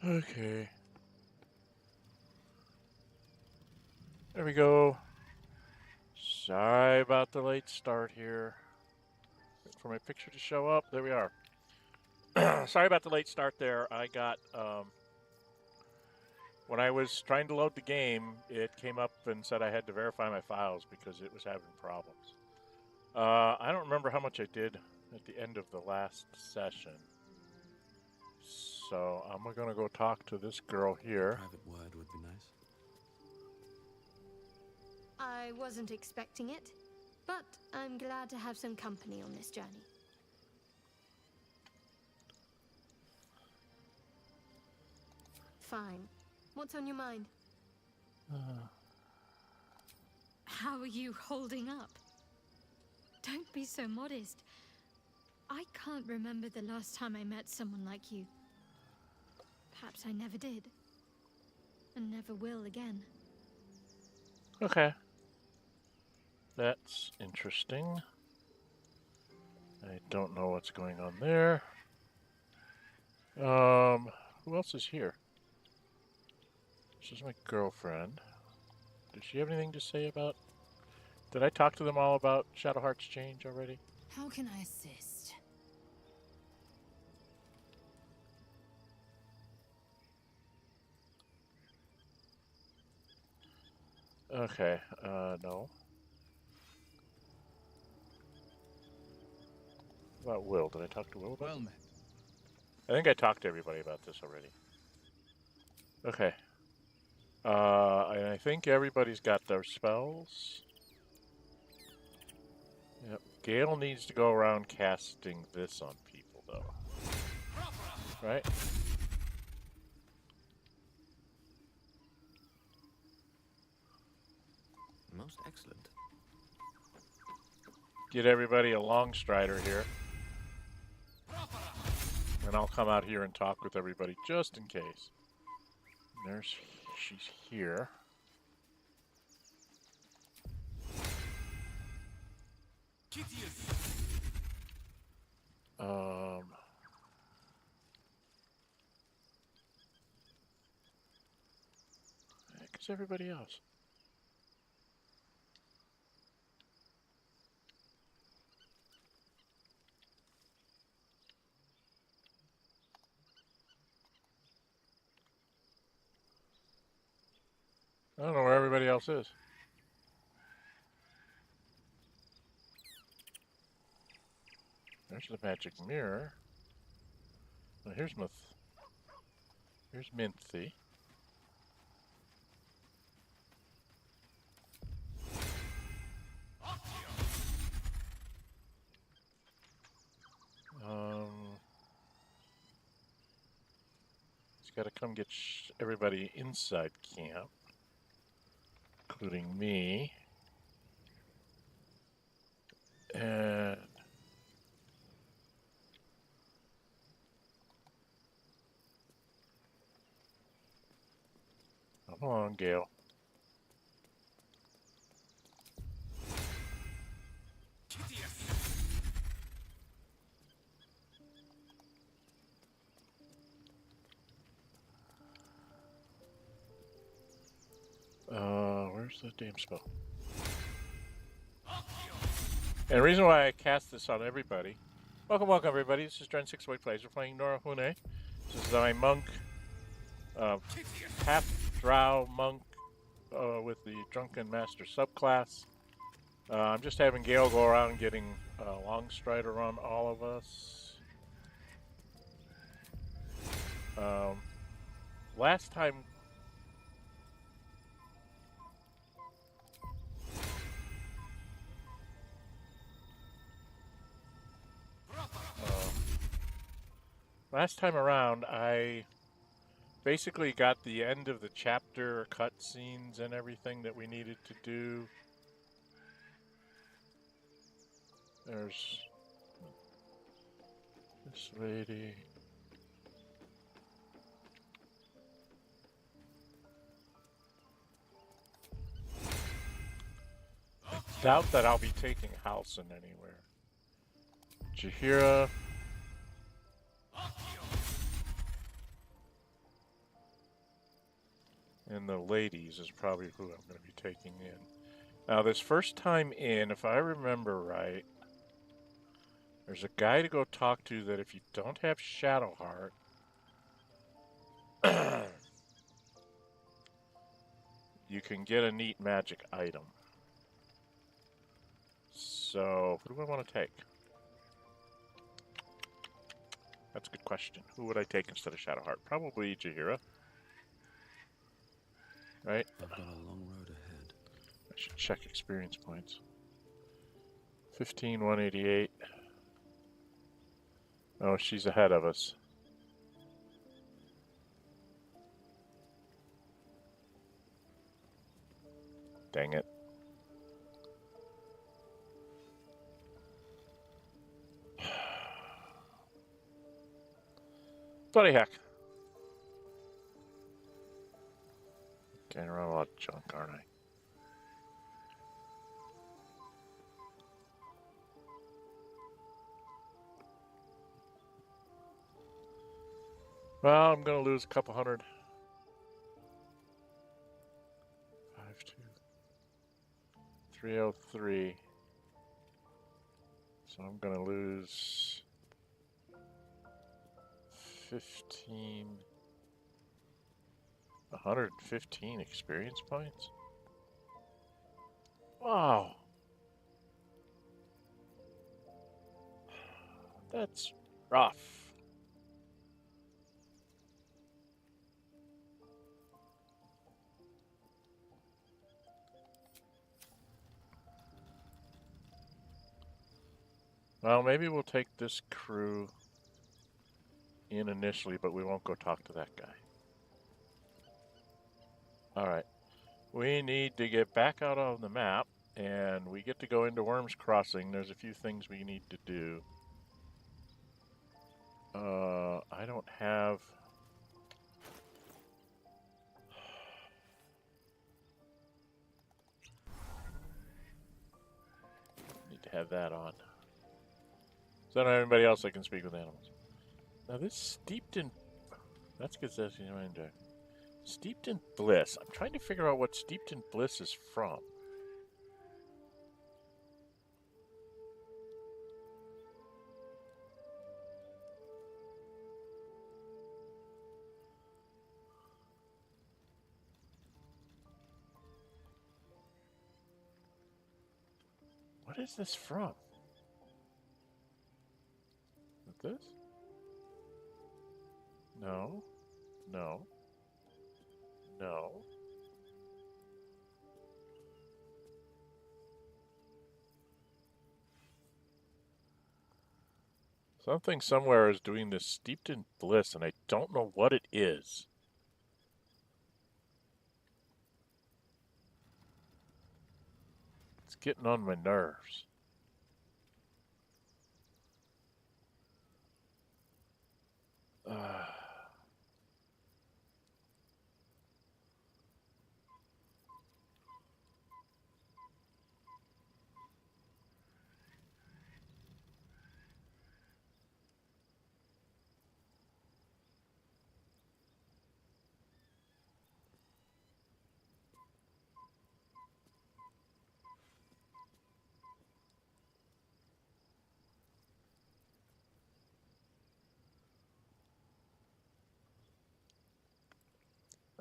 Okay. There we go. Sorry about the late start here. Wait for my picture to show up. There we are. Sorry about the late start there. I got, when I was trying to load the game, it came up and said I had to verify my files because it was having problems. I don't remember how much I did at the end of the last session. So I'm going to go talk to this girl here. A private word would be nice. I wasn't expecting it, but I'm glad to have some company on this journey. Fine. What's on your mind? How are you holding up? Don't be so modest. I can't remember the last time I met someone like you. Perhaps I never did. And never will again. Okay. That's interesting. I don't know what's going on there. Who else is here? This is my girlfriend. Does she have anything to say about... Did I talk to them all about Shadowheart's change already? How can I assist? Okay, no. About Will. Did I talk to Will about Well it? met. I think I talked to everybody about this already. Okay. And I think everybody's got their spells. Yep. Gale needs to go around casting this on people, though. Right? Most excellent. Get everybody a long strider here. And I'll come out here and talk with everybody just in case. She's here. Heck is everybody else? I don't know where everybody else is. There's the magic mirror. Well, here's Here's Minthy. He's got to come get everybody inside camp, including me. And come on, Gale. Where's the damn spell? And the reason why I cast this on everybody. Welcome, everybody. This is Dren608 Plays. We're playing Nórë Huinë. This is my monk, half drow monk with the Drunken Master subclass. I'm just having Gale go around getting long strider on all of us. Last time. Last time around, I basically got the end of the chapter cutscenes and everything that we needed to do. There's this lady. I doubt that I'll be taking Halsin anywhere. Jahira. And the ladies is probably who I'm going to be taking in. Now, this first time in, if I remember right, there's a guy to go talk to that if you don't have Shadowheart, you can get a neat magic item. So, who do I want to take? That's a good question. Who would I take instead of Shadowheart? Probably Jaheira. Right? I've got a long road ahead. I should check experience points. 15,188. Oh, she's ahead of us. Dang it. Bloody heck. Getting around a lot of junk, aren't I? Well, I'm going to lose a couple hundred. 303. So I'm going to lose 115 experience points. Wow. That's rough. Well, maybe we'll take this crew in initially, but we won't go talk to that guy. Alright. We need to get back out on the map, and we get to go into Worm's Crossing. There's a few things we need to do. I don't have... Need to have that on. So I don't have anybody else that can speak with animals. Now this steeped in... That's good stuff. Steeped in Bliss. I'm trying to figure out what Steeped in Bliss is from. What is this from? Is this? No. No. No. Something somewhere is doing this Steeped in Bliss, and I don't know what it is. It's getting on my nerves.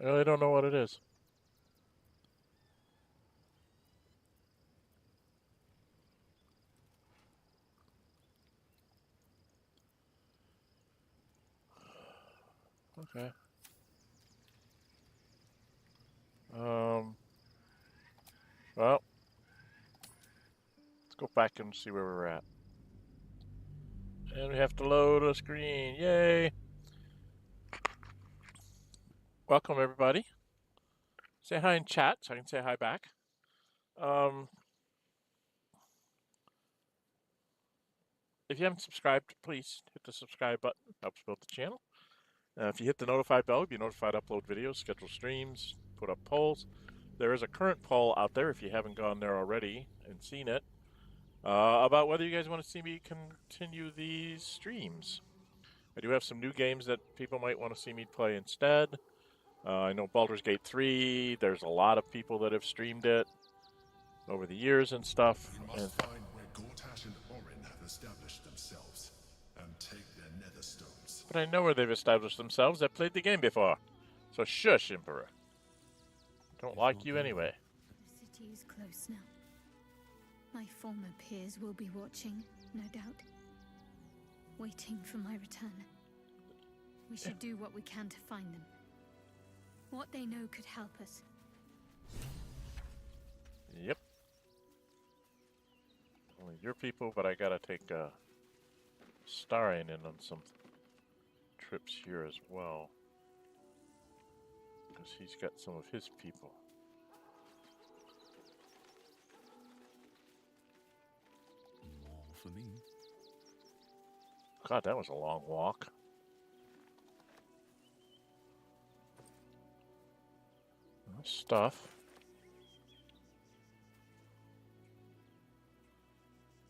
I really don't know what it is. Okay. Well, let's go back and see where we're at. And we have to load a screen. Yay! Welcome, everybody. Say hi in chat so I can say hi back. If you haven't subscribed, please hit the subscribe button. Helps build the channel. If you hit the notify bell, you'll be notified to upload videos, schedule streams, put up polls. There is a current poll out there, if you haven't gone there already and seen it, about whether you guys want to see me continue these streams. I do have some new games that people might want to see me play instead. I know Baldur's Gate 3, there's a lot of people that have streamed it over the years and stuff. You must find where Gortash and Orin have established themselves and take their nether stones. But I know where they've established themselves. I've played the game before. So shush, Emperor. Don't like you anyway. The city is close now. My former peers will be watching, no doubt. Waiting for my return. We should do what we can to find them. What they know could help us. Yep. Only your people, but I gotta take Starian in on some trips here as well. Because he's got some of his people. More for me. God, that was a long walk. Stuff.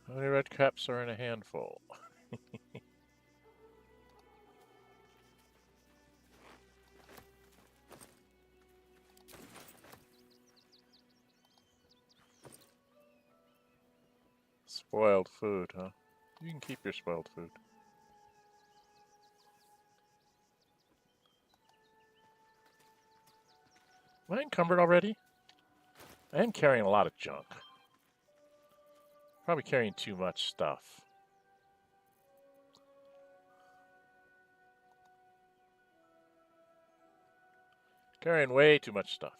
How many red caps are in a handful? Spoiled food, huh? You can keep your spoiled food. Am I encumbered already? I am carrying a lot of junk. Probably carrying too much stuff. Carrying way too much stuff.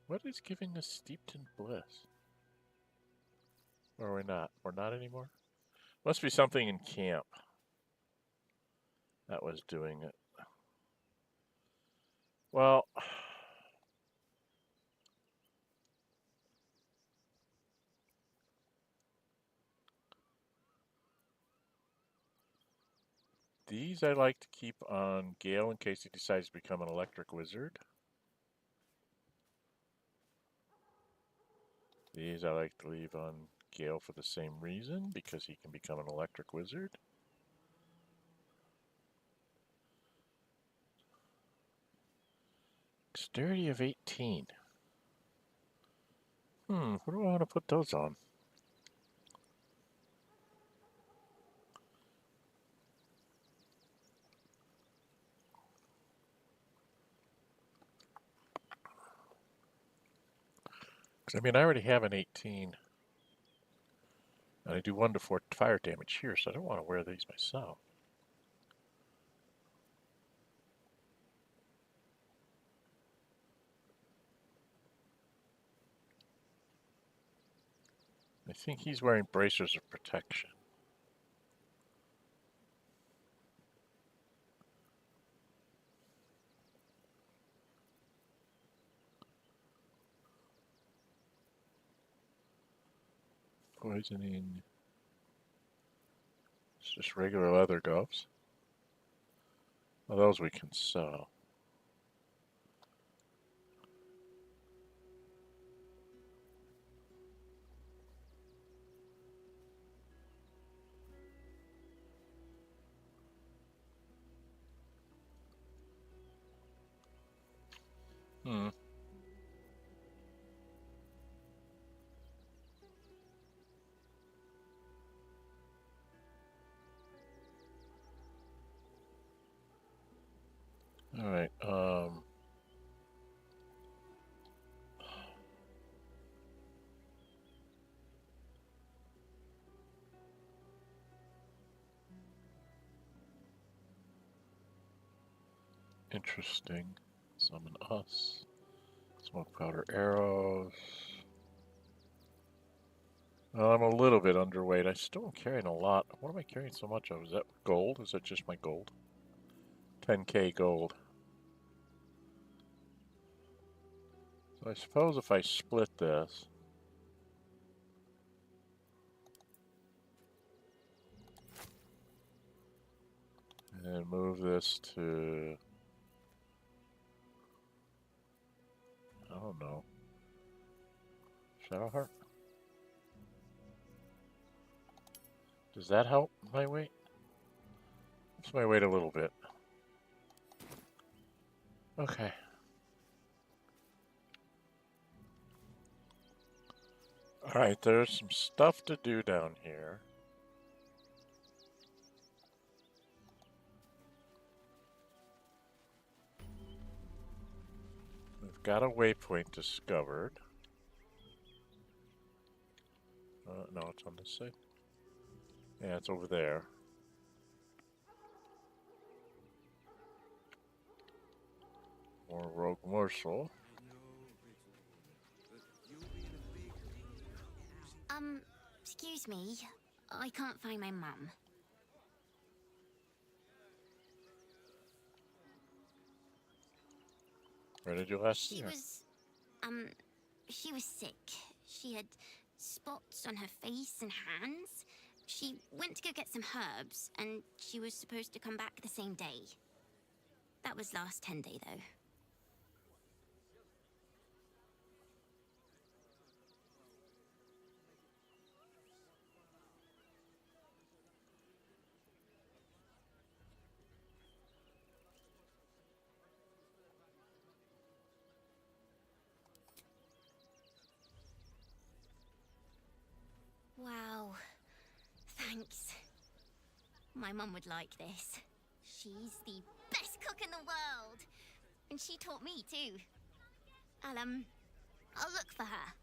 What is giving us steeped in bliss? Or are we not? We're not anymore? Must be something in camp that was doing it. Well, these I like to keep on Gale in case he decides to become an electric wizard. These I like to leave on Gale for the same reason, because he can become an electric wizard. Dexterity of 18. What do I want to put those on? I mean, I already have an 18. And I do 1 to 4 fire damage here, so I don't want to wear these myself. I think he's wearing bracers of protection. Poisoning. It's just regular leather gloves. Well, those we can sell. All right. Interesting. Summon us. Smoke powder arrows. Well, I'm a little bit underweight. I still am carrying a lot. What am I carrying so much of? Is that gold? Is that just my gold? 10k gold. So I suppose if I split this... and move this to... I don't know. Shadowheart? Does that help my weight? It's my weight a little bit. Okay. Alright, there's some stuff to do down here. We've got a waypoint discovered. No, it's on this side. Yeah, it's over there. More rogue morsel. Excuse me. I can't find my mum. Where did you last see She her? she was sick. She had spots on her face and hands. She went to go get some herbs, and she was supposed to come back the same day. That was last 10 day, though. Wow. Thanks. My mum would like this. She's the best cook in the world. And she taught me too. I'll look for her.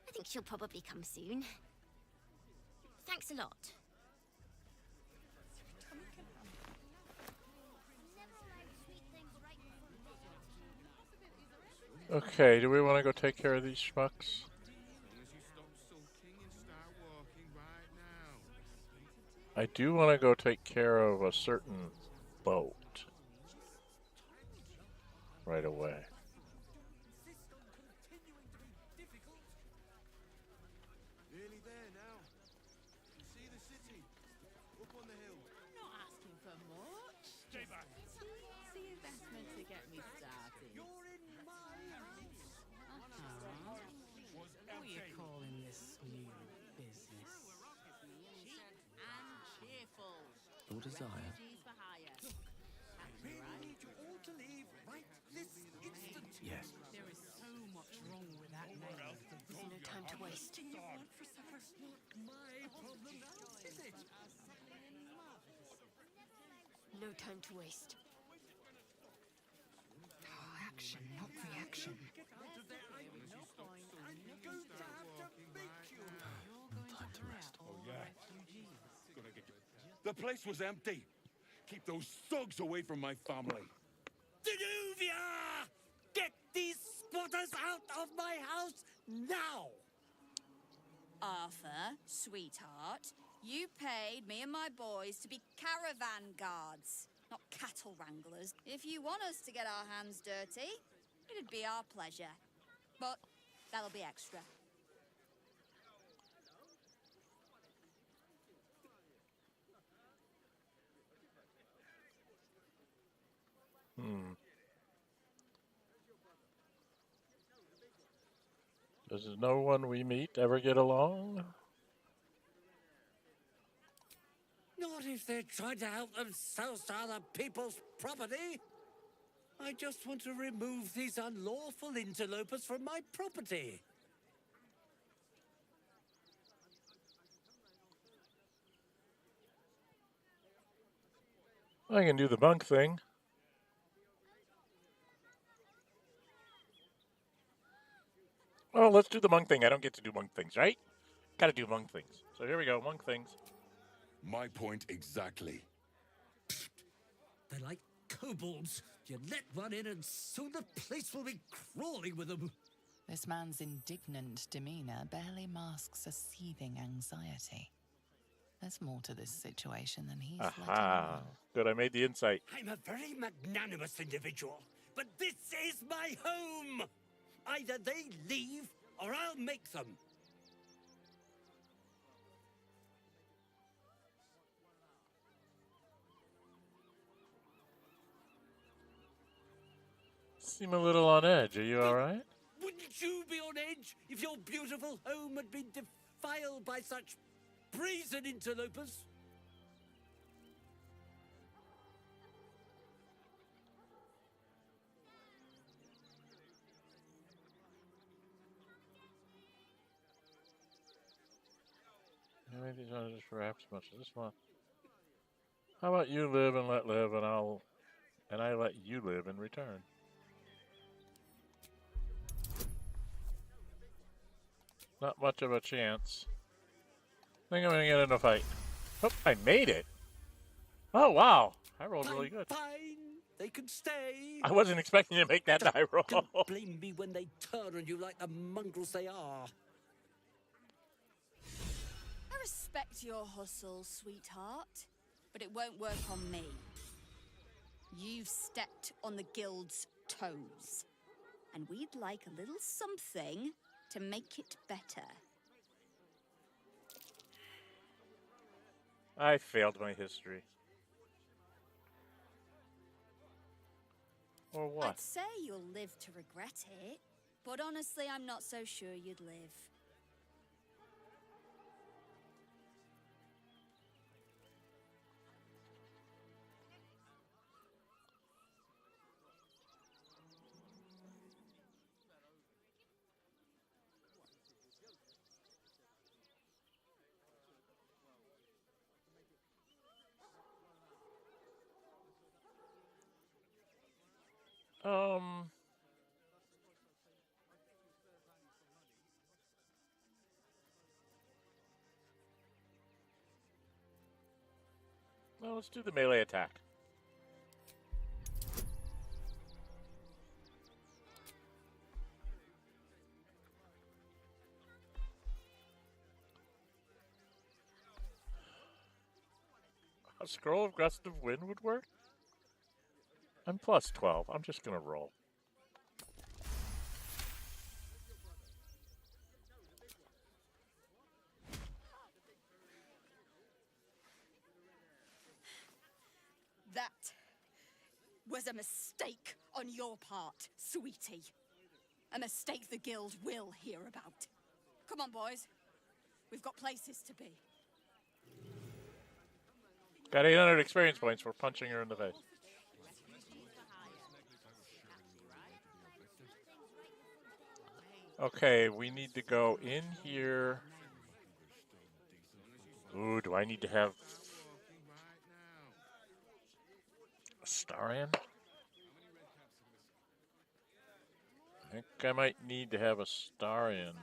I think she'll probably come soon. Thanks a lot. Okay, do we want to go take care of these schmucks? I do want to go take care of a certain boat right away. Nearly there now. You see the city up on the hill. Not asking for much. Stay back. The investment to get me started. You're in my house. What are you calling this new business? Cheap and cheerful. Your desire. Refugees for hire. We need you all to leave right this instant. Yes. There is so much wrong with that name. There's no time to waste. You want for supper? Not my problem now, is it? No time to waste. Action, not reaction. Get out of there. I'm not going to have to make you. Time to rest. Oh, yeah. The place was empty. Keep those thugs away from my family. Denuvia! Get these spotters out of my house now! Arthur, sweetheart, you paid me and my boys to be caravan guards, not cattle wranglers. If you want us to get our hands dirty, it'd be our pleasure. But that'll be extra. Does no one we meet ever get along? Not if they're trying to help themselves to other people's property. I just want to remove these unlawful interlopers from my property. I can do the monk thing. Oh, let's do the monk thing. I don't get to do monk things, right? Gotta do monk things. So here we go, monk things. My point exactly. They're like kobolds. You let one in and soon the place will be crawling with them. This man's indignant demeanor barely masks a seething anxiety. There's more to this situation than he's letting on. Good, I made the insight. I'm a very magnanimous individual, but this is my home! Either they leave, or I'll make them. Seem a little on edge. Are you alright? Wouldn't you be on edge if your beautiful home had been defiled by such brazen interlopers? Maybe these are just perhaps much of this one. How about you live and let live, and I let you live in return. Not much of a chance. I think I'm gonna get in a fight. Oh, I made it! Oh wow! I rolled really good. Fine, they can stay. I wasn't expecting to make that die roll. Don't blame me when they turn on you like the mongrels they are. I respect your hustle, sweetheart, but it won't work on me. You've stepped on the guild's toes, and we'd like a little something to make it better. I failed my history. Or what? I'd say you'll live to regret it, but honestly, I'm not so sure you'd live. Well, let's do the melee attack. A scroll of gust of wind would work? I'm plus 12. I'm just gonna roll. That was a mistake on your part, sweetie. A mistake the guild will hear about. Come on, boys. We've got places to be. Got 800 experience points for punching her in the face. Okay, we need to go in here. Ooh, do I need to have a Starian? I think I might need to have a Starian.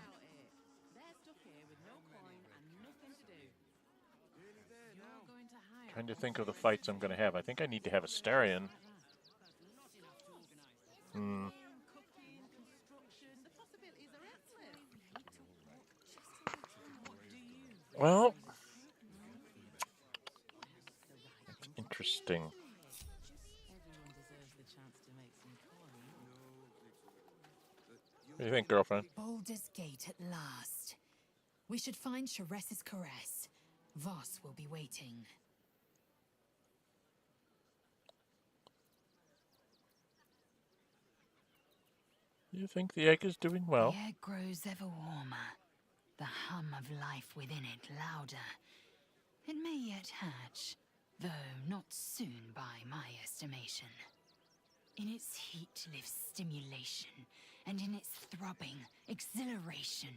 Trying to think of the fights I'm going to have. I think I need to have a Starian. Well, that's interesting. What do you think, girlfriend? Baldur's Gate at last. We should find Sharess's caress. Voss will be waiting. You think the egg is doing well? The air grows ever warmer. The hum of life within it louder. It may yet hatch, though not soon by my estimation. In its heat lives stimulation, and in its throbbing, exhilaration.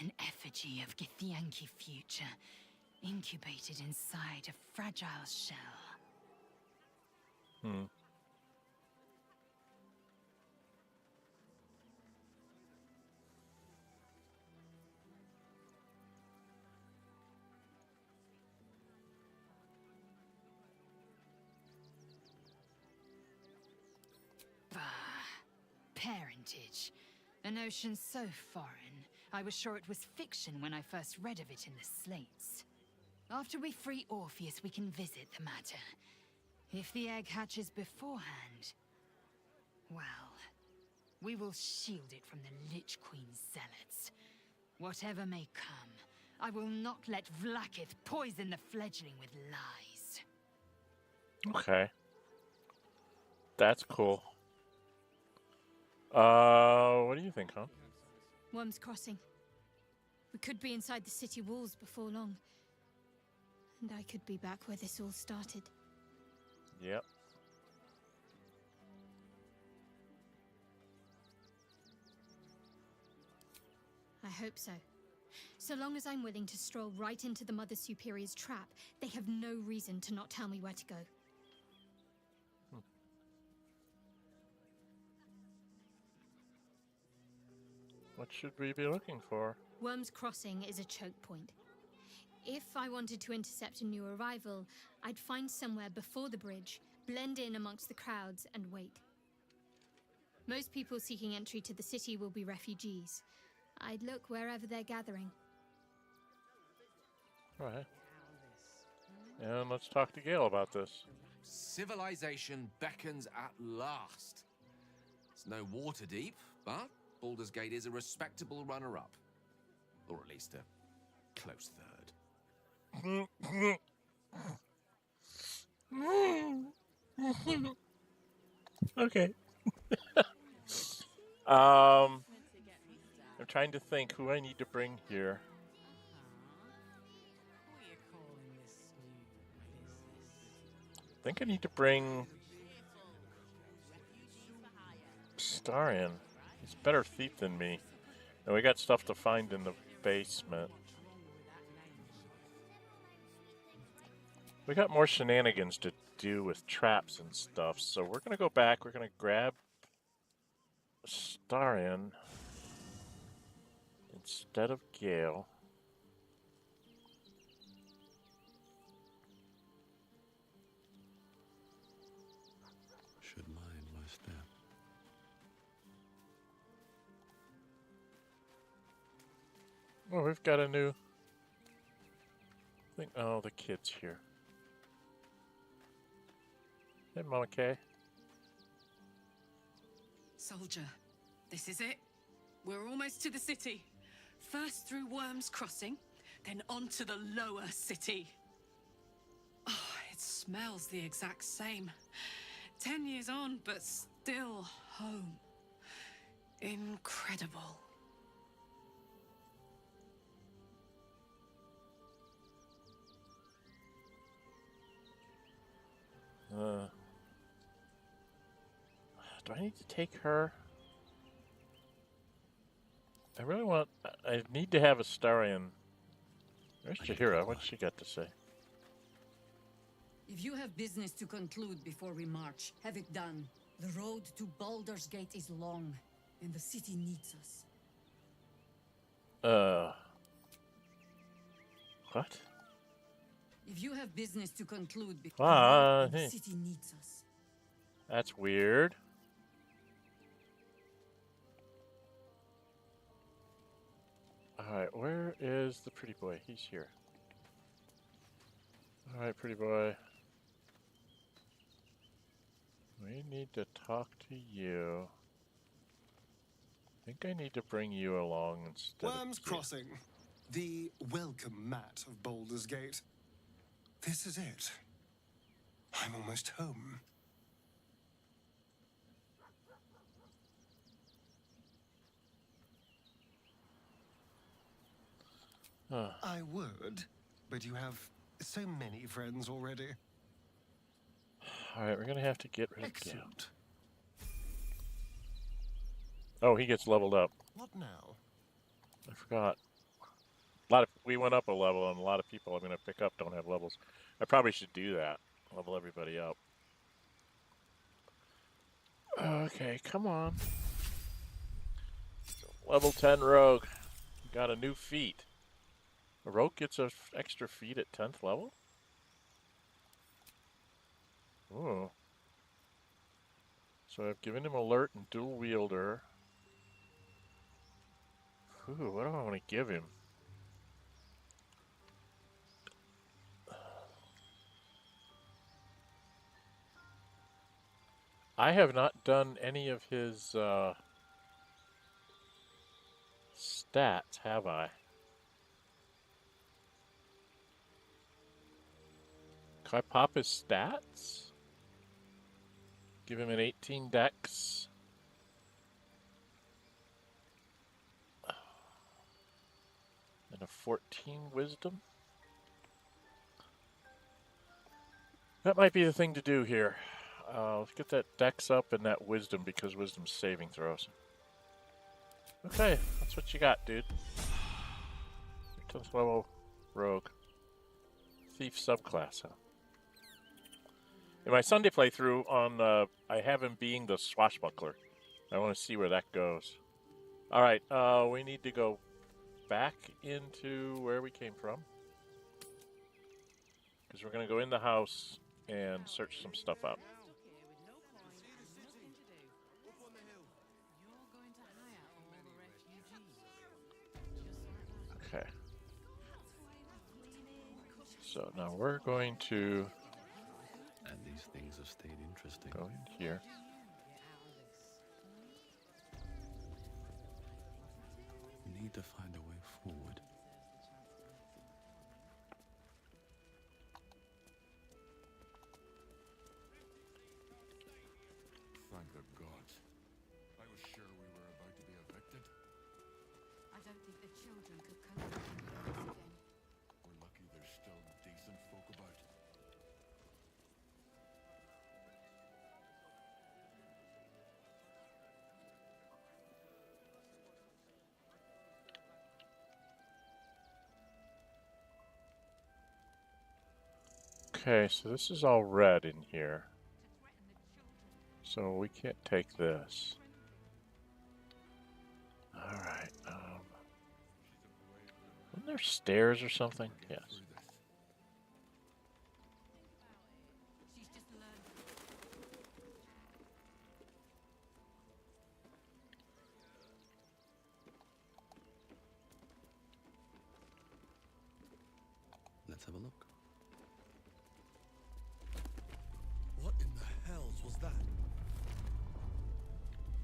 An effigy of Githyanki future, incubated inside a fragile shell. Parentage. A notion so foreign, I was sure it was fiction when I first read of it in the slates. After we free Orpheus, we can visit the matter. If the egg hatches beforehand, well, we will shield it from the Lich Queen's zealots. Whatever may come, I will not let Vlaakith poison the fledgling with lies. Okay. That's cool. What do you think, huh? Worm's Crossing. We could be inside the city walls before long. And I could be back where this all started. Yep. I hope so. So long as I'm willing to stroll right into the Mother Superior's trap, they have no reason to not tell me where to go. What should we be looking for? Worm's Crossing is a choke point. If I wanted to intercept a new arrival, I'd find somewhere before the bridge, blend in amongst the crowds, and wait. Most people seeking entry to the city will be refugees. I'd look wherever they're gathering. Alright. And let's talk to Gale about this. Civilization beckons at last. It's no water deep, but Baldur's Gate is a respectable runner-up. Or at least a close third. Okay. I'm trying to think who I need to bring here. I think I need to bring Starian. He's a better thief than me. And we got stuff to find in the basement. We got more shenanigans to do with traps and stuff, so we're gonna go back. We're gonna grab Starian instead of Gale. Should mind my step. Oh, we've got a new thing. Oh, the kid's here. Hey, Mama Kay. Soldier, this is it. We're almost to the city. First through Worm's Crossing, then on to the lower city. Oh, it smells the exact same. 10 years on, but still home. Incredible. Do I need to take her? I really want... I need to have a Starian. Where's Jaheira? What's she got to say? If you have business to conclude before we march, have it done. The road to Baldur's Gate is long, and the city needs us. What? If you have business to conclude before the city needs us. That's weird. Alright, where is the pretty boy? He's here. Alright, pretty boy. We need to talk to you. I think I need to bring you along instead Worm's Crossing, the welcome mat of Baldur's Gate. This is it. I'm almost home. I would, but you have so many friends already. Alright, we're gonna have to get rid of Gale. Oh, he gets leveled up. What now? I forgot. We went up a level, and a lot of people I'm gonna pick up don't have levels. I probably should do that. Level everybody up. Okay, come on. Level 10 rogue. Got a new feat. A rogue gets an extra feat at 10th level? Ooh. So I've given him alert and dual wielder. Ooh, what do I want to give him? I have not done any of his stats, have I? Can I pop his stats? Give him an 18 dex. And a 14 wisdom. That might be the thing to do here. Let's get that dex up and that wisdom because wisdom's saving throws. Okay, that's what you got, dude. 10th level rogue. Thief subclass, huh? In my Sunday playthrough on, I have him being the swashbuckler. I want to see where that goes. Alright, we need to go back into where we came from. Because we're going to go in the house and search some stuff out. Okay. So now we're going to... And these things have stayed interesting. Go in here. Need to find a way forward. Thank the gods. I was sure we were about to be evicted. I don't think the children could cope with this again. We're lucky there's still decent folk about. Okay, so this is all red in here. So we can't take this. Alright, Wasn't there stairs or something? Yes. Let's have a look. What in the hells was that?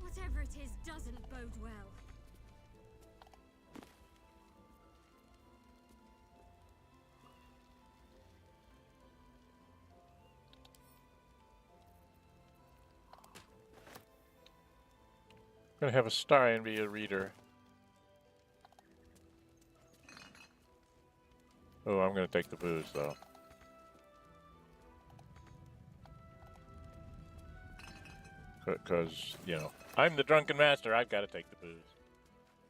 Whatever it is doesn't bode well. I'm gonna have a star and be a reader. Oh, I'm gonna take the booze though. Because, you know, I'm the drunken master, I've got to take the booze.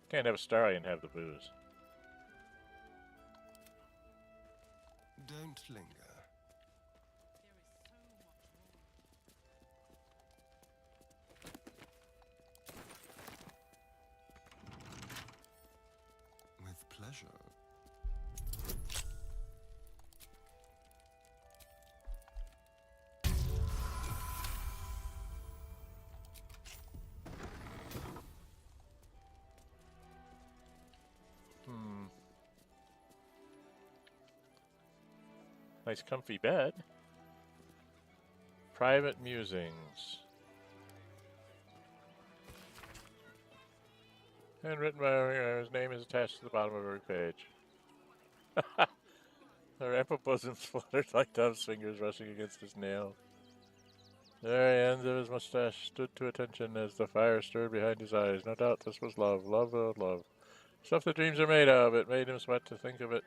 Can't have a star and have the booze. Don't linger. With pleasure. Nice comfy bed. Private musings. Handwritten by his name is attached to the bottom of every page. Her ample bosom fluttered like dove's fingers rushing against his nails. The very ends of his mustache stood to attention as the fire stirred behind his eyes. No doubt this was love, love, love. Stuff that dreams are made of. It made him sweat to think of it.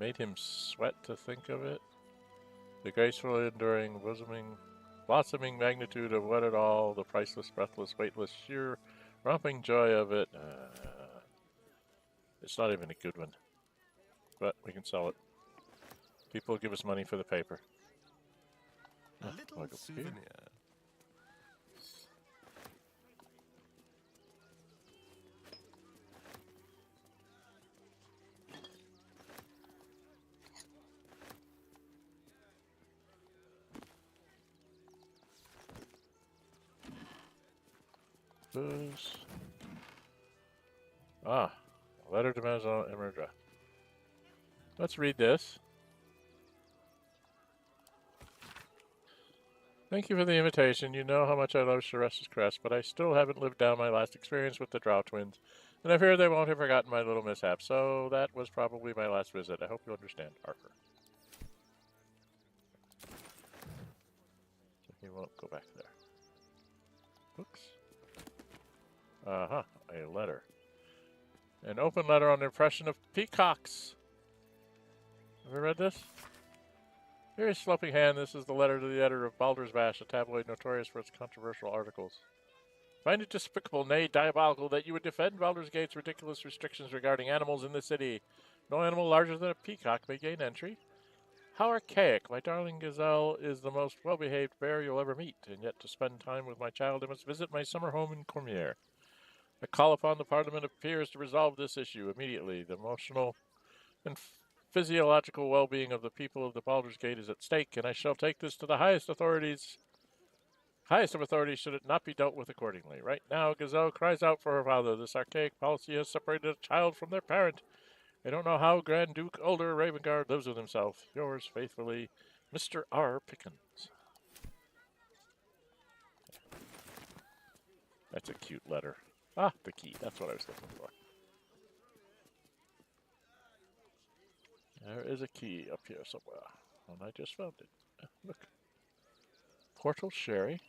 Made him sweat to think of it. The graceful, enduring, blossoming magnitude of what it all, the priceless, breathless, weightless, sheer, romping joy of it. It's not even a good one. But we can sell it. People give us money for the paper. A little souvenir. booze. Ah, a letter to Maison Emerga. Let's read this. Thank you for the invitation. You know how much I love Sharessa's Crest, but I still haven't lived down my last experience with the Drow twins, and I fear they won't have forgotten my little mishap, so that was probably my last visit. I hope you understand, Arthur. So he won't go back there. Books? Uh-huh, a letter. An open letter on the impression of peacocks. Have you read this? Very sloping hand, this is the letter to the editor of Baldur's Bash, a tabloid notorious for its controversial articles. Find it despicable, nay, diabolical, that you would defend Baldur's Gate's ridiculous restrictions regarding animals in the city. No animal larger than a peacock may gain entry. How archaic. My darling gazelle is the most well-behaved bear you'll ever meet, and yet to spend time with my child I must visit my summer home in Cormier. I call upon the Parliament of Peers to resolve this issue immediately. The emotional and physiological well-being of the people of the Baldur's Gate is at stake, and I shall take this to the highest authorities. Highest of authorities should it not be dealt with accordingly. Right now, Gazelle cries out for her father. This archaic policy has separated a child from their parent. I don't know how Grand Duke Ulder Ravengard lives with himself. Yours faithfully, Mr. R. Pickens. That's a cute letter. Ah, the key. That's what I was looking for. There is a key up here somewhere, and I just found it. Look. Portal Sherry.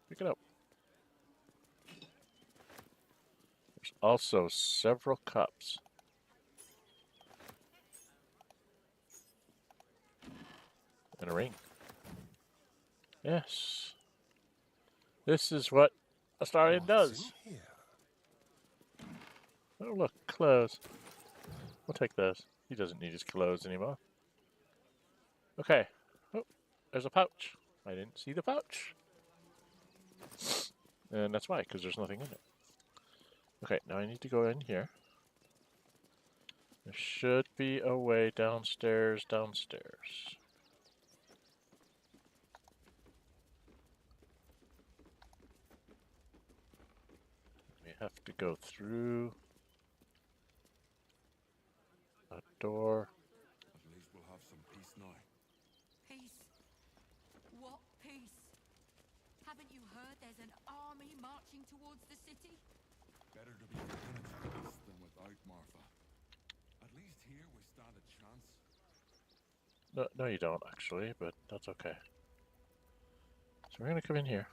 Pick it up. There's also several cups. And a ring. Yes. This is what Astarion does. Oh, look, clothes. We'll take those. He doesn't need his clothes anymore. Okay. Oh, there's a pouch. I didn't see the pouch. And that's why, because there's nothing in it. Okay, now I need to go in here. There should be a way downstairs. We have to go through a door. At least we'll have some peace now. Peace? What peace? Haven't you heard there's an army marching towards the city? Better to be within its peace than without, Martha. At least here we stand a chance. No, you don't, actually, but that's okay. So we're going to come in here.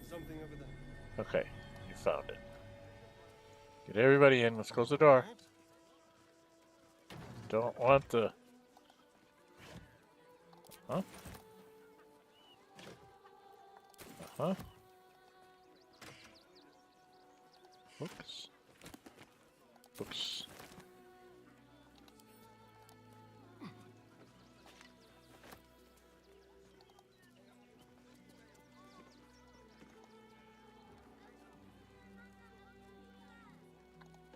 Something over there. Okay, you found it. Get everybody in. Let's close the door. Don't want the... Huh? Uh-huh. Books. Books.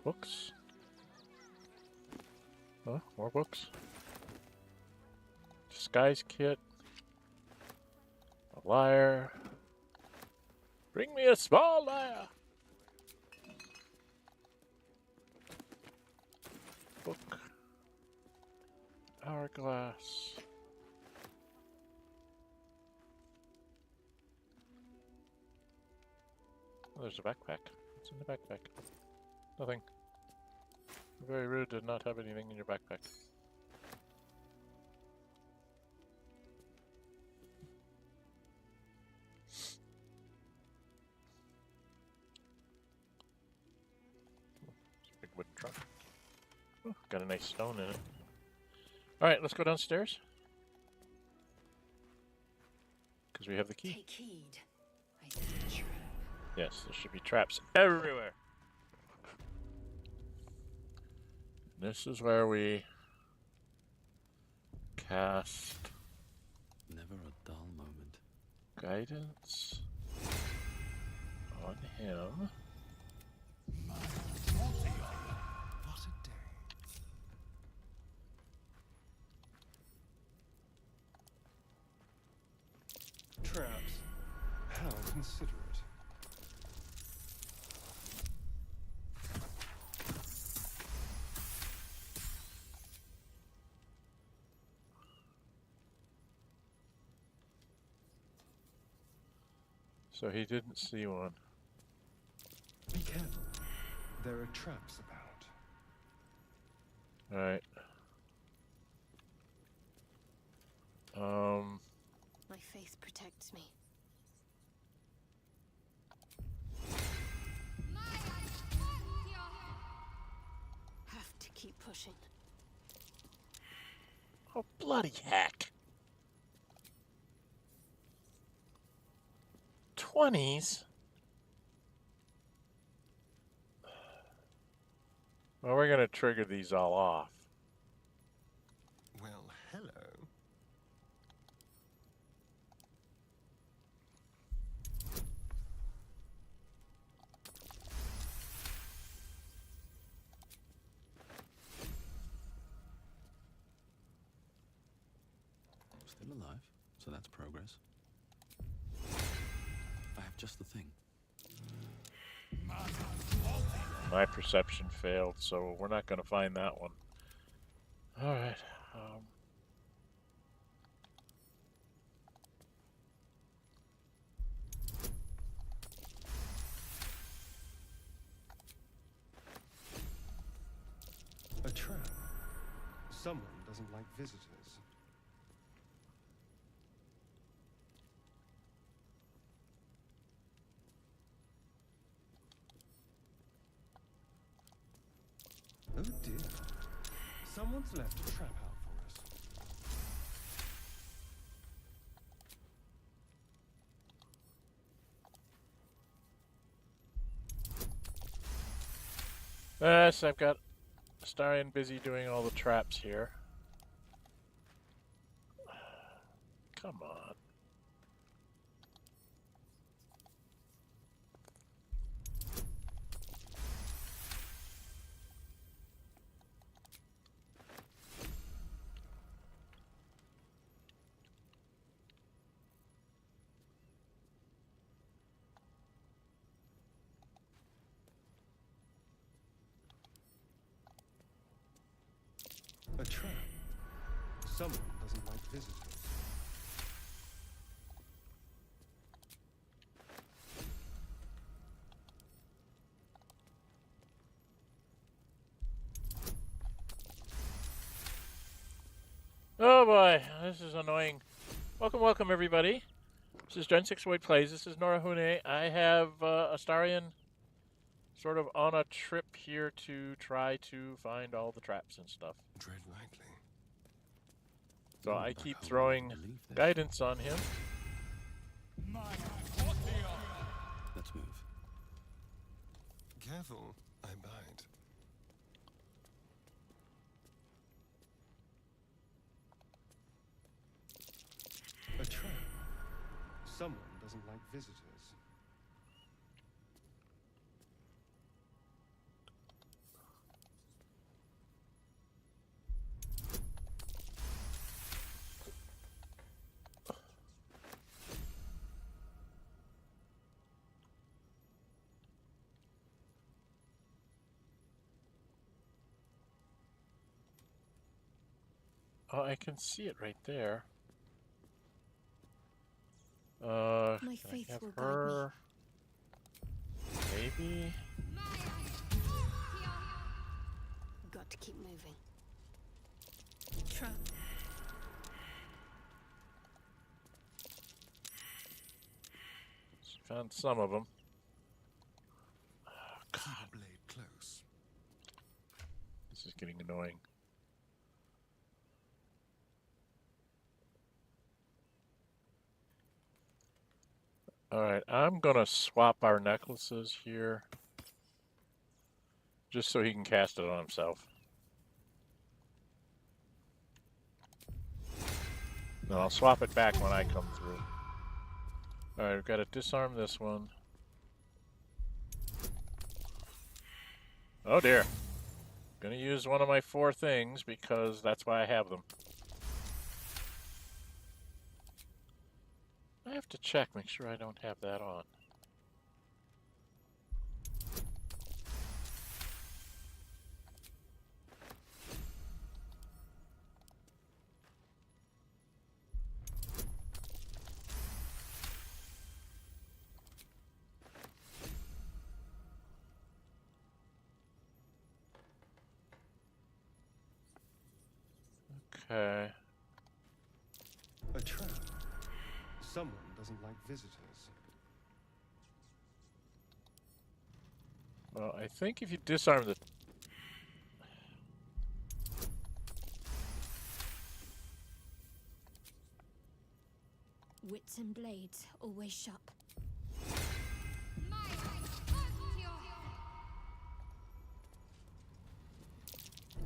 Books. Oh, more books. Disguise kit. A lyre. Bring me a small lyre. Book. Hourglass. Oh, there's a backpack. What's in the backpack? Nothing. Very rude to not have anything in your backpack. It's a big wood truck. Oh, got a nice stone in it. Alright, let's go downstairs. Because we have the key. Take heed. I see a trap. Yes, there should be traps everywhere. This is where we cast Never a dull moment. guidance on him. What a day. Traps. How consider it. So he didn't see one. Be careful. There are traps about. Alright. My faith protects me. Have to keep pushing. Oh, bloody heck. 20s? Well, we're gonna trigger these all off. Well, hello. Still alive, so that's progress. I have just the thing. My perception failed, so we're not gonna find that one. Alright. A trap. Someone doesn't like visitors. Oh dear. Someone's left a trap out for us. Yes, I've got Astarion busy doing all the traps here. Come on. A trap. Someone doesn't like visitors. Oh boy, this is annoying. Welcome everybody. This is Dren608 Plays. This is Nórë Huinë. I have Astarion sort of on a trip here to try to find all the traps and stuff. Tread lightly. So I keep throwing guidance on him. Let's move. Careful, I bite. A trap. Someone doesn't like visitors. Oh, I can see it right there. My can faith I have will her? Maybe? Got to keep moving. Trap. Found some of them. Oh, God. Keep the blade close. This is getting annoying. Alright, I'm gonna swap our necklaces here. Just so he can cast it on himself. No, I'll swap it back when I come through. Alright, we've got to disarm this one. Oh dear. Gonna use one of my 4 things because that's why I have them. I have to check, make sure I don't have that on. Okay. A trap. Someone doesn't like visitors. Well, I think if you disarm the... Wits and blades, always sharp.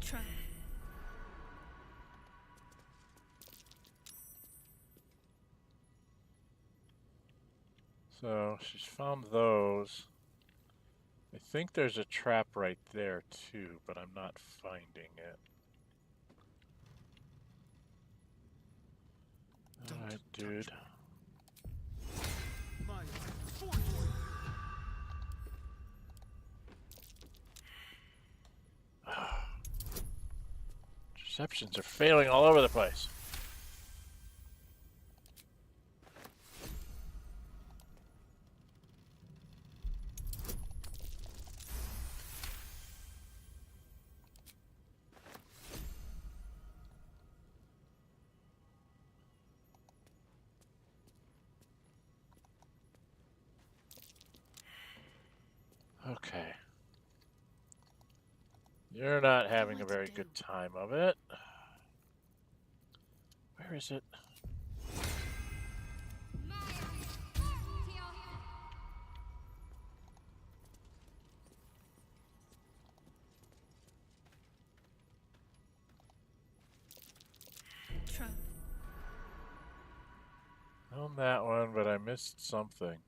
Try. So, she's found those. I think there's a trap right there, too, but I'm not finding it. Alright, dude. Perceptions are failing all over the place. Okay. You're not having a very good time of it. Where is it? Trap. On that one, but I missed something.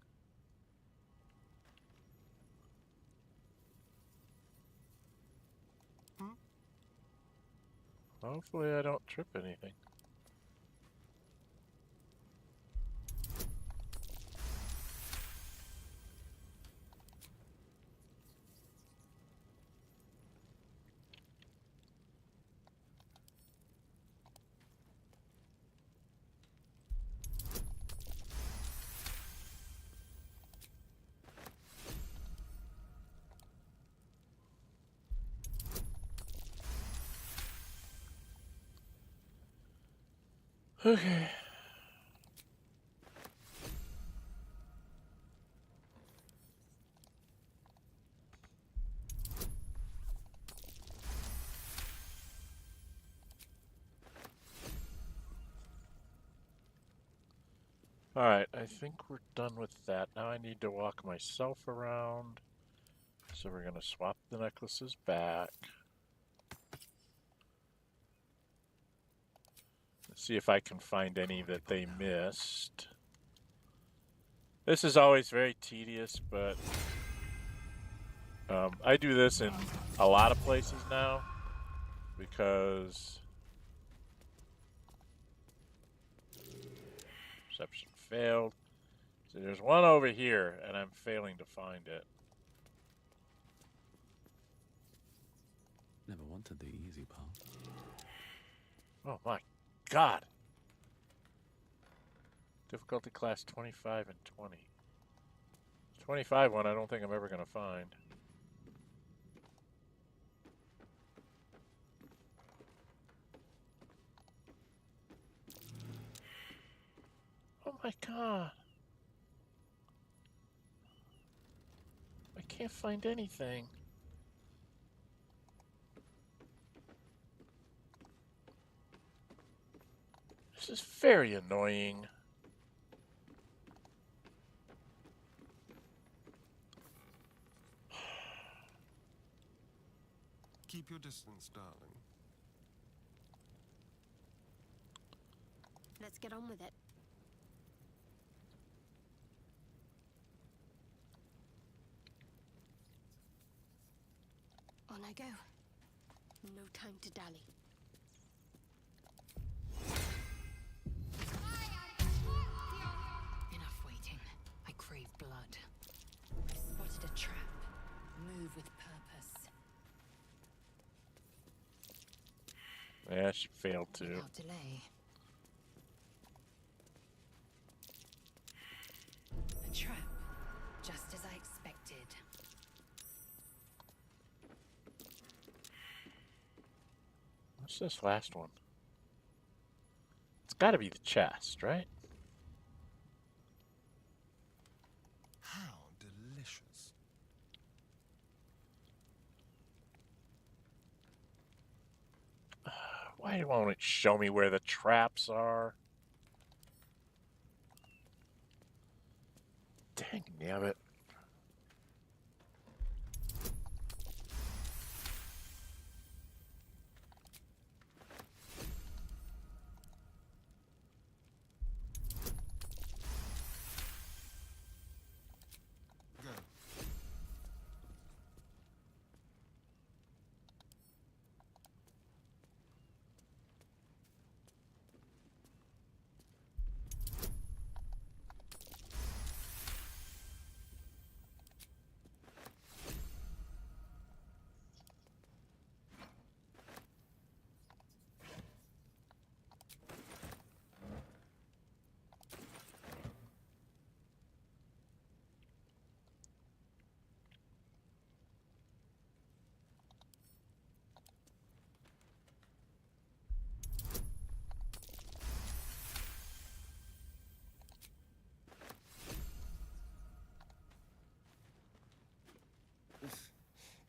Hopefully I don't trip anything. Okay. Alright, I think we're done with that. Now I need to walk myself around. So we're going to swap the necklaces back. See if I can find any that they missed. This is always very tedious, but I do this in a lot of places now because perception failed. So there's one over here, and I'm failing to find it. Never wanted the easy path. Oh my God. Difficulty class 25 and 20. 25 one I don't think I'm ever going to find. Oh my God. I can't find anything. This is very annoying. Keep your distance, darling. Let's get on with it. On I go. No time to dally. blood. I've spotted a trap. Move with purpose. Yeah, she failed too. Without delay. A trap, just as I expected. What's this last one? It's got to be the chest, right? How delicious. Why won't it show me where the traps are? Dang nabbit.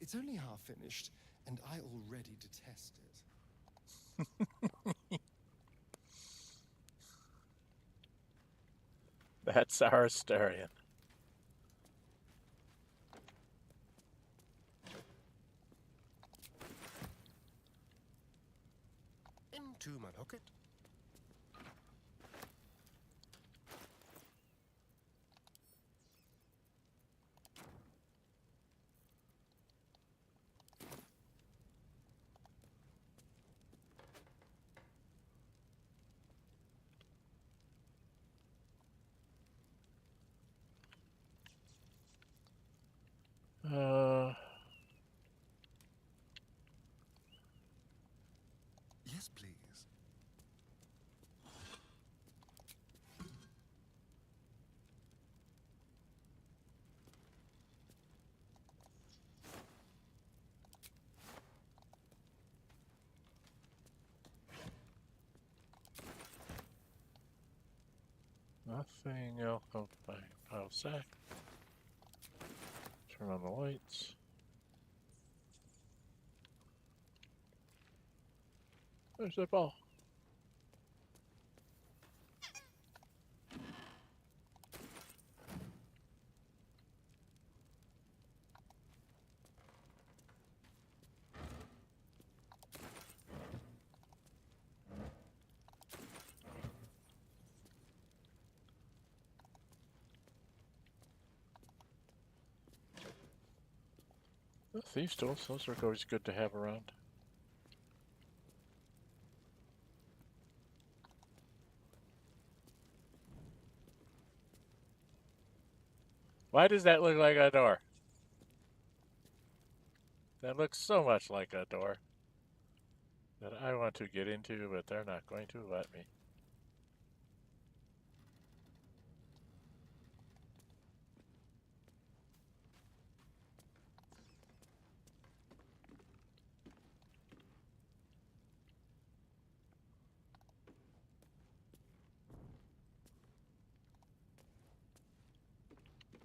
It's only half finished, and I already detest it. That's our Astarian. Into my pocket. Yes, please. Nothing else. Oh, pile sack. Turn on the lights. Where's that ball? The thieves' tools, those are always good to have around. Why does that look like a door? That looks so much like a door that I want to get into, but they're not going to let me.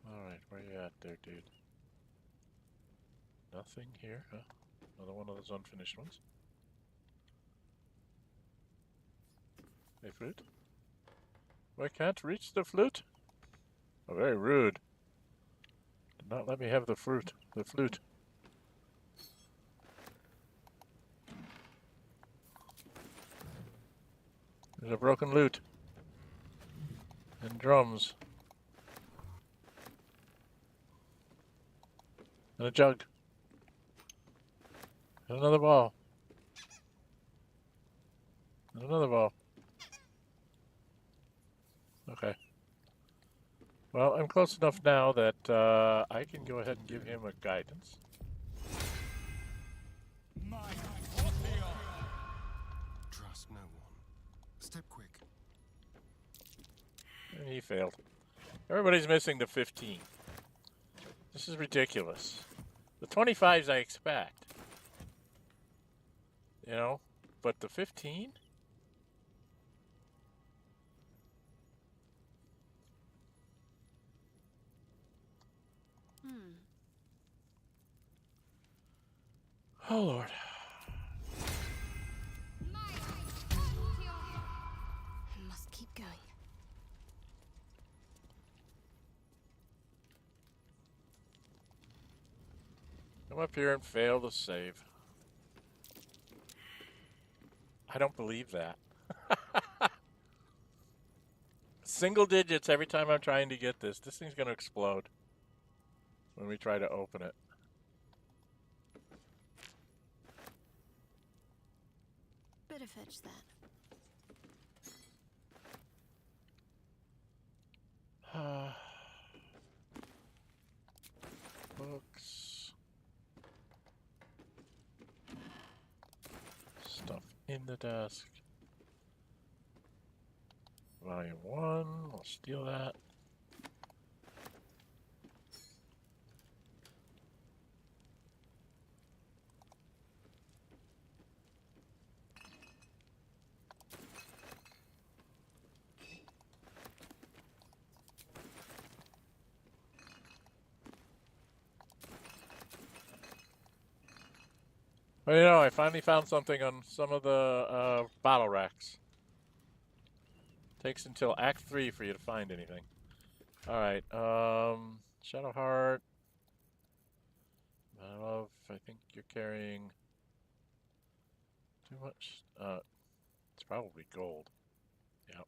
Alright, where you at there, dude? Nothing here, huh? Another one of those unfinished ones. Hey, flute? I can't reach the flute? Oh, very rude. Did not let me have the flute. There's a broken lute. And drums. And a jug. And another ball. And another ball. Okay. Well, I'm close enough now that I can go ahead and give him a guidance. Trust no one. Step quick. And he failed. Everybody's missing the 15. This is ridiculous. The 25s I expect. You know, but the 15? Oh, Lord. I must keep going. Come up here and fail to save. I don't believe that. Single digits every time I'm trying to get this. This thing's going to explode when we try to open it. Better fetch that. Books. Stuff in the desk. Volume 1. We'll steal that. Well, you know, I finally found something on some of the bottle racks. Takes until Act 3 for you to find anything. Alright, Shadowheart. My love, I think you're carrying too much. It's probably gold. Yep.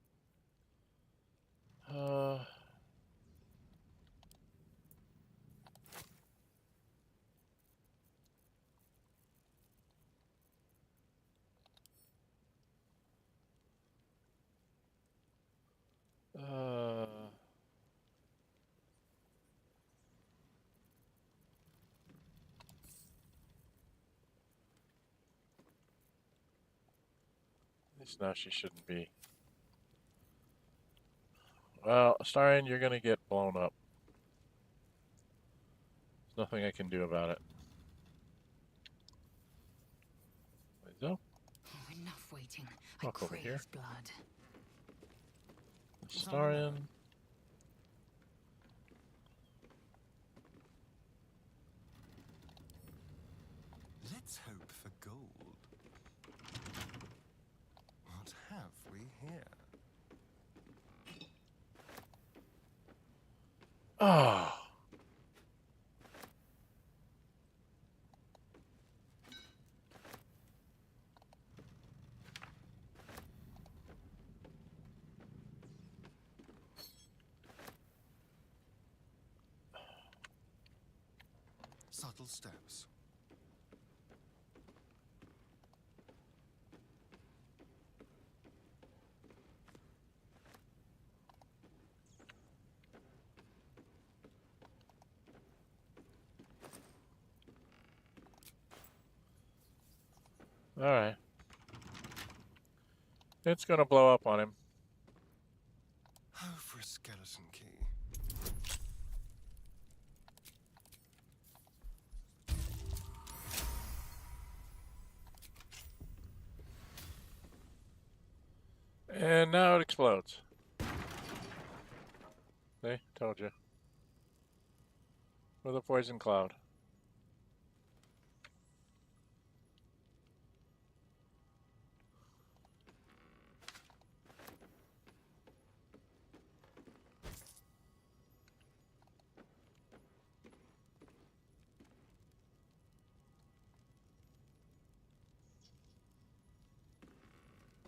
At least now she shouldn't be. Well, Starian, you're gonna get blown up. There's nothing I can do about it. So, Oh, enough waiting. walk I over here. crave blood. Starian. Let's hope for gold. What have we here? Oh. Subtle steps. Alright. It's gonna blow up on him. Oh, for a skeleton key. And now it explodes. See? Told you. With a poison cloud.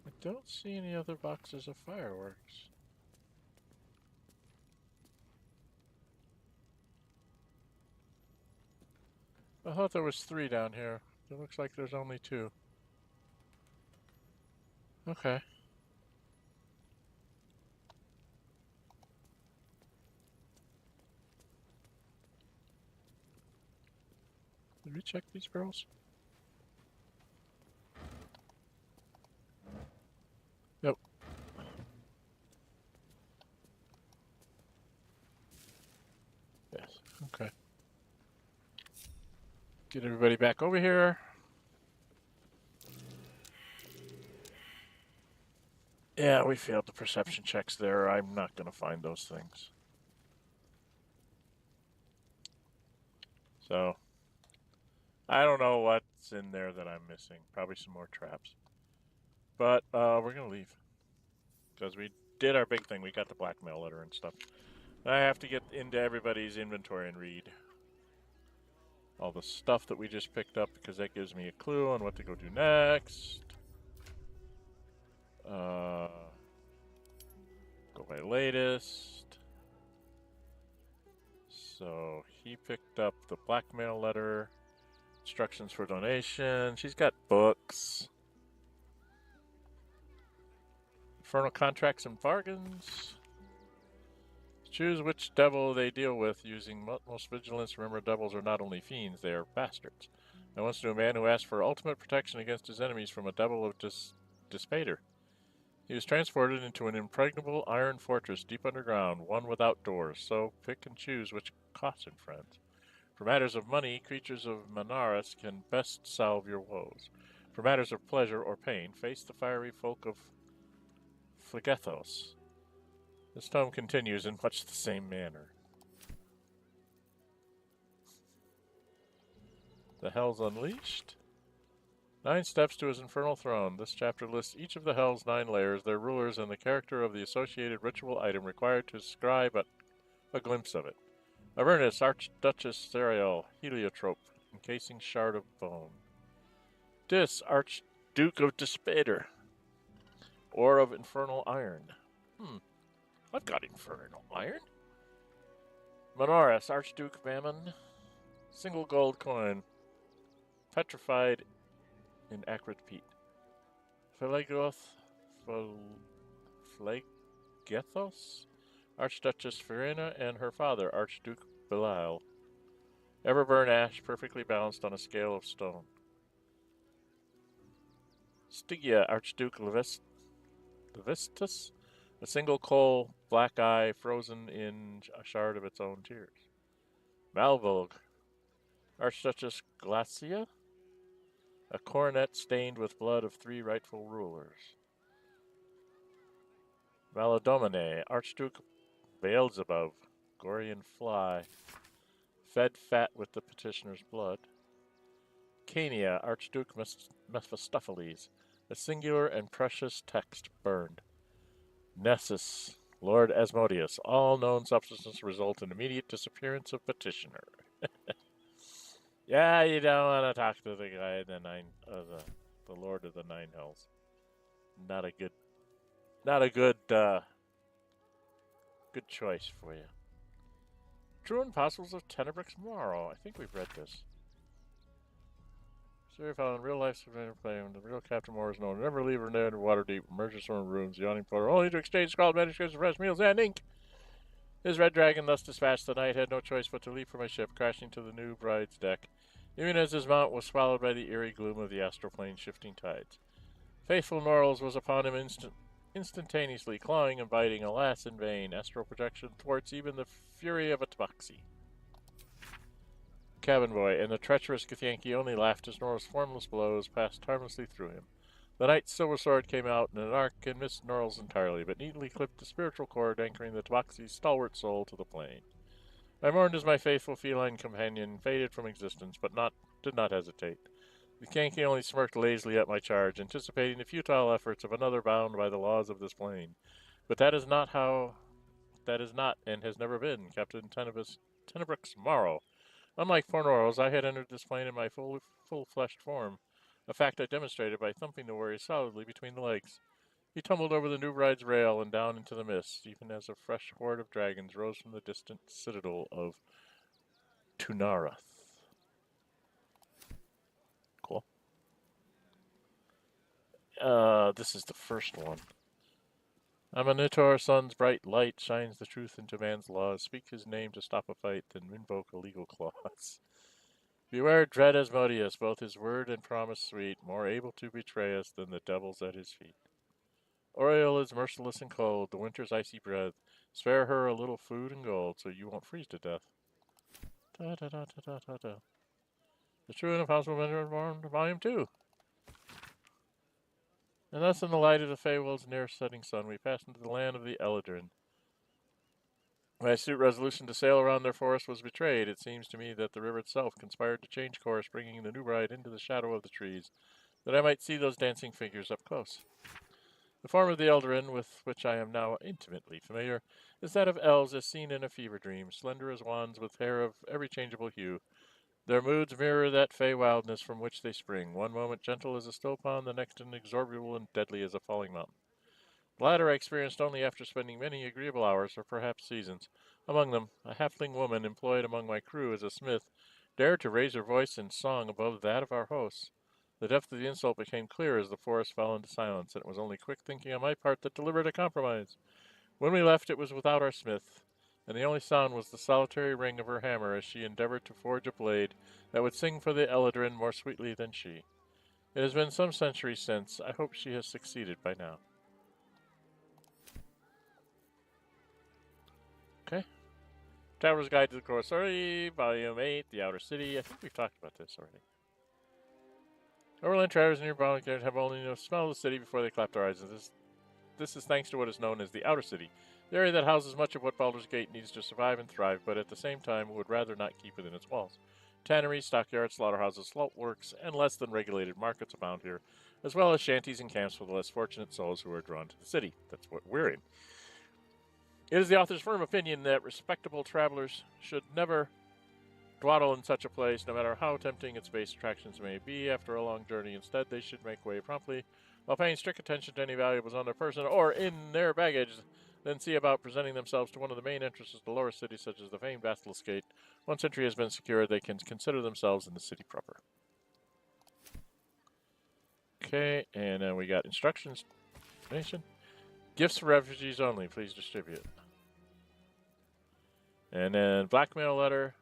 I don't see any other boxes of fireworks. I thought there was 3 down here. It looks like there's only 2. Okay. Did we check these barrels? Yep. Yes. Okay. Get everybody back over here. Yeah, we failed the perception checks there. I'm not going to find those things. So, I don't know what's in there that I'm missing. Probably some more traps. But we're going to leave. Because we did our big thing. We got the blackmail letter and stuff. I have to get into everybody's inventory and read all the stuff that we just picked up, because that gives me a clue on what to go do next. Go by latest. So he picked up the blackmail letter, instructions for donation. She's got books, infernal contracts and bargains. Choose which devil they deal with using most vigilance. Remember, devils are not only fiends, they are bastards. I once knew a man who asked for ultimate protection against his enemies from a devil of Despater. He was transported into an impregnable iron fortress deep underground, one without doors, so pick and choose which caution, friends. For matters of money, creatures of Manaras can best salve your woes. For matters of pleasure or pain, face the fiery folk of Phlegethos. This tome continues in much the same manner. The Hells Unleashed. 9 steps to his infernal throne. This chapter lists each of the Hell's 9 layers, their rulers, and the character of the associated ritual item required to describe a glimpse of it. Avernus, Archduchess Theriel, Heliotrope, encasing shard of bone. Dis, Archduke of Despater, ore of infernal iron. I've got infernal iron. Manaras, Archduke Mammon, single gold coin, petrified in acrid peat. Phlegethos, Archduchess Verena, and her father, Archduke Belial. Everburn ash, perfectly balanced on a scale of stone. Stygia, Archduke Levistus, a single coal, black eye, frozen in a shard of its own tears. Malvolg, Archduchess Glacia, a coronet stained with blood of 3 rightful rulers. Valadomine, Archduke Beelzebub, Gorian fly, fed fat with the petitioner's blood. Cania, Archduke Mephistopheles, a singular and precious text burned. Nessus, Lord Asmodeus, all known substances result in immediate disappearance of petitioner. Yeah, you don't want to talk to the guy in the Lord of the 9 Hells. Not a good choice for you. True Apostles of Tenebrix Morrow. I think we've read this. Siri found in real life survivor playing the real Captain Moore is known. Never leave her near water deep, emerges from rooms, yawning porter, only to exchange scrawled manuscripts of fresh meals and ink. His red dragon thus dispatched, the knight had no choice but to leap from his ship, crashing to the new bride's deck, even as his mount was swallowed by the eerie gloom of the astral plane's shifting tides. Faithful Norrells was upon him instantaneously, clawing and biting, alas in vain. Astral projection thwarts even the fury of a tabaxi. Cabin boy, and the treacherous Githyanki only laughed as Norrell's formless blows passed harmlessly through him. The knight's silver sword came out in an arc and missed Norrell's entirely, but neatly clipped the spiritual cord anchoring the tabaxi's stalwart soul to the plane. I mourned as my faithful feline companion faded from existence, but did not hesitate. The Githyanki only smirked lazily at my charge, anticipating the futile efforts of another bound by the laws of this plane. But that is not and has never been Captain Tenebrix Morrow. Unlike Fornorals, I had entered this plane in my full-fleshed form, a fact I demonstrated by thumping the warrior solidly between the legs. He tumbled over the new bride's rail and down into the mist, even as a fresh horde of dragons rose from the distant citadel of Tunarath. Cool. This is the first one. Amanitor, sun's bright light shines the truth into man's laws. Speak his name to stop a fight, then invoke a legal clause. Beware dread Asmodeus, both his word and promise sweet, more able to betray us than the devils at his feet. Oriel is merciless and cold, the winter's icy breath. Spare her a little food and gold, so you won't freeze to death. Da da da da da da da. The True and Impossible Avenger Volume 2. And thus in the light of the Feywold's near setting sun, we pass into the land of the Eladrin. My astute resolution to sail around their forest was betrayed. It seems to me that the river itself conspired to change course, bringing the new bride into the shadow of the trees, that I might see those dancing figures up close. The form of the Eldrin, with which I am now intimately familiar, is that of elves as seen in a fever dream, slender as wands with hair of every changeable hue. Their moods mirror that fey wildness from which they spring, one moment gentle as a still pond, the next inexorable and deadly as a falling mountain. The latter I experienced only after spending many agreeable hours, or perhaps seasons. Among them, a halfling woman employed among my crew as a smith dared to raise her voice in song above that of our hosts. The depth of the insult became clear as the forest fell into silence, and it was only quick thinking on my part that delivered a compromise. When we left, it was without our smith, and the only sound was the solitary ring of her hammer as she endeavored to forge a blade that would sing for the Eladrin more sweetly than she. It has been some centuries since. I hope she has succeeded by now. Okay. Traveler's Guide to the Corsair, Volume 8, The Outer City. I think we've talked about this already. Overland travelers near Baldur have only to smell the city before they clap their eyes. This is thanks to what is known as the Outer City, the area that houses much of what Baldur's Gate needs to survive and thrive, but at the same time would rather not keep within its walls. Tanneries, stockyards, slaughterhouses, slaughterworks, and less than regulated markets abound here, as well as shanties and camps for the less fortunate souls who are drawn to the city. That's what we're in. It is the author's firm opinion that respectable travelers should never dawdle in such a place, no matter how tempting its base attractions may be after a long journey. Instead, they should make way promptly, while paying strict attention to any valuables on their person or in their baggage, then see about presenting themselves to one of the main entrances to the lower city, such as the famed Basilisk Gate. Once entry has been secured, they can consider themselves in the city proper. Okay, and then we got instructions. Nation. Gifts for refugees only. Please distribute. And then blackmail letter.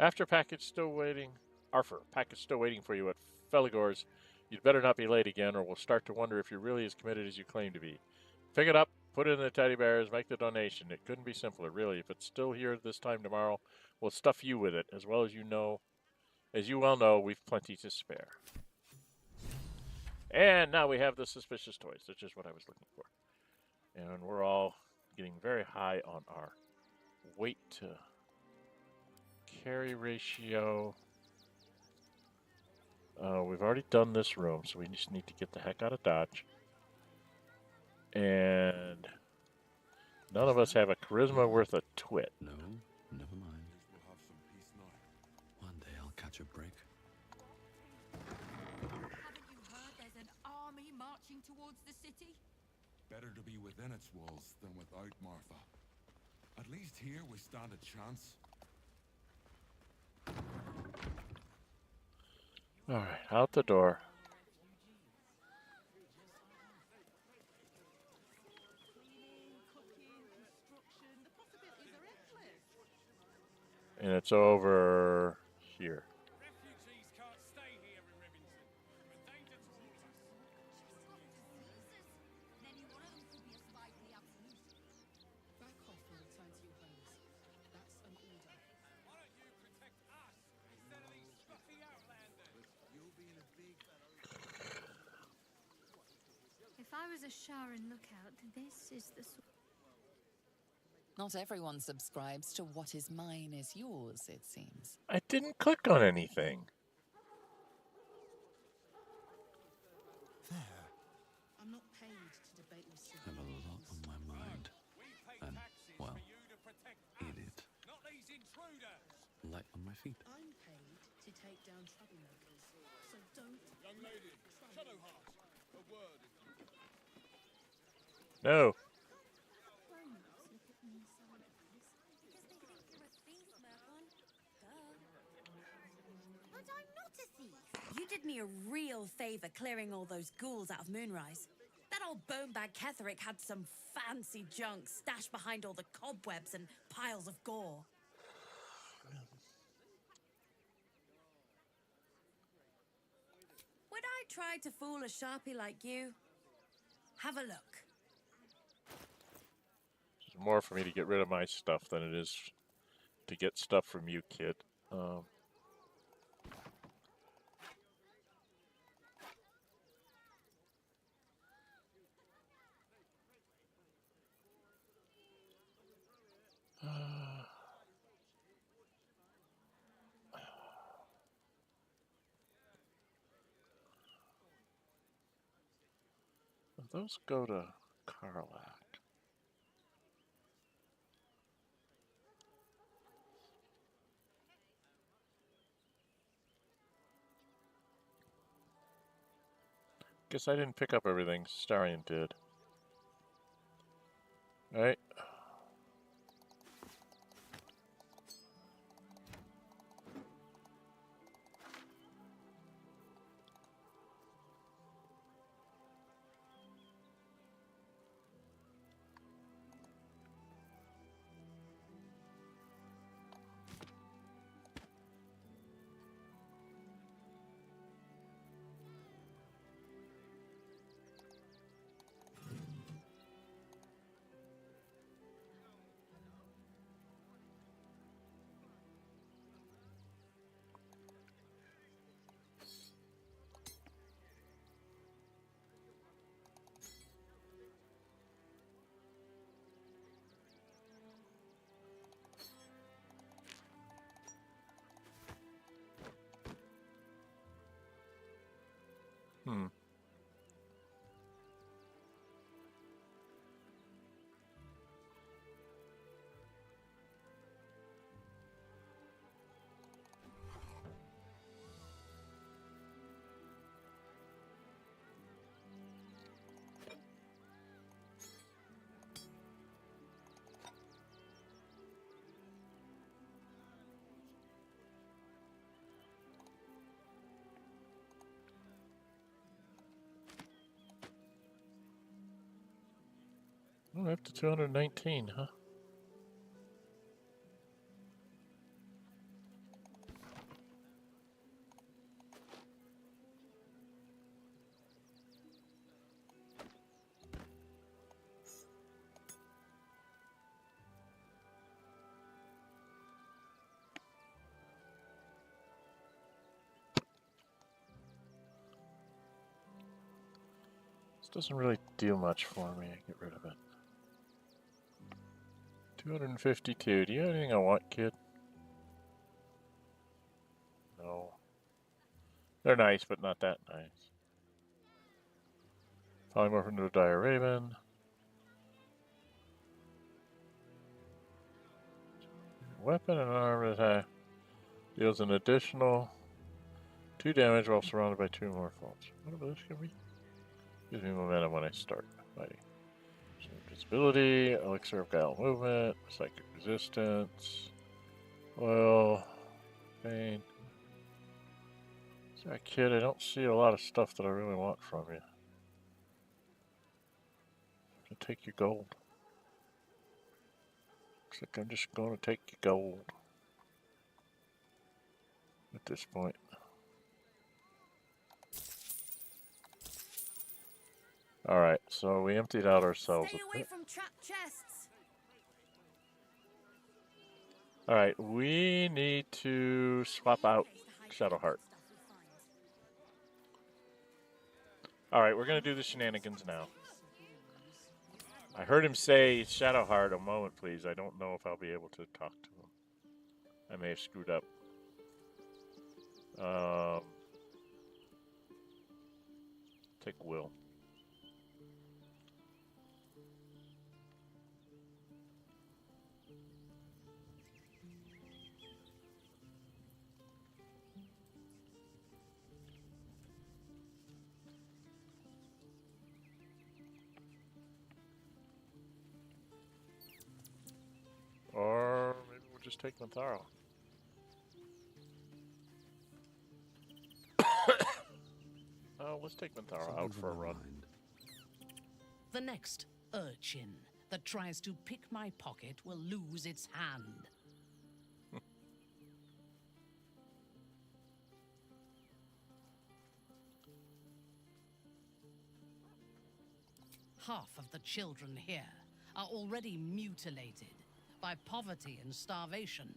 After package still waiting. Arthur, package still waiting for you at Feligor's. You'd better not be late again, or we'll start to wonder if you're really as committed as you claim to be. Pick it up, put it in the teddy bears, make the donation. It couldn't be simpler, really. If it's still here this time tomorrow, we'll stuff you with it. As well as you know, as you well know, we've plenty to spare. And now we have the suspicious toys, which is what I was looking for. And we're all getting very high on our weight to carry ratio. We've already done this room, so we just need to get the heck out of Dodge. And none of us have a charisma worth a twit. No, never mind. One day I'll catch a break. Haven't you heard there's an army marching towards the city? Better to be within its walls than without, Martha. At least here we stand a chance. Alright, out the door. And it's over here. Refugees can't stay here in Rivington. A danger towards us. Then one of them could be a spy for the Absolute. Back off and return to your homes. That's an order. Why don't you protect us instead of these scruffy outlanders? You'll be in a big... If I was a Sharon lookout, this is the sort. Not everyone subscribes to what is mine is yours, it seems. I didn't click on anything. There. I'm not paid to debate with I have a lot on my mind. And, well, in it. Not these intruders! Light on my feet. I'm paid to take down troublemakers. So don't... Young lady, Shadowheart, a word. No. But I'm not a thief. You did me a real favor clearing all those ghouls out of Moonrise. That old bonebag Ketherick had some fancy junk stashed behind all the cobwebs and piles of gore. tried to fool a sharpie like you? Have a look. It's more for me to get rid of my stuff than it is to get stuff from you, kid. Those go to Karlak. Guess I didn't pick up everything. Starion did. Alright. Hmm. Oh, up to 219, huh? This doesn't really do much for me. I get rid of it. 252. Do you have anything I want, kid? No. They're nice, but not that nice. Polymorph into a dire raven. Weapon and armor attack deals an additional 2 damage while surrounded by 2 more faults. Whatever this can be. Gives me momentum when I start fighting. So invisibility, elixir of guile movement, psychic resistance, oil, pain. Sorry, kid, I don't see a lot of stuff that I really want from you. I'm gonna take your gold. Looks like I'm just gonna take your gold at this point. Alright, so we emptied out ourselves. Stay away from trap chests. Alright, we need to swap out Shadowheart. Alright, we're gonna do the shenanigans now. I heard him say Shadowheart, a moment please. I don't know if I'll be able to talk to him. I may have screwed up. Take Will. Or maybe we'll just take Minthara. Let's take Minthara out for a run. The next urchin that tries to pick my pocket will lose its hand. half of the children here are already mutilated by poverty and starvation.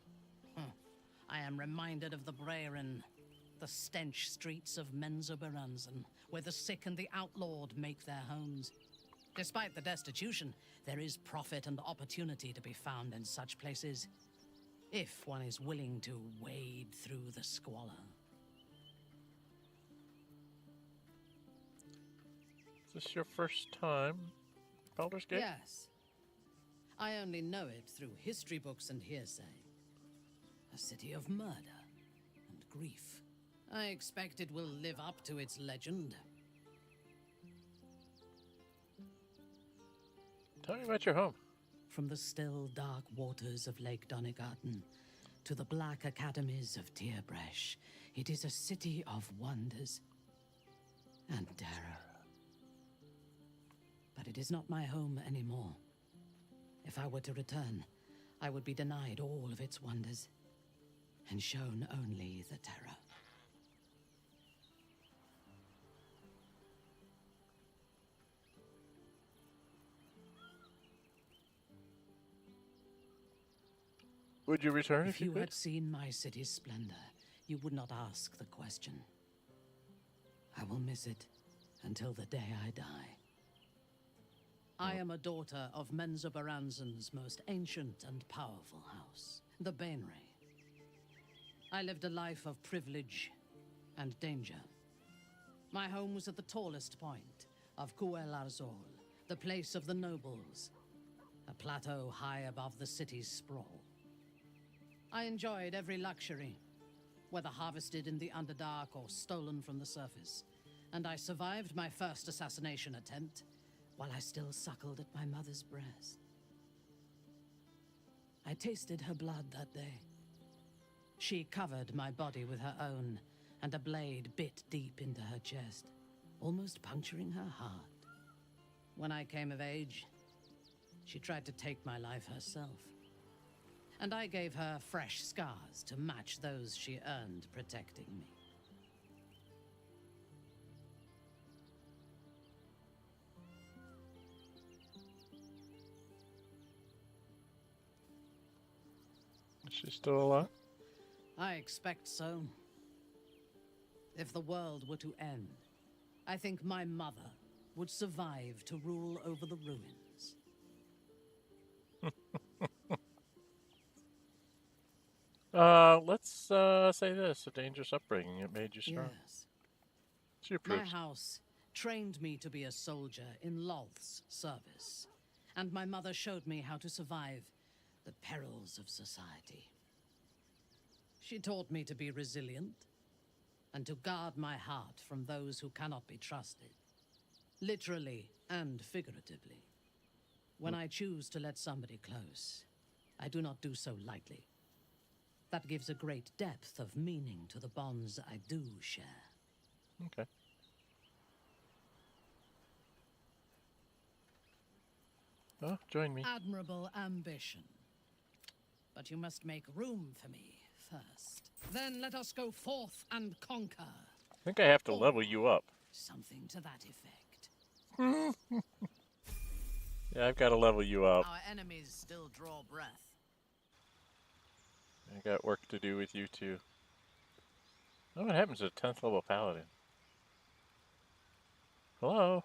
I am reminded of the Brerin, the stench streets of Menzoberranzan, where the sick and the outlawed make their homes. Despite the destitution, there is profit and opportunity to be found in such places, if one is willing to wade through the squalor. Is this your first time, Baldur's Gate? Yes. I only know it through history books and hearsay. A city of murder and grief. I expect it will live up to its legend. Tell me about your home. From the still, dark waters of Lake Donegarten to the black academies of Tierbresh, it is a city of wonders and terror. But it is not my home anymore. If I were to return, I would be denied all of its wonders and shown only the terror. Would you return if you could? Had seen my city's splendor, you would not ask the question. I will miss it until the day I die. I am a daughter of Menzoberranzan's most ancient and powerful house, the Bainray. I lived a life of privilege and danger. My home was at the tallest point of Cuel Arzol, the place of the nobles, a plateau high above the city's sprawl. I enjoyed every luxury, whether harvested in the Underdark or stolen from the surface, and I survived my first assassination attempt while I still suckled at my mother's breast. I tasted her blood that day. She covered my body with her own, and a blade bit deep into her chest, almost puncturing her heart. When I came of age, she tried to take my life herself, and I gave her fresh scars to match those she earned protecting me. Is she still alive? I expect so. If the world were to end, I think my mother would survive to rule over the ruins. Let's say this: a dangerous upbringing. It made you strong. Yes. She approves. My house trained me to be a soldier in Lolth's service, and my mother showed me how to survive the perils of society. She taught me to be resilient and to guard my heart from those who cannot be trusted, literally and figuratively. When I choose to let somebody close, I do not do so lightly. That gives a great depth of meaning to the bonds I do share. Okay. Oh, join me. Admirable ambition. But you must make room for me first. Then let us go forth and conquer. I think I have to level you up. Something to that effect. Yeah, I've got to level you up. Our enemies still draw breath. I got work to do with you too. Oh, what happens to a 10th level paladin? Hello?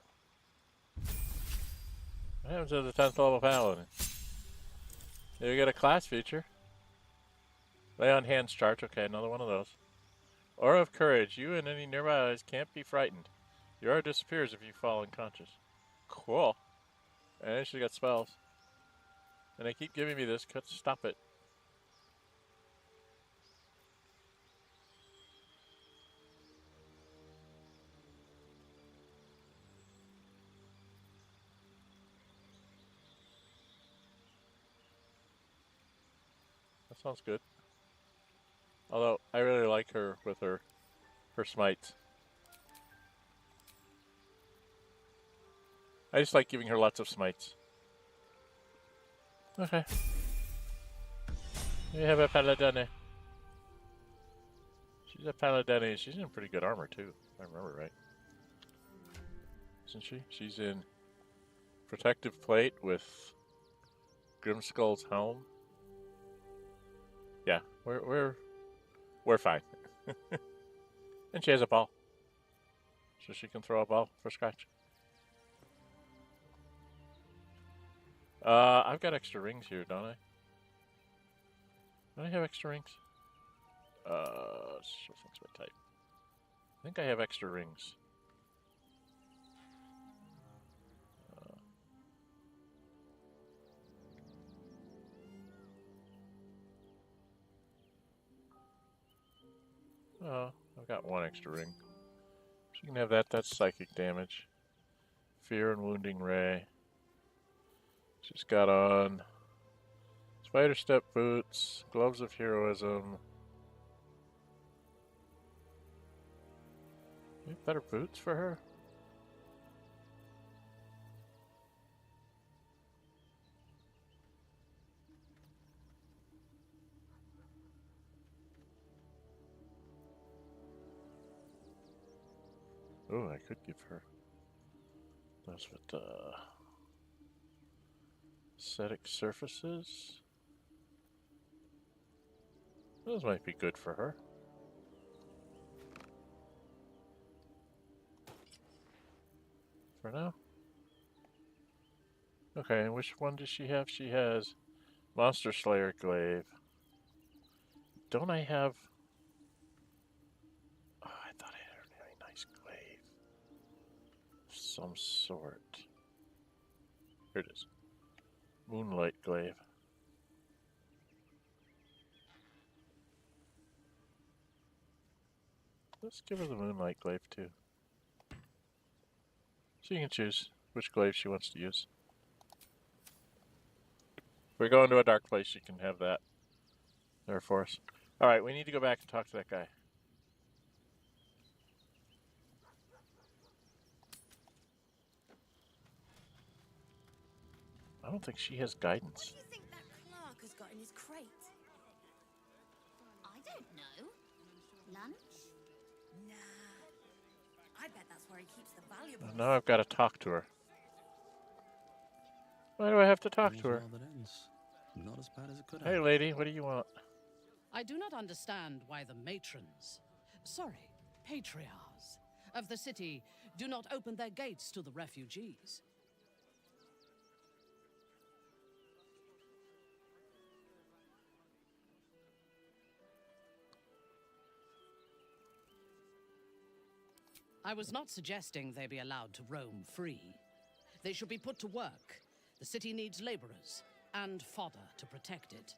What happens to the 10th level paladin? There you get a class feature. Lay on hands charge. Okay, another one of those. Aura of courage. You and any nearby allies can't be frightened. Your aura disappears if you fall unconscious. Cool. And she's got spells. And they keep giving me this. Stop it. That sounds good. Although, I really like her with her smites. I just like giving her lots of smites. Okay. We have a paladine. She's a paladine. She's in pretty good armor, too, if I remember right. Isn't she? She's in Protective plate with Grimskull's helm. Yeah, we're fine. And she has a ball, so she can throw a ball for scratch. I've got extra rings here, don't I? Do I have extra rings? Show things by type. I think I have extra rings. Oh, I've got one extra ring. She can have that. That's psychic damage. Fear and Wounding Ray. She's got on Spider Step boots, Gloves of Heroism. You have better boots for her? Oh, I could give her those with aesthetic surfaces. Those might be good for her. For now. Okay, and which one does she have? She has Monster Slayer Glaive. Don't I have... Oh, I thought I had a really nice glaive. Of some sort. Here it is. Moonlight Glaive. Let's give her the Moonlight Glaive too. She can choose which glaive she wants to use. If we go into a dark place, she can have that there for us. Alright, we need to go back and talk to that guy. I don't think she has guidance. What do you think that clerk has got in his crate? I don't know. Lunch? Nah. I bet that's where he keeps the valuables. Now I've got to talk to her. Why do I have to talk to her? Not as bad as it could Hey lady, what do you want? I do not understand why the matrons, sorry, patriarchs of the city do not open their gates to the refugees. I was not suggesting they be allowed to roam free. They should be put to work. The city needs laborers and fodder to protect it.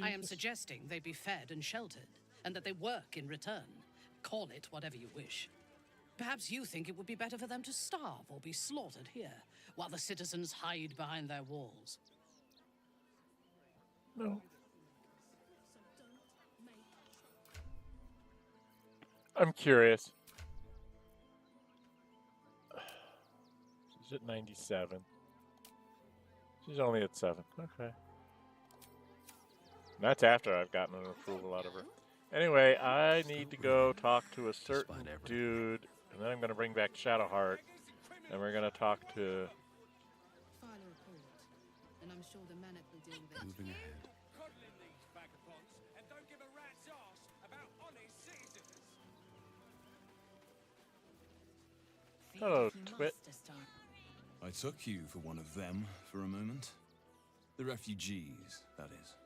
I am suggesting they be fed and sheltered, and that they work in return. Call it whatever you wish. Perhaps you think it would be better for them to starve or be slaughtered here, while the citizens hide behind their walls. No. I'm curious. She's at 97. She's only at 7. Okay. That's after I've gotten an approval out of her. Anyway, I need to go talk to a certain dude, and then I'm going to bring back Shadowheart, and we're going to talk to... File a report, and I'm sure the Manet will deal with it. Moving ahead. Hello, Twit. I took you for one of them for a moment. The refugees, that is.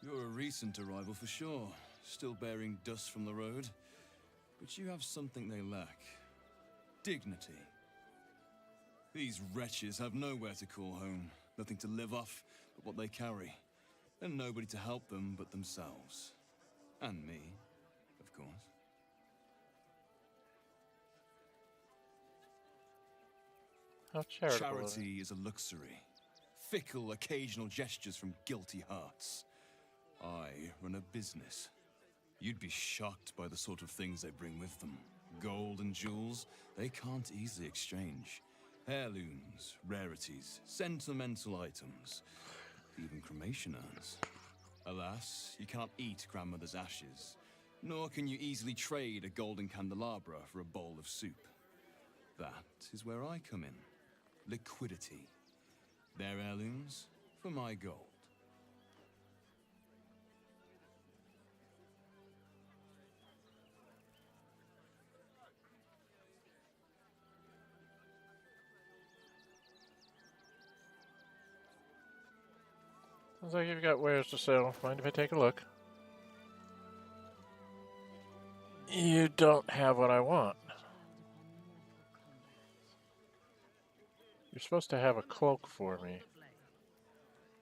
You're a recent arrival for sure, still bearing dust from the road. But you have something they lack. Dignity. These wretches have nowhere to call home, nothing to live off but what they carry, and nobody to help them but themselves. And me, of course. How charitable. Charity is a luxury. Fickle occasional gestures from guilty hearts. I run a business. You'd be shocked by the sort of things they bring with them. Gold and jewels, they can't easily exchange. Heirlooms, rarities, sentimental items, even cremation urns. Alas, you can't eat grandmother's ashes, nor can you easily trade a golden candelabra for a bowl of soup. That is where I come in. Liquidity. Their heirlooms for my gold. Sounds like you've got wares to sell. Mind if I take a look? You don't have what I want. You're supposed to have a cloak for me.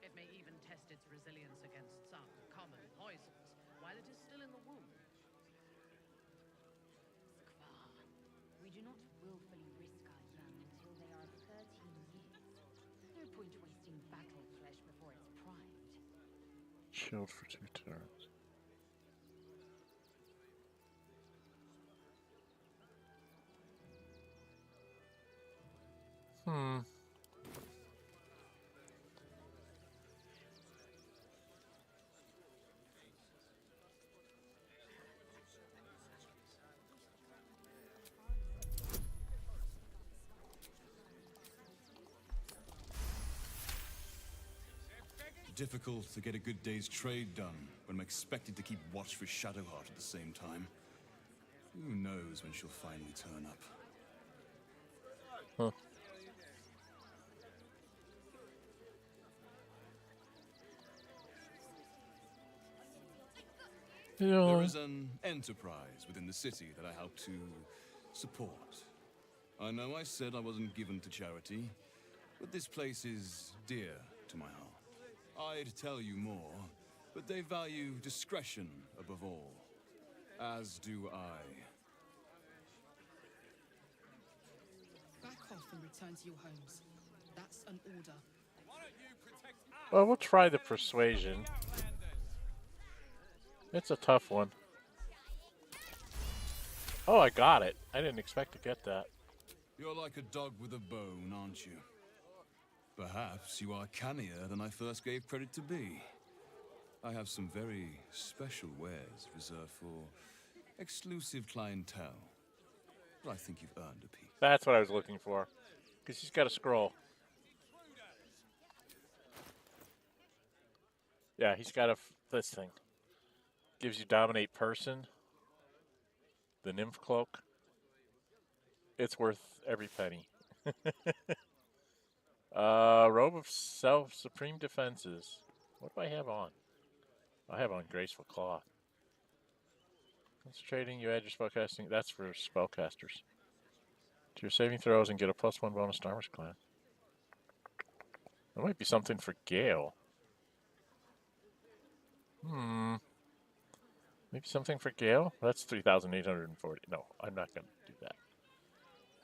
It may even test its resilience against some common poisons while it is still in the womb. We do not willfully risk our young until they are 13 years. No point wasting battle flesh before it's primed. Chilled for 2 turns. Difficult to get a good day's trade done when I'm expected to keep watch for Shadowheart at the same time. Who knows when she'll finally turn up? Huh. There is an enterprise within the city that I help to support. I know I said I wasn't given to charity, but this place is dear to my heart. I'd tell you more, but they value discretion above all, as do I. Back off and return to your homes. That's an order. Well, we'll try the persuasion. It's a tough one. Oh, I got it. I didn't expect to get that. You're like a dog with a bone, aren't you? Perhaps you are cannier than I first gave credit to be. I have some very special wares reserved for exclusive clientele. But I think you've earned a peek. That's what I was looking for. Because she's got a scroll. Yeah, he's got this thing. Gives you dominate person. The nymph cloak. It's worth every penny. Robe of supreme defenses. What do I have on? I have on graceful cloth. Concentrating, you add your spellcasting. That's for spellcasters. To your saving throws and get a +1 bonus to armor's class. That might be something for Gale. Maybe something for Gale? That's 3,840. No, I'm not going to do that.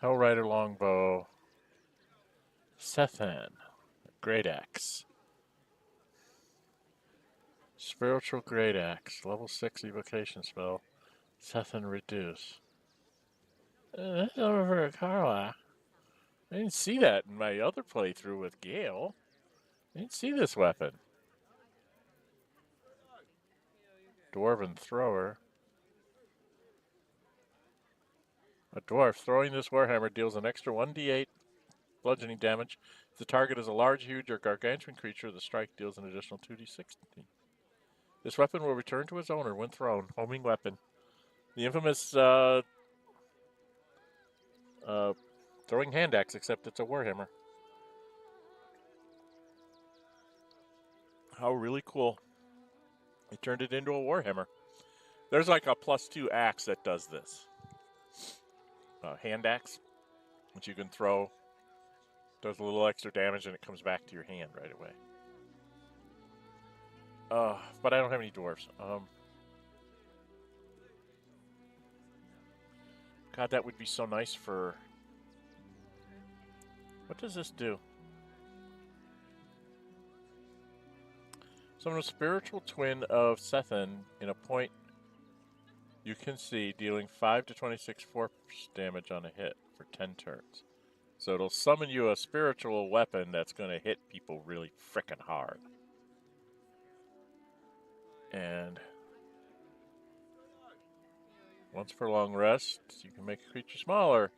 Hellrider longbow. Sethan. Great Axe. Spiritual Great Axe. Level 6 evocation spell. Sethan reduce. That's over for a Carla. I didn't see that in my other playthrough with Gale. I didn't see this weapon. Dwarven Thrower. A dwarf throwing this warhammer deals an extra 1d8 bludgeoning damage. If the target is a large, huge, or gargantuan creature, the strike deals an additional 2d6. This weapon will return to its owner when thrown. Homing weapon. The infamous throwing hand axe, except it's a warhammer. How really cool. They turned it into a warhammer. There's like a +2 axe that does this. Hand axe, which you can throw. Does a little extra damage and it comes back to your hand right away. But I don't have any dwarves. God, that would be so nice for... What does this do? Summon a spiritual twin of Sethan in a point you can see, dealing 5 to 26 force damage on a hit for 10 turns. So it'll summon you a spiritual weapon that's going to hit people really frickin' hard. And once per long rest, you can make a creature smaller.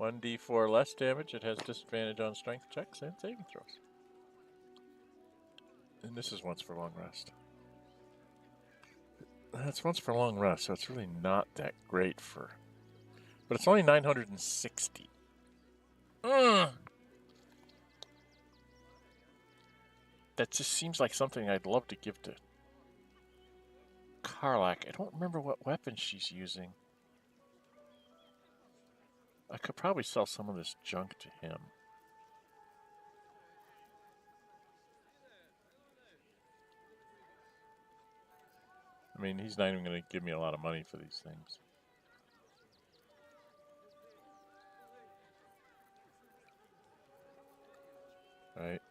1d4 less damage. It has disadvantage on strength checks and saving throws. And this is once per long rest. That's once per long rest, so it's really not that great for... But it's only 960. That just seems like something I'd love to give to Karlach. I don't remember what weapon she's using. I could probably sell some of this junk to him. I mean, he's not even going to give me a lot of money for these things. Right.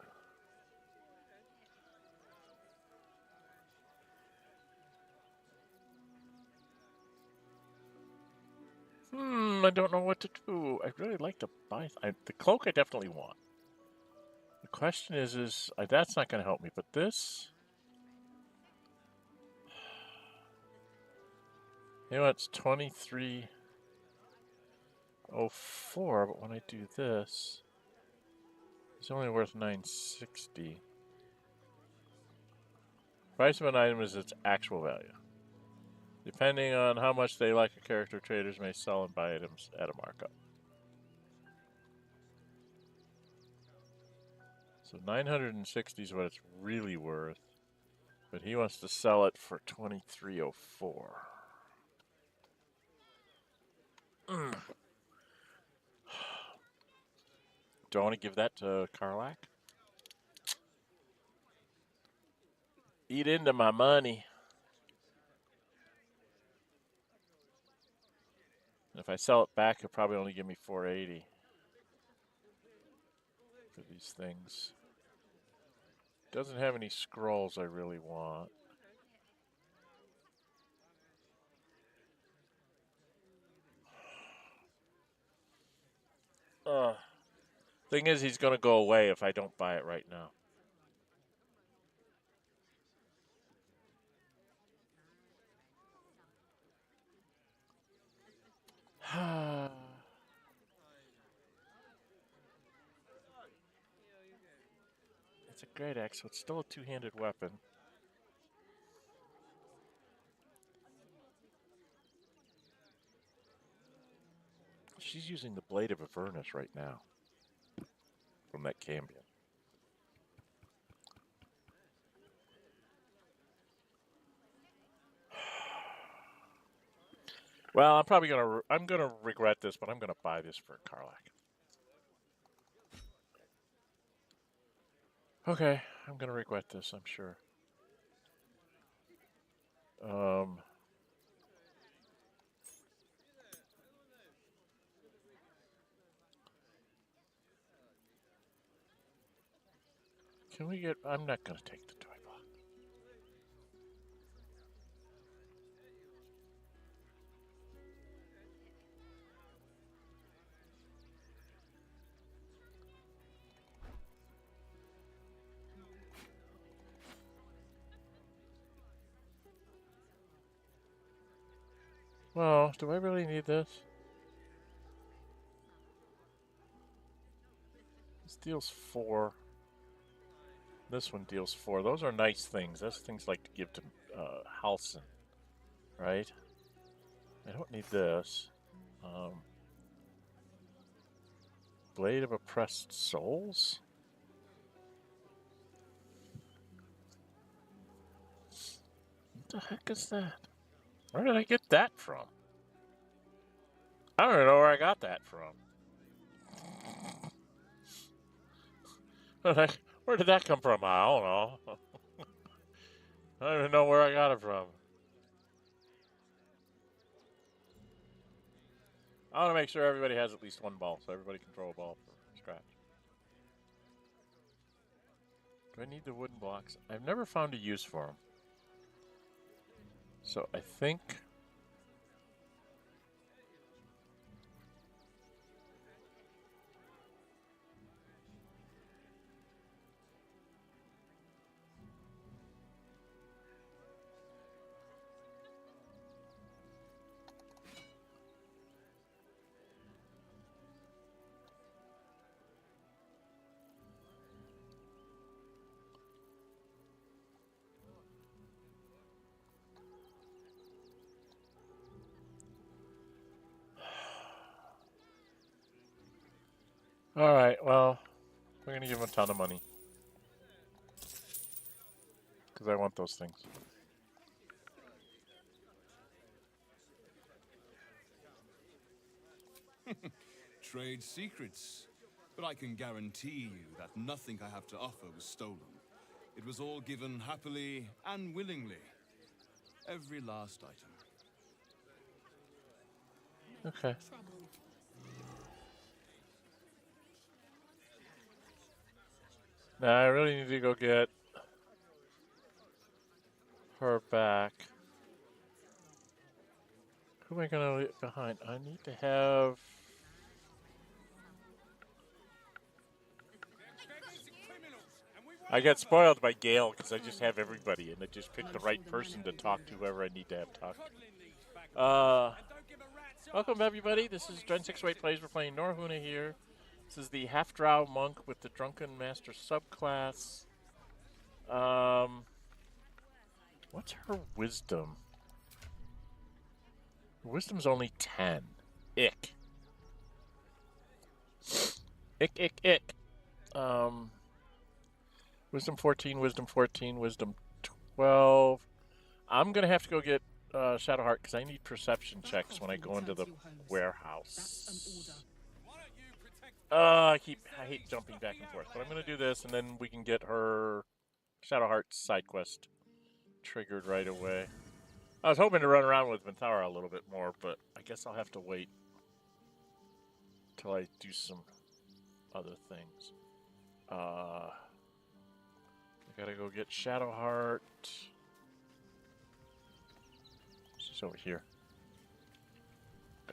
I don't know what to do. I'd really like to buy... the cloak I definitely want. The question is that's not going to help me, but this... You know, it's 2304, but when I do this, it's only worth 960. Price of an item is its actual value. Depending on how much they like a character, traders may sell and buy items at a markup. So 960 is what it's really worth, but he wants to sell it for 2304. Do I want to give that to Karlach? Eat into my money. If I sell it back, he'll probably only give me 480 for these things. Doesn't have any scrolls I really want. Thing is, he's going to go away if I don't buy it right now. It's a great axe, so it's still a two-handed weapon. She's using the Blade of Avernus right now from that Cambion. Well, I'm gonna regret this, but I'm gonna buy this for Karlach. Okay, I'm gonna regret this, I'm sure. Can we get... I'm not gonna take the toy block. Well, do I really need this? This deals 4. This one deals 4. Those are nice things. That's things like to give to Halsin, right? I don't need this. Blade of Oppressed Souls? What the heck is that? Where did I get that from? I don't even know where I got that from. Where did that come from? I don't know. I don't even know where I got it from. I want to make sure everybody has at least one ball, so everybody can throw a ball for scratch. Do I need the wooden blocks? I've never found a use for them. So I think... Alright, well, we're gonna give him a ton of money. Because I want those things. Trade secrets. But I can guarantee you that nothing I have to offer was stolen. It was all given happily and willingly. Every last item. Okay. Now I really need to go get her back. Who am I gonna leave behind? I need to have... I got spoiled by Gale because I just have everybody and I just picked the right person to talk to whoever I need to have talk to. Welcome everybody, this is Dren608 Plays. We're playing Nórë Huinë here. This is the half-drow monk with the Drunken Master subclass. What's her wisdom? Her wisdom's only 10. Ick. Ick. Wisdom 14, wisdom 14, wisdom 12. I'm going to have to go get Shadowheart because I need perception checks when I go into the warehouse. I hate jumping back and forth, but I'm going to do this and then we can get her Shadowheart side quest triggered right away. I was hoping to run around with Minthara a little bit more, but I guess I'll have to wait till I do some other things. I gotta go get Shadowheart. She's over here.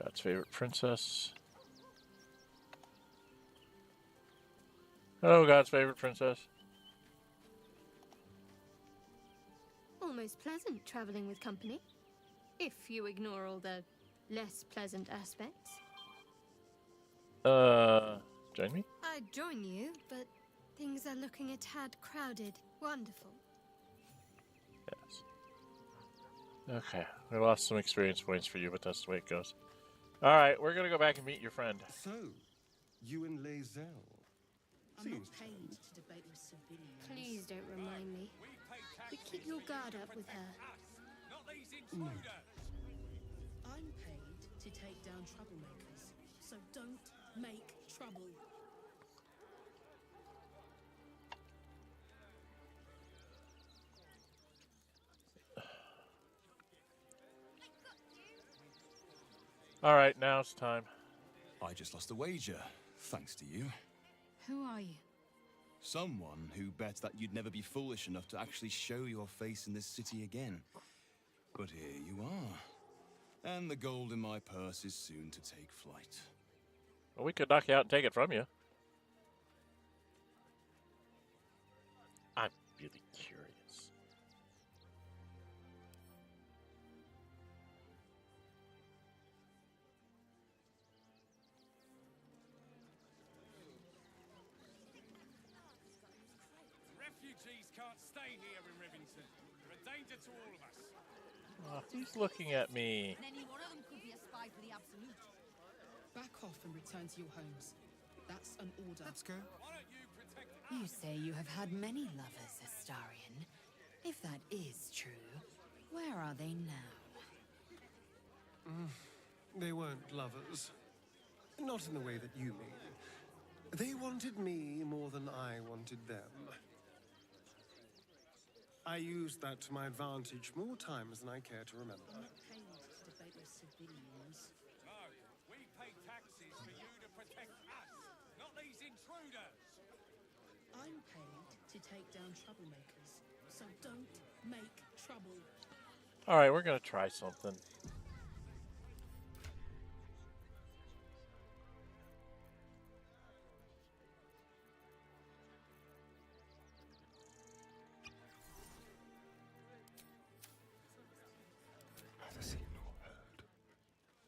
God's favorite princess. Hello, God's favorite princess. Almost pleasant traveling with company, if you ignore all the less pleasant aspects. Join me? I'd join you, but things are looking a tad crowded. Wonderful. Yes. Okay, we lost some experience points for you, but that's the way it goes. Alright, we're gonna go back and meet your friend. So, you and Lae'zel. I'm not paid to debate with civilians. Please don't remind me. But keep your guard up with her. I'm paid to take down troublemakers, so don't make trouble. Alright, now it's time. I just lost a wager, thanks to you. Who are you? Someone who bet that you'd never be foolish enough to actually show your face in this city again. But here you are. And the gold in my purse is soon to take flight. Well, we could knock you out and take it from you. I'm really curious. Refugees can't stay here in Rivington. They're a danger to all of us. Who's looking at me? And any one of them could be a spy for the Absolute. Back off and return to your homes. That's an order. Let's go. You say you have had many lovers, Astarion. If that is true, where are they now? They weren't lovers. Not in the way that you mean. They wanted me more than I wanted them. I used that to my advantage more times than I care to remember. I'm not paid to debate with civilians. No, we pay taxes for you to protect us, not these intruders. I'm paid to take down troublemakers, so don't make trouble. Alright, we're gonna try something.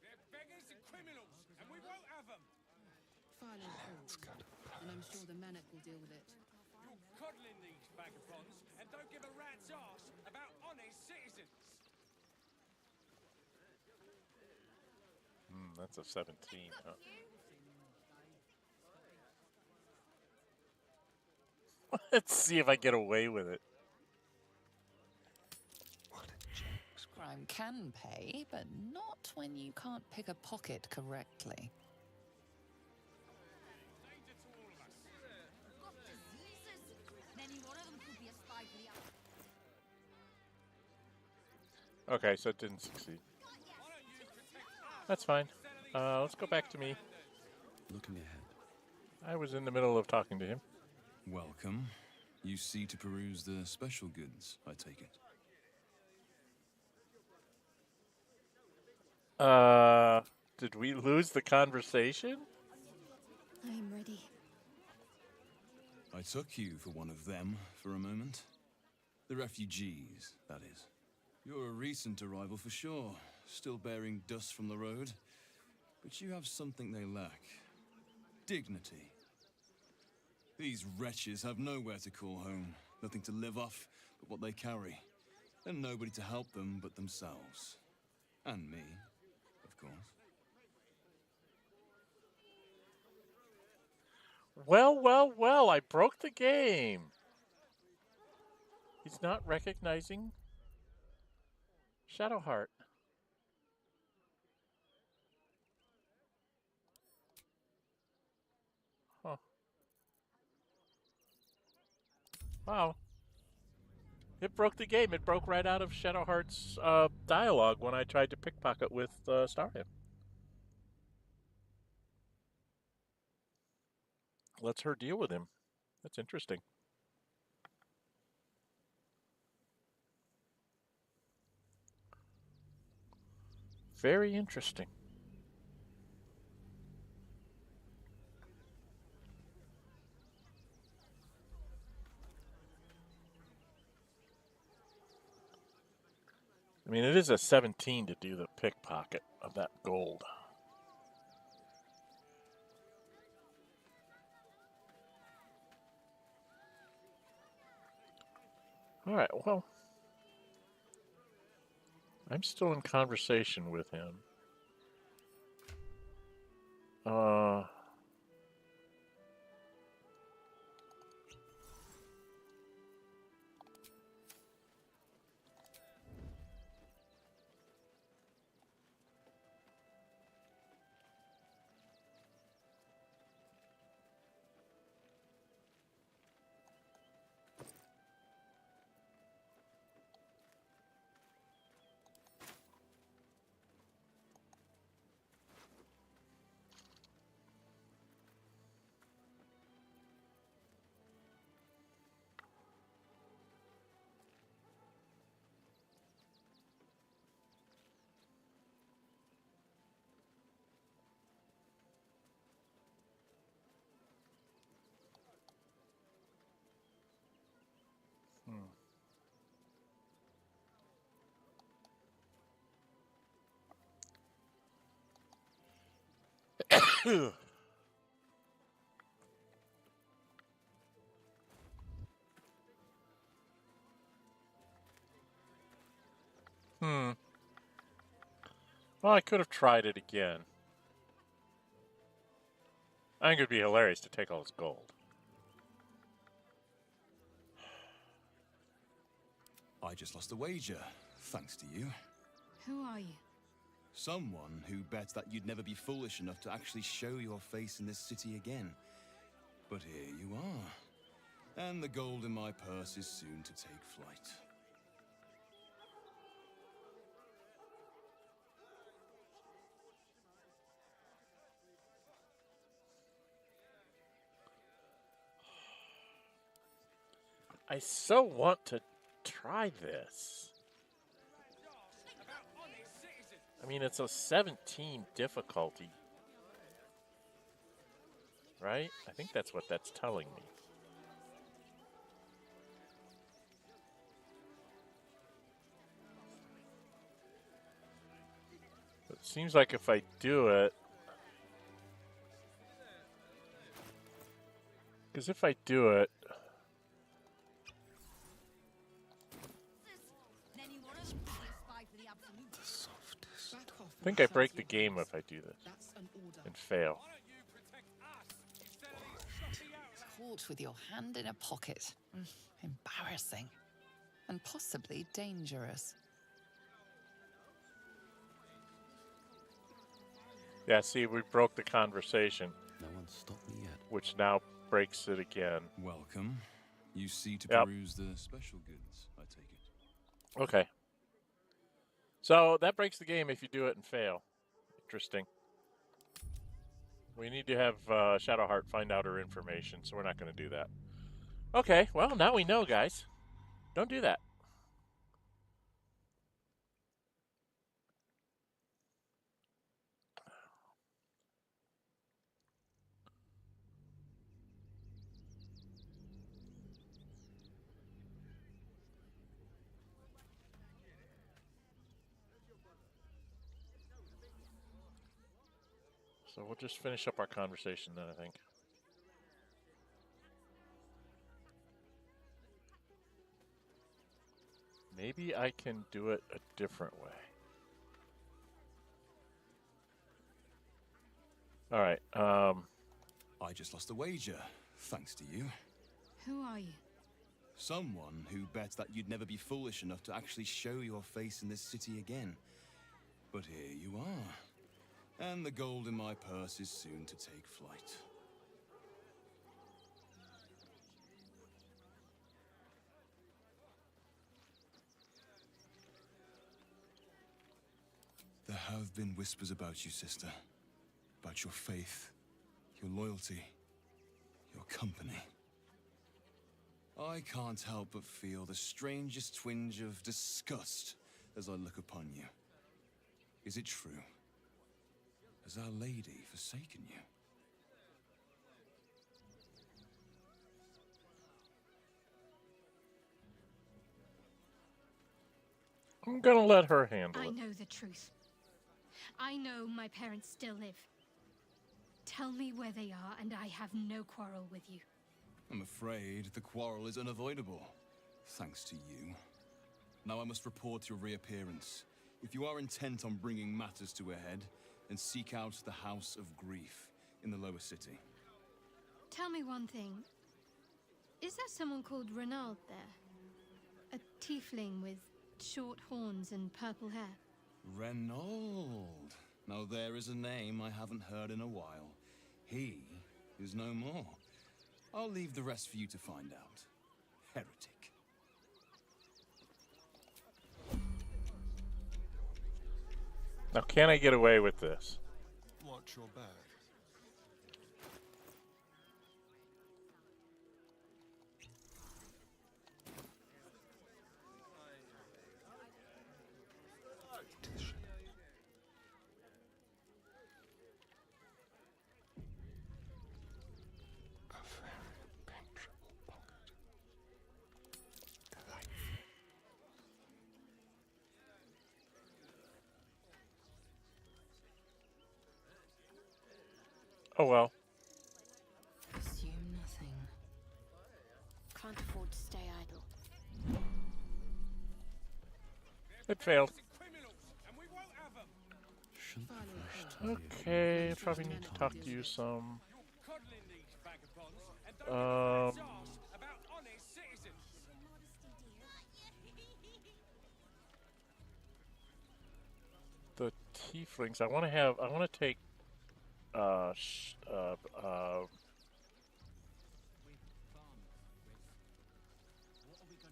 They're beggars and criminals, and we won't have them. File and calls, and I'm sure the Manic will deal with it. You're coddling these vagabonds and don't give a rat's arse about honest citizens. That's a 17, huh? Let's see if I get away with it. Crime can pay, but not when you can't pick a pocket correctly. Okay, so it didn't succeed. That's fine. Let's go back to me. Looking ahead. I was in the middle of talking to him. Welcome. You see to peruse the special goods, I take it. Did we lose the conversation? I am ready. I took you for one of them for a moment. The refugees, that is. You're a recent arrival for sure, still bearing dust from the road. But you have something they lack. Dignity. These wretches have nowhere to call home, nothing to live off but what they carry, and nobody to help them but themselves. And me, of course. Well, well, well, I broke the game. He's not recognizing Shadowheart. Huh. Wow. It broke the game. It broke right out of Shadowheart's dialogue when I tried to pickpocket with Starion. Lets her deal with him. That's interesting. Very interesting. I mean, it is a 17 to do the pickpocket of that gold. All right, well, I'm still in conversation with him. Well, I could have tried it again. I think it would be hilarious to take all his gold. I just lost a wager, thanks to you. Who are you? Someone who bets that you'd never be foolish enough to actually show your face in this city again. But here you are. And the gold in my purse is soon to take flight. I so want to try this. I mean, it's a 17 difficulty. Right? I think that's what that's telling me. But it seems like if I do it... Because if I do it... I think I break the game if I do this and fail. court with your hand in a pocket. Embarrassing. And possibly dangerous. Yeah, see, we broke the conversation. No one stopped me yet. Which now breaks it again. Welcome. You see to peruse the special goods, I take it. Okay. So that breaks the game if you do it and fail. Interesting. We need to have Shadowheart find out her information, so we're not going to do that. Okay, well, now we know, guys. Don't do that. So we'll just finish up our conversation then, I think. Maybe I can do it a different way. All right. I just lost a wager, thanks to you. Who are you? Someone who bet that you'd never be foolish enough to actually show your face in this city again. But here you are. And the gold in my purse is soon to take flight. There have been whispers about you, sister. About your faith, your loyalty, your company. I can't help but feel the strangest twinge of disgust as I look upon you. Is it true? Has Our Lady forsaken you? I'm gonna let her handle I it. know the truth. I know my parents still live. Tell me where they are, and I have no quarrel with you. I'm afraid the quarrel is unavoidable, thanks to you. Now I must report your reappearance. If you are intent on bringing matters to a head, then seek out the House of Grief in the lower city. Tell me one thing. Is there someone called Renald there? A tiefling with short horns and purple hair? Reynold. Now there is a name I haven't heard in a while. He is no more. I'll leave the rest for you to find out. Heretic. Now, can I get away with this? Watch your back. Oh well. Assume nothing. Can't afford to stay idle. It failed. Okay, probably need to talk to you some. The tieflings. I want to take.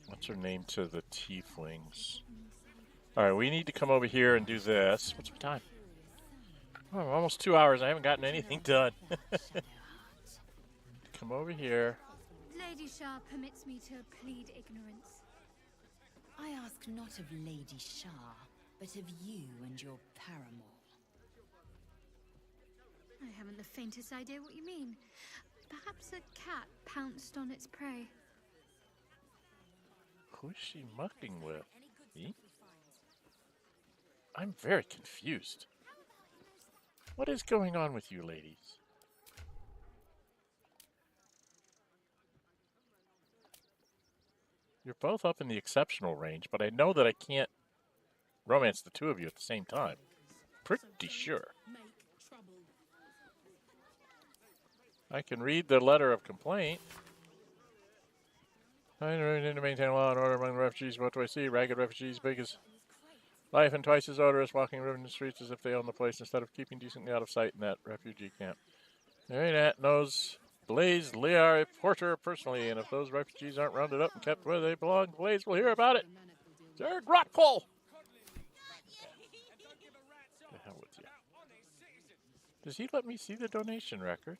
What's her name to the tieflings? Alright, we need to come over here and do this. What's the time? Oh, almost 2 hours. I haven't gotten anything done. Come over here. Lady Shah permits me to plead ignorance. I ask not of Lady Shah, but of you and your paramour. I haven't the faintest idea what you mean. Perhaps a cat pounced on its prey. Who's she mucking with? Me? I'm very confused. What is going on with you ladies? You're both up in the exceptional range, but I know that I can't romance the two of you at the same time. Pretty sure. I can read the letter of complaint. I need to maintain law and order among the refugees. What do I see? Ragged refugees, big as life and twice as odorous, walking Rivington streets as if they own the place instead of keeping decently out of sight in that refugee camp. Nat knows Blaze Liar Porter personally, and if those refugees aren't rounded up and kept where they belong, Blaze will hear about it. They're Grotpole! The hell with you. Does he let me see the donation record?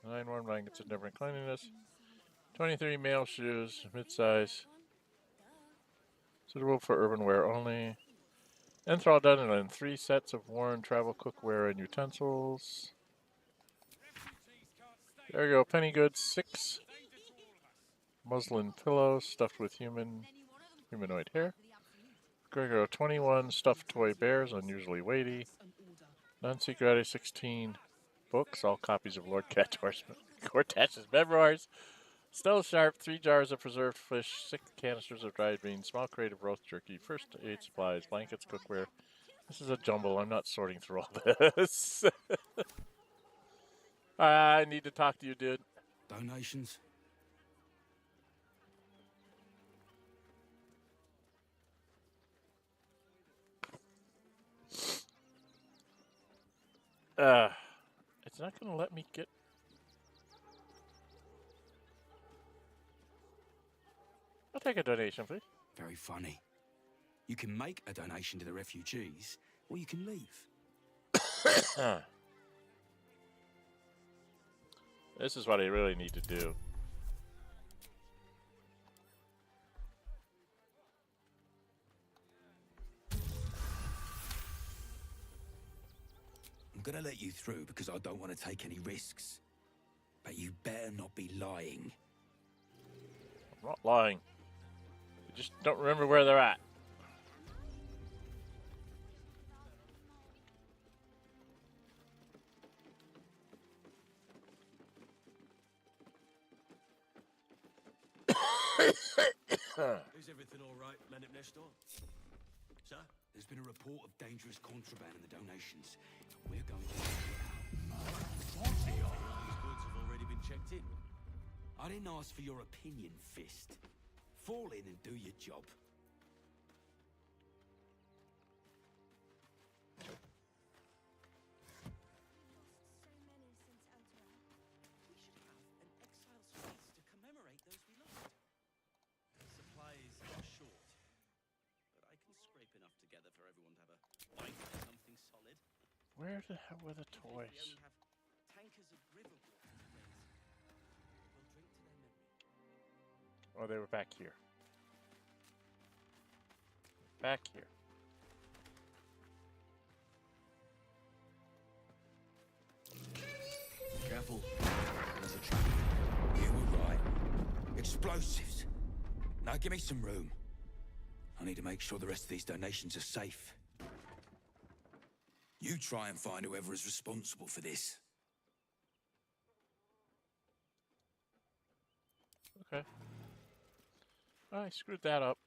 9 warm blankets of different cleanliness. 23 male shoes, mid-size. Suitable for urban wear only. Enthrall Dunderland, 3 sets of worn travel cookware and utensils. There we go, penny goods, 6. Muslin pillows stuffed with humanoid hair. Gregor, 21 stuffed toy bears, unusually weighty. Non-secret 16 books, all copies of Lord Cortash's memoirs. Still sharp, 3 jars of preserved fish, 6 canisters of dried beans, small crate of roast jerky, first aid supplies, blankets, cookware. This is a jumble. I'm not sorting through all this. I need to talk to you, dude. Donations? It's not going to let me get... I'll take a donation, please. Very funny. You can make a donation to the refugees, or you can leave. This is what I really need to do. I'm gonna let you through because I don't want to take any risks. But you better not be lying. I'm not lying. I just don't remember where they're at. Is everything all right, Menip Nestor? Sir? There's been a report of dangerous contraband in the donations. We're going to check it out. These goods have already been checked in. I didn't ask for your opinion, Fist. Fall in and do your job. Where the hell were the toys? Oh, they were back here. Back here. Careful. There's a trap. You were right. Explosives. Now give me some room. I need to make sure the rest of these donations are safe. You try and find whoever is responsible for this. Okay. I screwed that up.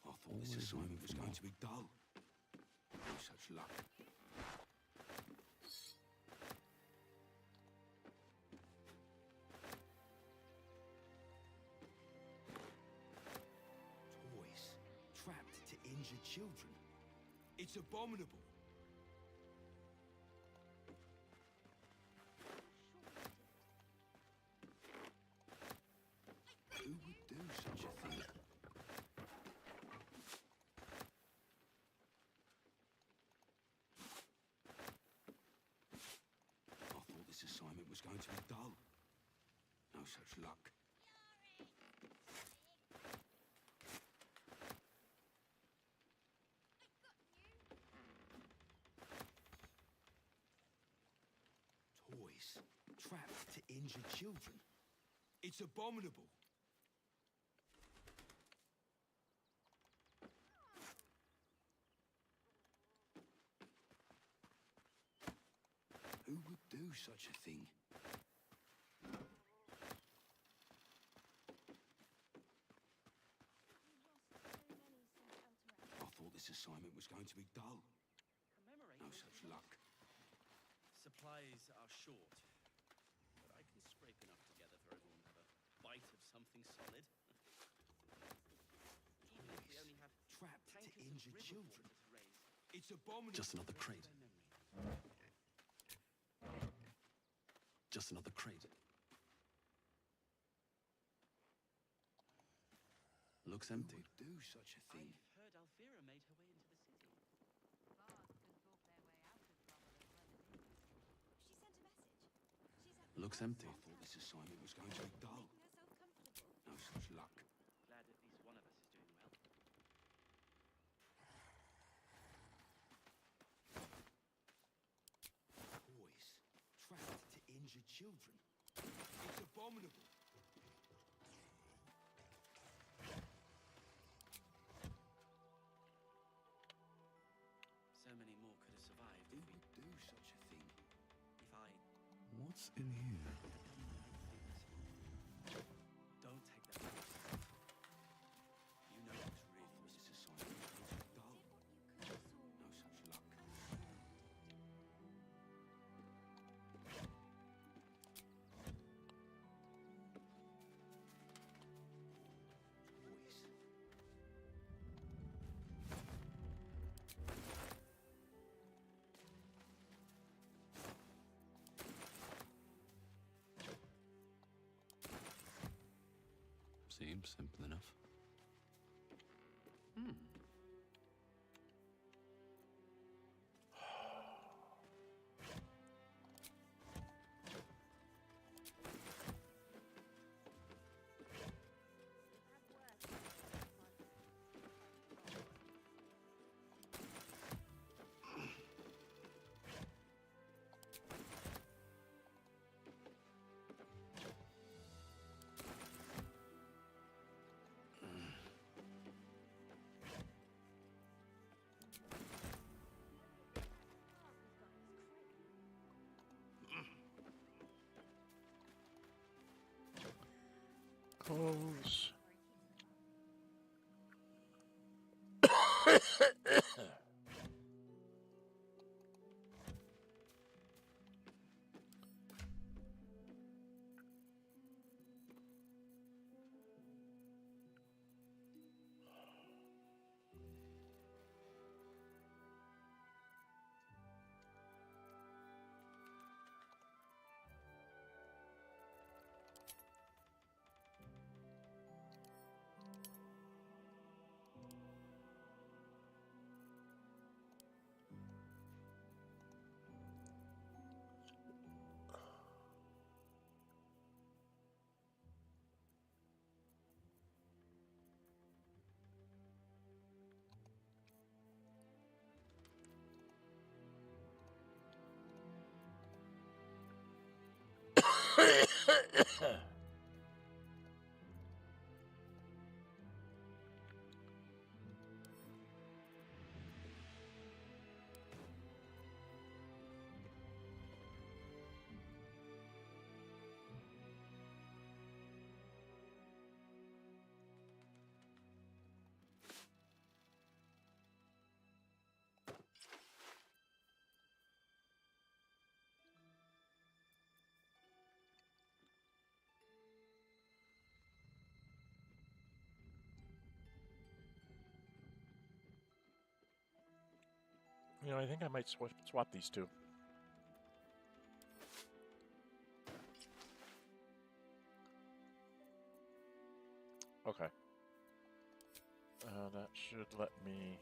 I thought this assignment was going to be dull. No such luck. Toys trapped to injure children. It's abominable. Who would do such a thing? I thought this assignment was going to be dull. No such luck. Toys trapped to injure children. It's abominable. Who would do such a thing? I thought this assignment was going to be dull. No such luck. Supplies are short, but I can scrape enough together for everyone to have a bite of something solid. We only have Trapped to tankers injure of river children. water to raise. It's abominable. Just another crate. Just another crate. Looks empty. Who would do such a thing? I've heard Alfira made her way into the city. She sent a message. She's at Looks empty. I thought this assignment was going to be dull. No such luck. Glad at least one of us is doing well. Boys, trapped to injure children. It's abominable. So many more could have survived Who if we would do such a thing? if I What's in here? don't take that back. You know what's really This assignment was going to be dull. No such luck. Boys. Seems simple enough. Close. You know, I think I might swap these two. Okay. That should let me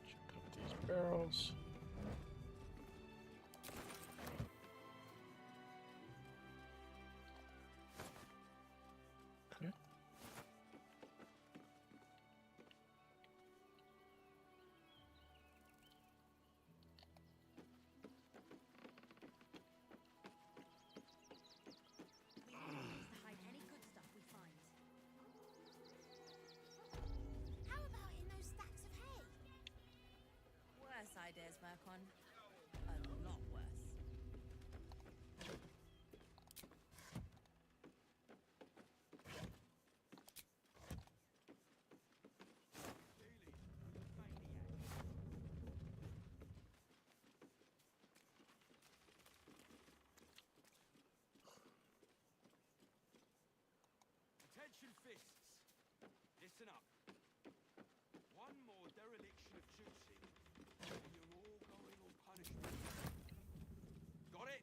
check up these barrels. Okay. Ideas, man. Attention, fists! Listen up. One more dereliction of duty, and you're all going on punishment. Got it?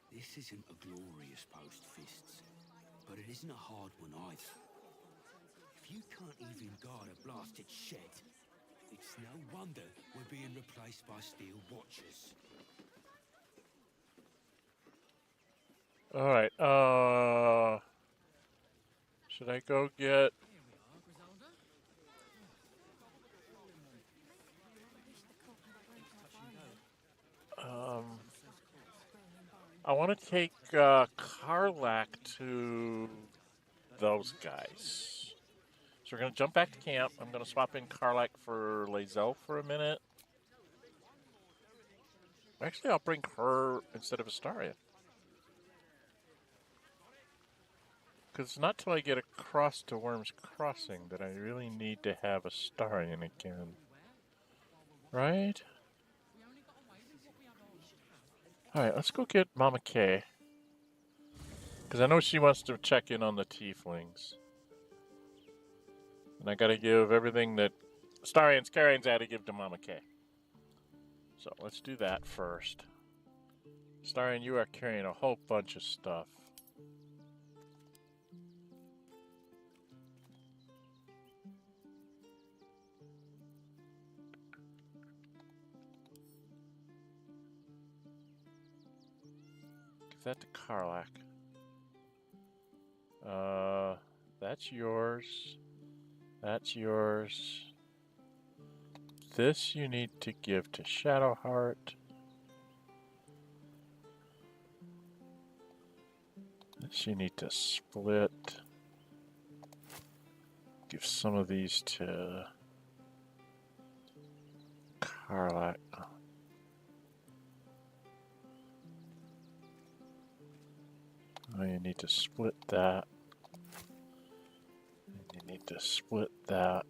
This isn't a glorious post, Fists, but it isn't a hard one either. If you can't even guard a blasted shed, it's no wonder we're being replaced by steel watchers. Alright, should I go get... I want to take Karlak to those guys. So we're going to jump back to camp. I'm going to swap in Karlak for Lae'zel for a minute. Actually, I'll bring her instead of Astarion. Because it's not till I get across to Worm's Crossing that I really need to have Astarion again. Right? Alright, let's go get Mama Kay. Because I know she wants to check in on the tieflings. And I gotta give everything that Astarion's carrying's had to give to Mama Kay. So let's do that first. Astarion, you are carrying a whole bunch of stuff. Give that to Karlak. That's yours. That's yours. This you need to give to Shadowheart. This you need to split. Give some of these to Karlak. Oh, you need to split that. And you need to split that.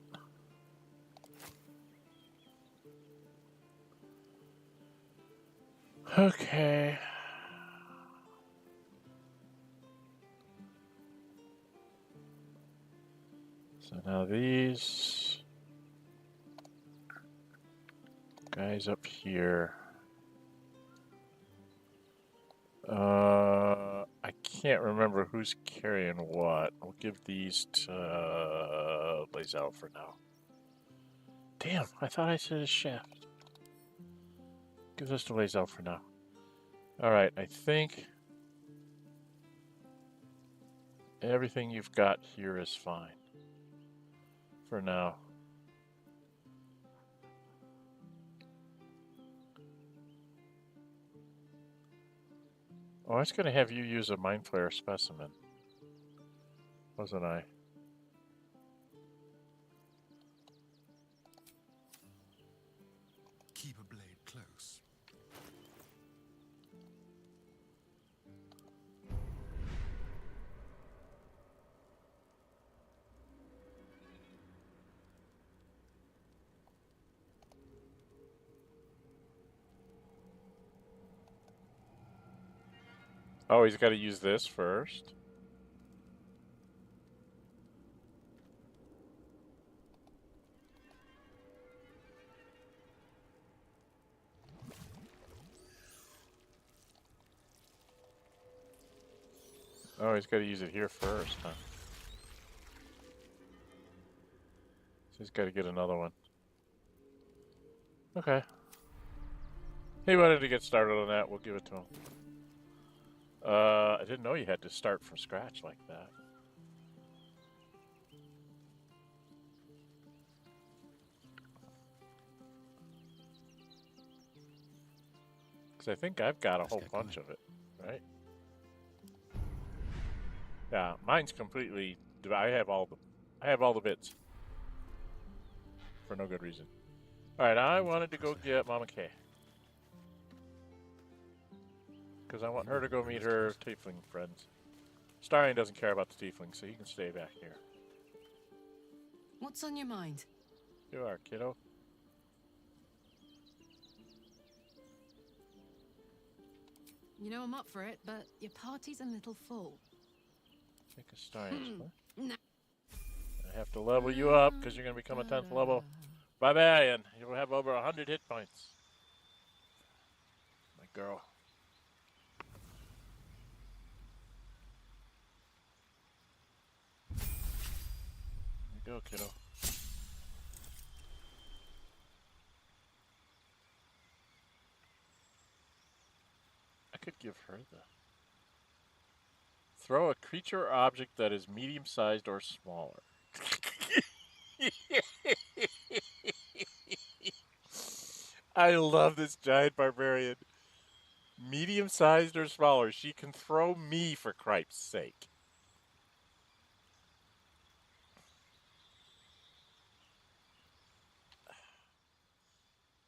Okay. So now these guys up here. I can't remember who's carrying what. We'll give these to Lae'zel for now. Damn, I thought I said a shaft. Give this to Lae'zel for now. Alright, I think everything you've got here is fine. For now. Oh, I was going to have you use a Mind Flayer specimen. Wasn't I? Keep a blade close. Oh, he's got to use this first. Oh, he's got to use it here first, huh? So he's got to get another one. Okay. He wanted to get started on that. We'll give it to him. I didn't know you had to start from scratch like that. Because I think I've got a whole bunch of it, right? Yeah, mine's completely. I have all the bits for no good reason. All right, I wanted to go get Mama Kay. Because I want her to go meet her tiefling friends. Astarion doesn't care about the tiefling, so he can stay back here. What's on your mind? You are, kiddo. You know I'm up for it, but your party's a little full. Make a science. I have to level you up because you're going to become a 10th level barbarian. You will have over 100 hit points. My girl. There you go, kiddo. I could give her the... Throw a creature or object that is medium-sized or smaller. I love this giant barbarian. Medium-sized or smaller. She can throw me, for cripe's sake.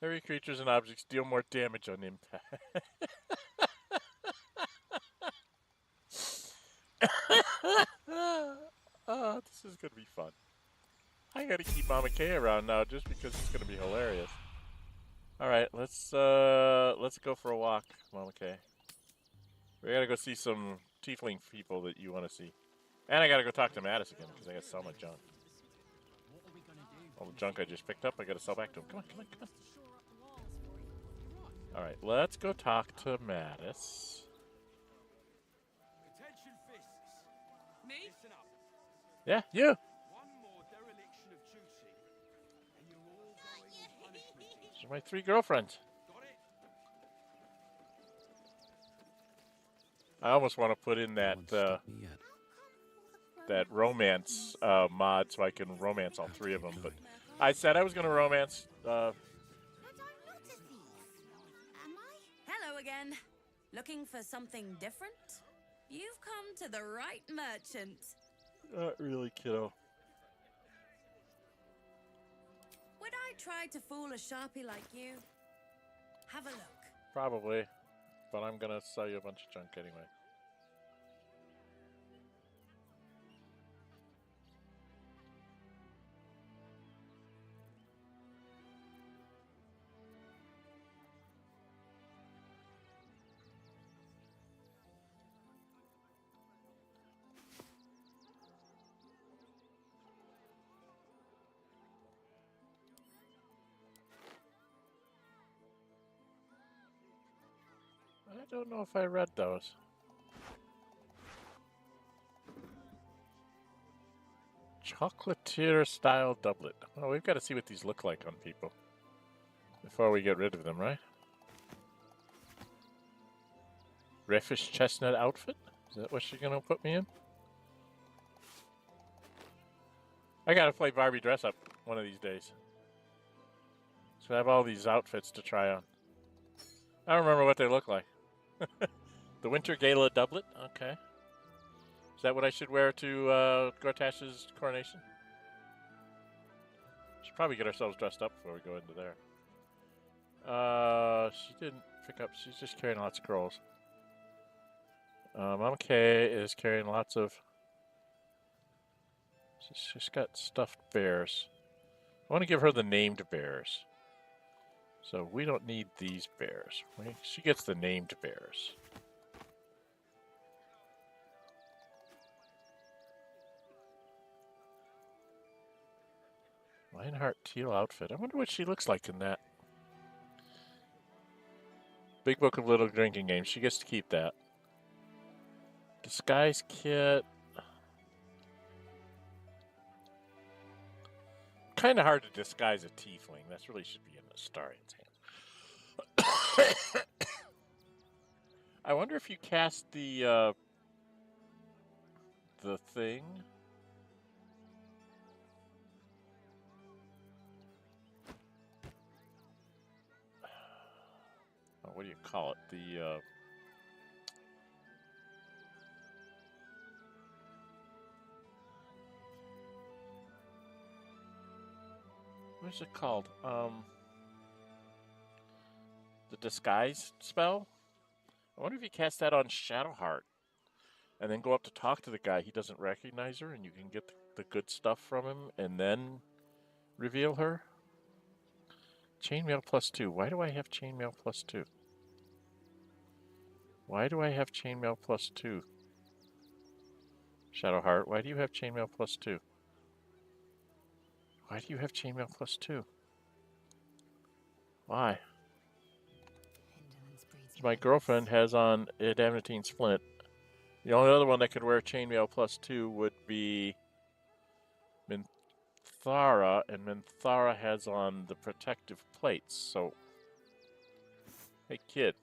Heavy creatures and objects deal more damage on impact. Oh, this is going to be fun. I got to keep Mama K around now just because it's going to be hilarious. All right, let's go for a walk, Mama K. We got to go see some tiefling people that you want to see. And I got to go talk to Mattis again because I got to sell my junk. All the junk I just picked up, I got to sell back to him. Come on, come on, come on. All right, let's go talk to Mattis. Attention fists. Me? Listen up. Yeah, you. One more dereliction of duty, and you're all going on punishment. These are my 3 girlfriends. Got it? I almost want to put in that that romance mod so I can romance all 3 of them, but I said I was going to romance. Hello again. Looking for something different? You've come to the right merchant. Not really, kiddo. Would I try to fool a sharpie like you? Have a look. Probably, but I'm going to sell you a bunch of junk anyway. I don't know if I read those. Chocolatier style doublet. Well, we've got to see what these look like on people before we get rid of them, right? Reffish chestnut outfit? Is that what she's gonna put me in? I gotta play Barbie dress up one of these days. So I have all these outfits to try on. I don't remember what they look like. The Winter Gala doublet? Okay. Is that what I should wear to Gortash's coronation? Should probably get ourselves dressed up before we go into there. She didn't pick up. She's just carrying lots of scrolls. Mama K is carrying lots of... She's got stuffed bears. I want to give her the named bears. So we don't need these bears. She gets the named bears. Lionheart teal outfit. I wonder what she looks like in that. Big Book of Little Drinking Games. She gets to keep that. Disguise kit. Kind of hard to disguise a tiefling. That really should be in the Astarian's hands. I wonder if you cast the thing. Oh, what do you call it? The what is it called? The disguise spell? I wonder if you cast that on Shadowheart and then go up to talk to the guy. He doesn't recognize her and you can get the good stuff from him and then reveal her. Chainmail +2. Why do I have chainmail +2? Why do I have chainmail +2? Shadowheart, why do you have chainmail +2? Why do you have chainmail +2? Why? My girlfriend has on adamantine splint. The only other one that could wear chainmail +2 would be Minthara, and Minthara has on the protective plates, so... Hey, kid.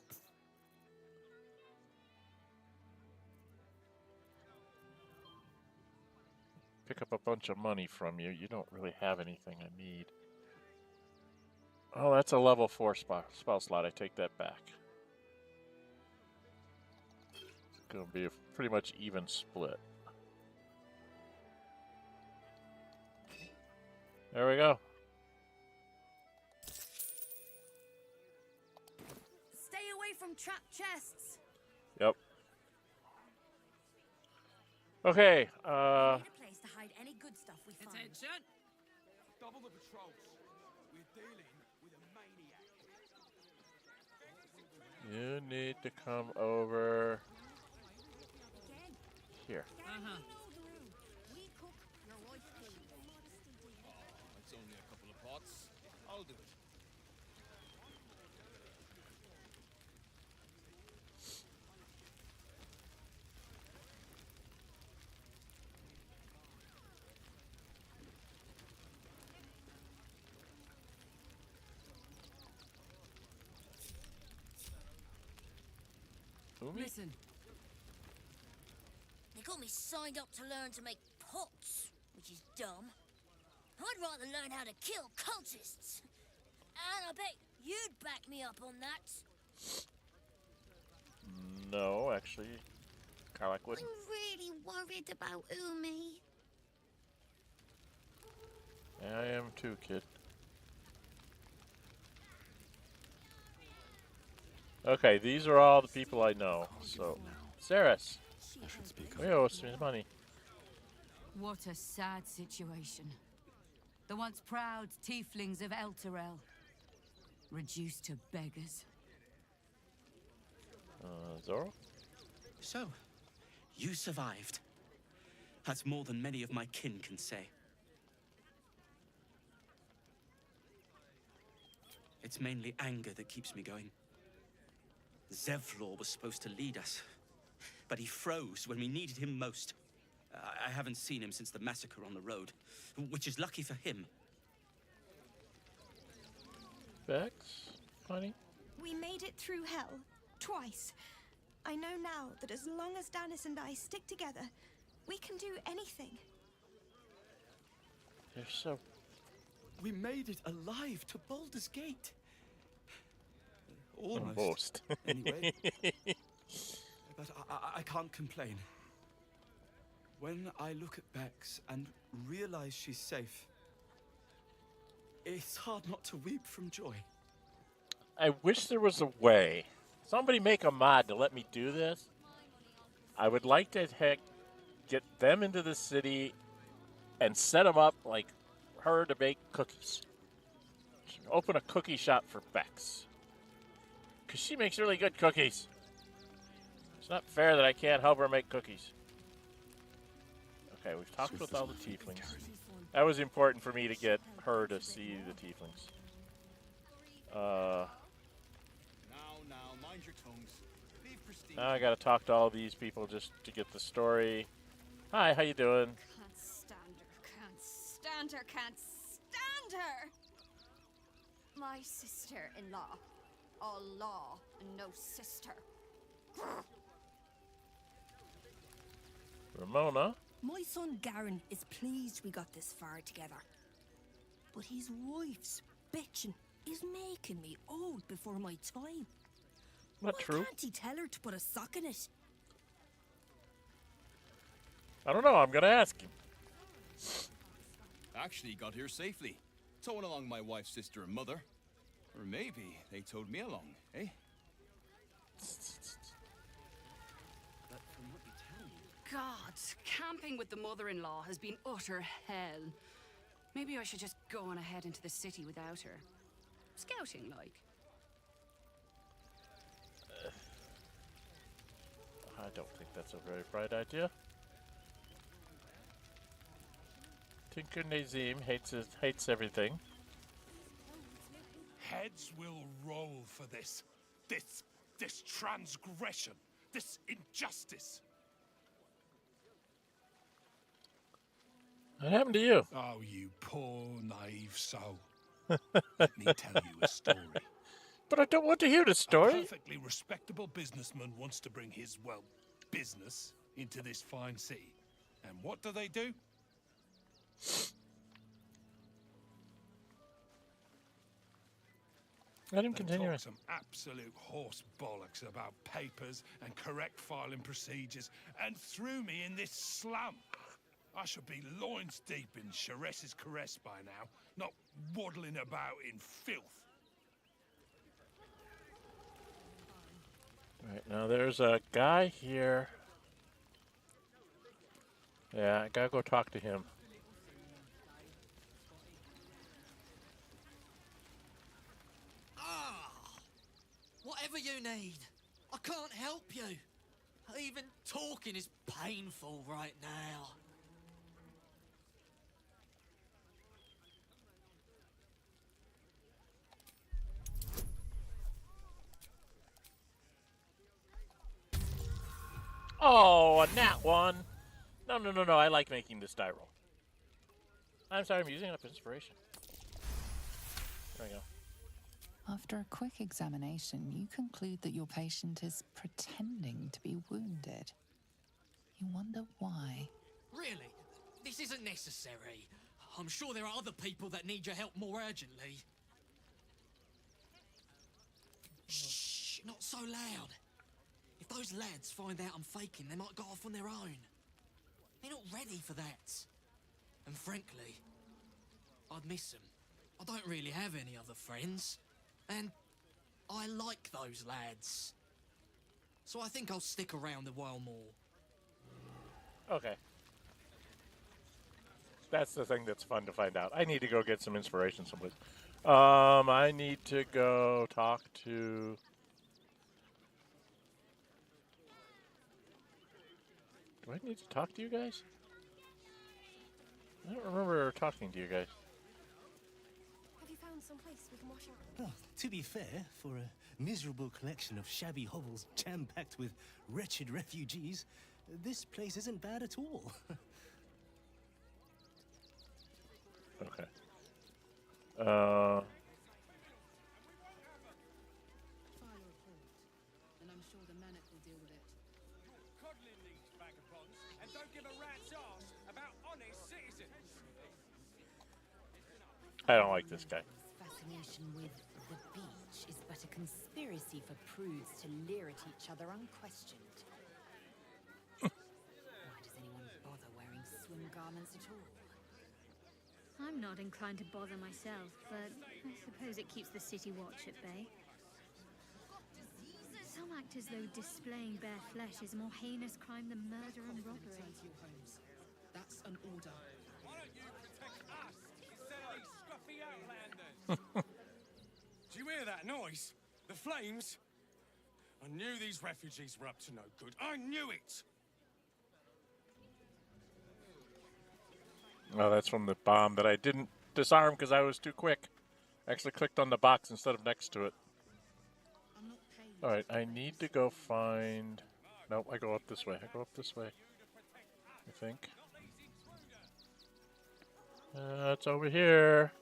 Pick up a bunch of money from you. You don't really have anything I need. Oh, that's a level 4 spell slot. I take that back. It's going to be a pretty much even split. There we go. Stay away from trapped chests. Yep. Okay, Need a place to hide any good stuff we find. Attention! Double the patrols. We're dealing with a maniac. you need to come over here. Uh-huh. It's only a couple of pots. I'll do it. Listen. They got me signed up to learn to make pots, which is dumb. I'd rather learn how to kill cultists. And I bet you'd back me up on that. No, actually, Karlak wouldn't. I'm really worried about Umi. I am too, kid. Okay, these are all the people I know. So, Ceres. We owe us his money. What a sad situation. The once proud tieflings of Elturel, reduced to beggars. Zoro? So, you survived. That's more than many of my kin can say. It's mainly anger that keeps me going. Zevlor was supposed to lead us, but he froze when we needed him most. I haven't seen him since the massacre on the road, which is lucky for him. Vex, honey? We made it through hell, twice. I know now that as long as Danis and I stick together, we can do anything. You're so... We made it alive to Baldur's Gate. Almost. Anyway. But I can't complain. When I look at Bex and realize she's safe, it's hard not to weep from joy. I wish there was a way. Somebody make a mod to let me do this. I would like to get them into the city and set them up like her to make cookies. Open a cookie shop for Bex. Because she makes really good cookies. It's not fair that I can't help her make cookies. Okay, we've talked with all the tieflings. That was important for me to get her to see the tieflings. Now, mind your tongues. Leave Christine. Now I gotta talk to all these people just to get the story. Hi, how you doing? Can't stand her, can't stand her, can't stand her! My sister-in-law. All law and no sister. Ramona? My son Garen is pleased we got this far together. But his wife's bitching is making me old before my time. Not true. Why can't he tell her to put a sock in it? I don't know, I'm gonna ask him. Actually got here safely. Towing along my wife's sister and mother. Or maybe they towed me along, eh? But from what you tell me... God, camping with the mother-in-law has been utter hell. Maybe I should just go on ahead into the city without her. Scouting, like. I don't think that's a very bright idea. Tinker Nazim hates everything. Heads will roll for this. This transgression. This injustice. What happened to you? Oh, you poor, naive soul. Let me tell you a story. But I don't want to hear the story. A perfectly respectable businessman wants to bring his, well, business into this fine city. And what do? Let him continue. Talk some absolute horse bollocks about papers and correct filing procedures and threw me in this slum. I should be loins deep in Sharess's caress by now, not waddling about in filth. Right, now there's a guy here. Yeah, I gotta go talk to him. Whatever you need, I can't help you. Even talking is painful right now. Oh, a nat one. No, I like making this die roll. I'm sorry, I'm using up inspiration. There we go. After a quick examination, you conclude that your patient is pretending to be wounded. You wonder why. Really? This isn't necessary. I'm sure there are other people that need your help more urgently. Shh, not so loud. If those lads find out I'm faking, they might go off on their own. They're not ready for that. And frankly, I'd miss them. I don't really have any other friends. And I like those lads. So I think I'll stick around a while more. Okay. That's the thing that's fun to find out. I need to go get some inspiration someplace. I need to go talk to... Do I need to talk to you guys? I don't remember talking to you guys. Have you found some place we can wash up? Well, to be fair, for a miserable collection of shabby hovels jam-packed with wretched refugees, this place isn't bad at all. Okay. And I'm sure the Manic will deal with it. Coddling these vagabonds and don't give a rat's ass about honest citizens. I don't like this guy. Fascination with the beach is but a conspiracy for prudes to leer at each other unquestioned. Why does anyone bother wearing swim garments at all? I'm not inclined to bother myself, but I suppose it keeps the city watch at bay. Some act as though displaying bare flesh is a more heinous crime than murder and robbery. That's an order. Why don't you protect us instead of these scruffy outlanders? Do you hear that noise? The flames? I knew these refugees were up to no good. I knew it! Oh, that's from the bomb that I didn't disarm because I was too quick. I actually clicked on the box instead of next to it. Alright, I need to go find... Nope, I go up this way. I go up this way. I think. It's over here.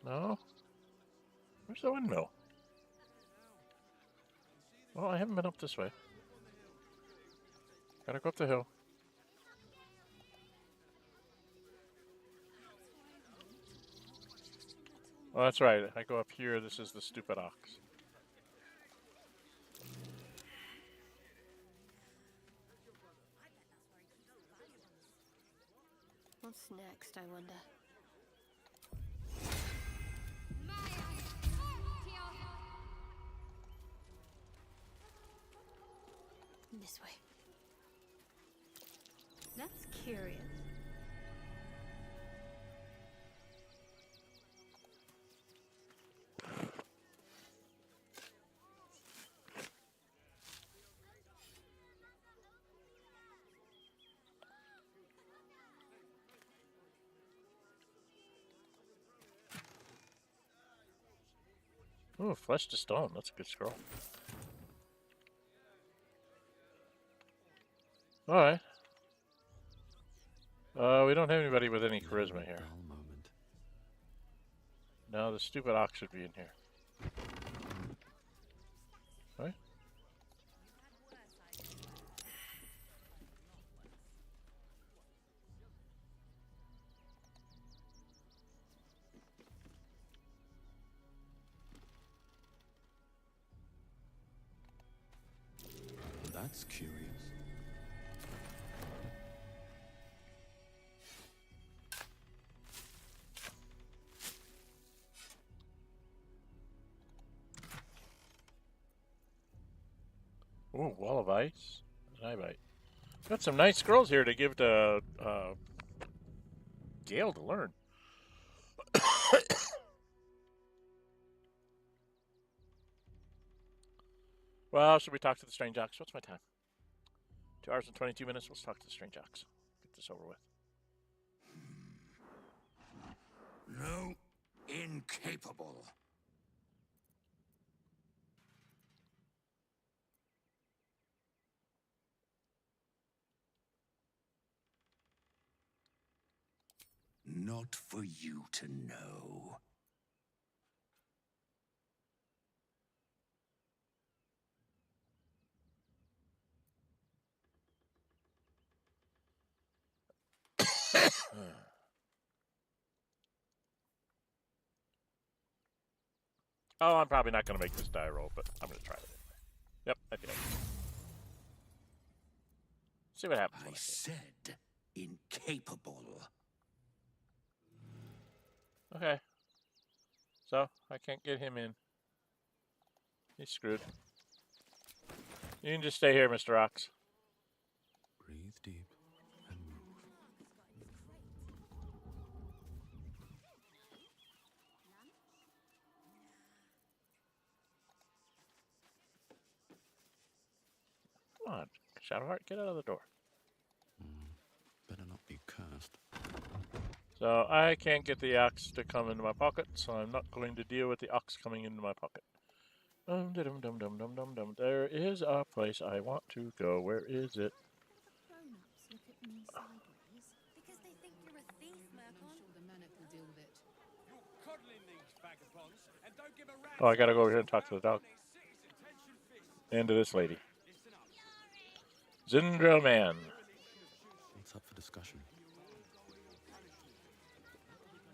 No? Where's the windmill? Well, I haven't been up this way. Gotta go up the hill. Oh, that's right. I go up here. This is the stupid ox. What's next, I wonder? This way. That's curious. Ooh, flesh to stone. That's a good scroll. Alright. We don't have anybody with any charisma here. No, the stupid ox should be in here. Right? That's curious. Ooh, wall of ice. Eye bite. Got some nice scrolls here to give to Gale to learn. Well, should we talk to the strange ox? What's my time? 2 hours and 22 minutes. Let's talk to the strange ox. Get this over with. No, incapable. Not for you to know. Oh, I'm probably not going to make this die roll, but I'm going to try it anyway. Yep, I think. See what happens. I said incapable. Okay. So, I can't get him in. He's screwed. You can just stay here, Mr. Ox. Breathe deep and move. Come on, Shadowheart, get out of the door. Better not be cursed. So I can't get the ox to come into my pocket, so I'm not going to deal with the ox coming into my pocket. There is a place I want to go. Where is it? Oh, I gotta go over here and talk to the dog. And to this lady. Zindra Man. What's up for discussion?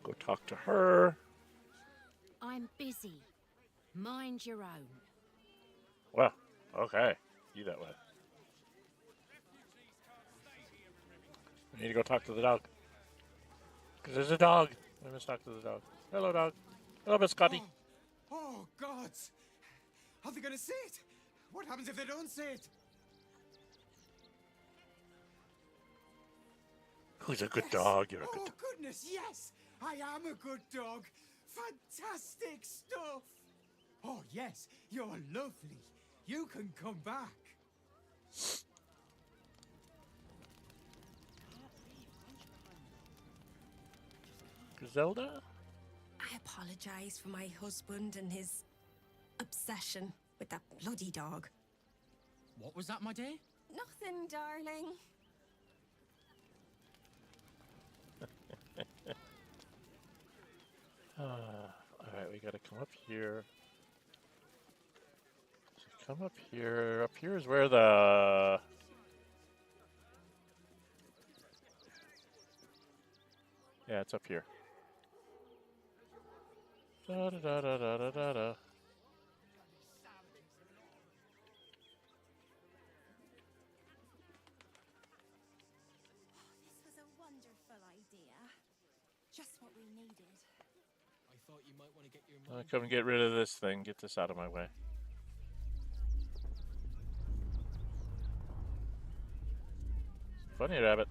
Go talk to her. I'm busy. Mind your own. Well, okay. You that way. I need to go talk to the dog. Because there's a dog. I must talk to the dog. Hello, dog. Hello, Miss Scotty. Oh, gods! Are they gonna see it? What happens if they don't see it? Who's a good dog? You're a good Oh, dog. goodness, yes! I am a good dog. Fantastic stuff! Oh, yes, you're lovely. You can come back. Griselda? I apologize for my husband and his obsession with that bloody dog. What was that, my dear? Nothing, darling. Alright, we gotta come up here. So come up here. Up here is where the... Yeah, it's up here. Da da da da da da da da. This was a wonderful idea. Just what we needed. I thought you might want to get your I'll come and get rid of this thing. Get this out of my way. Bunny rabbit.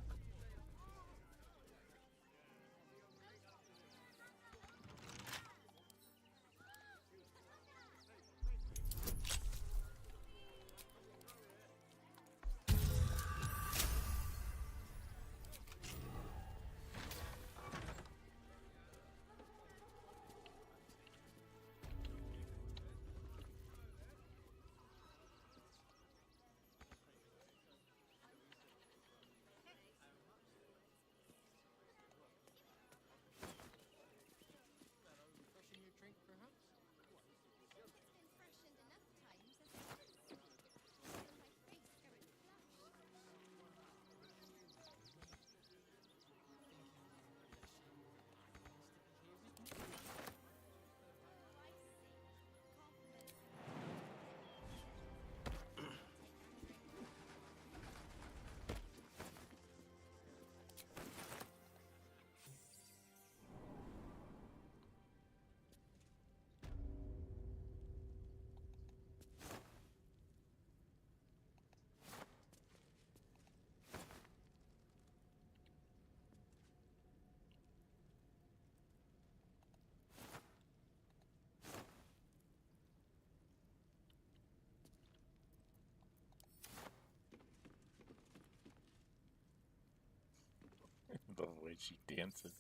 way she dances.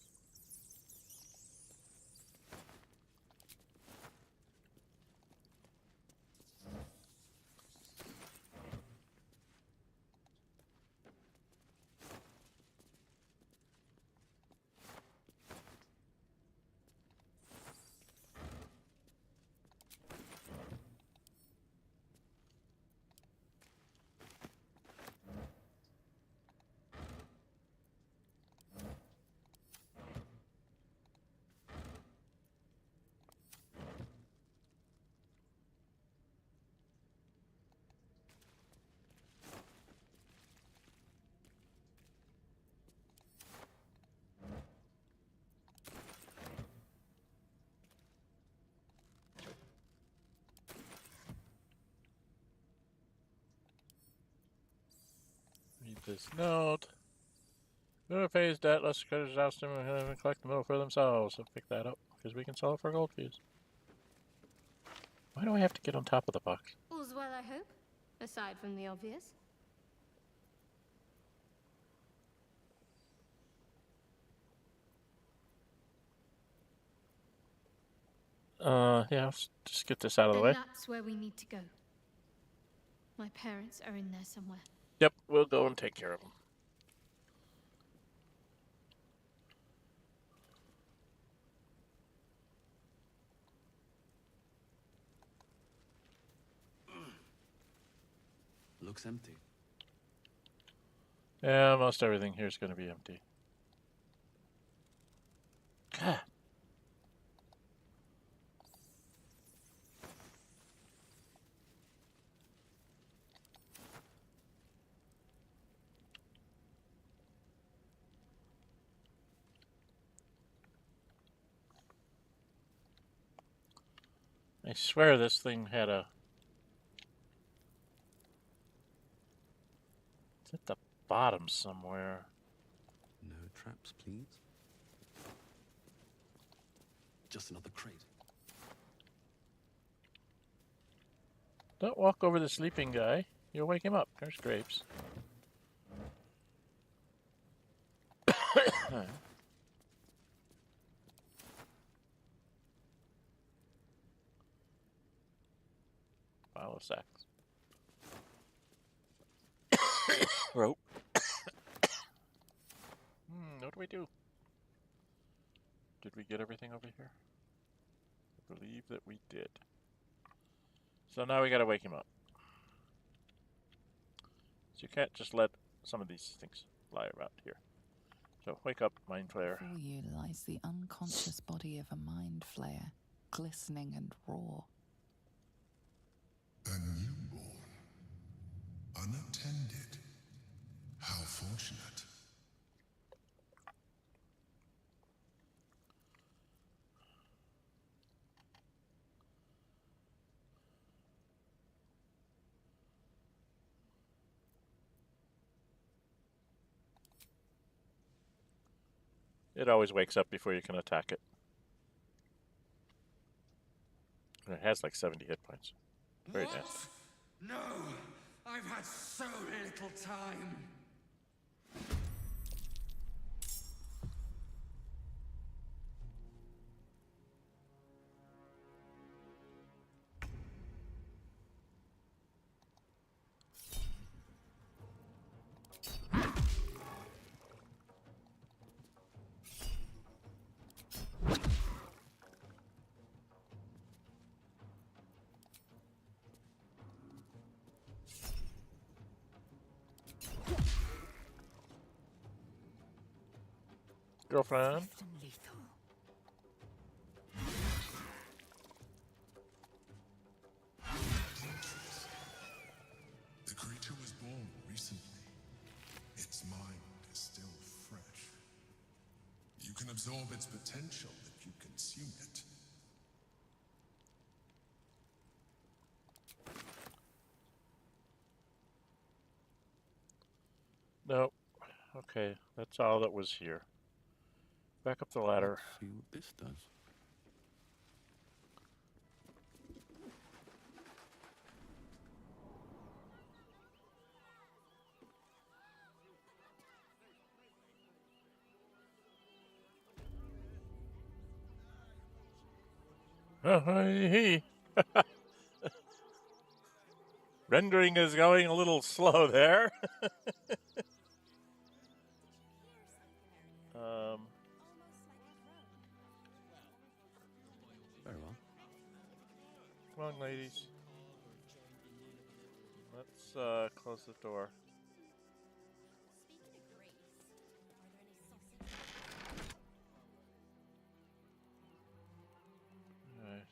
Read this note. Whoever pays debt, less creditors oust him and collect the middle for themselves. So pick that up, because we can sell it for gold fees. Why do I have to get on top of the box? All's well, I hope, aside from the obvious. Yeah, let's just get this out of the way. That's where we need to go. My parents are in there somewhere. Yep, we'll go and take care of them. Looks empty. Yeah, most everything here is going to be empty. God. I swear this thing had a... It's at the bottom somewhere. No traps, please. Just another crate. Don't walk over the sleeping guy. You'll wake him up. There's grapes. Pile of sacks. Rope. What do we do? Did we get everything over here? I believe that we did. So now we gotta wake him up. So you can't just let some of these things lie around here. So wake up, Mind Flayer. Before you lies the unconscious body of a Mind Flayer, glistening and raw. A newborn. Unattended. How fortunate. It always wakes up before you can attack it. And it has like 70 hit points. Very nasty. No! I've had so little time! Girlfriend. The creature was born recently. Its mind is still fresh. You can absorb its potential if you consume it. Nope. Okay, that's all that was here. Back up the ladder. Let's see what this does. Rendering is going a little slow there. Very well. Come on, ladies. Let's close the door. Alright.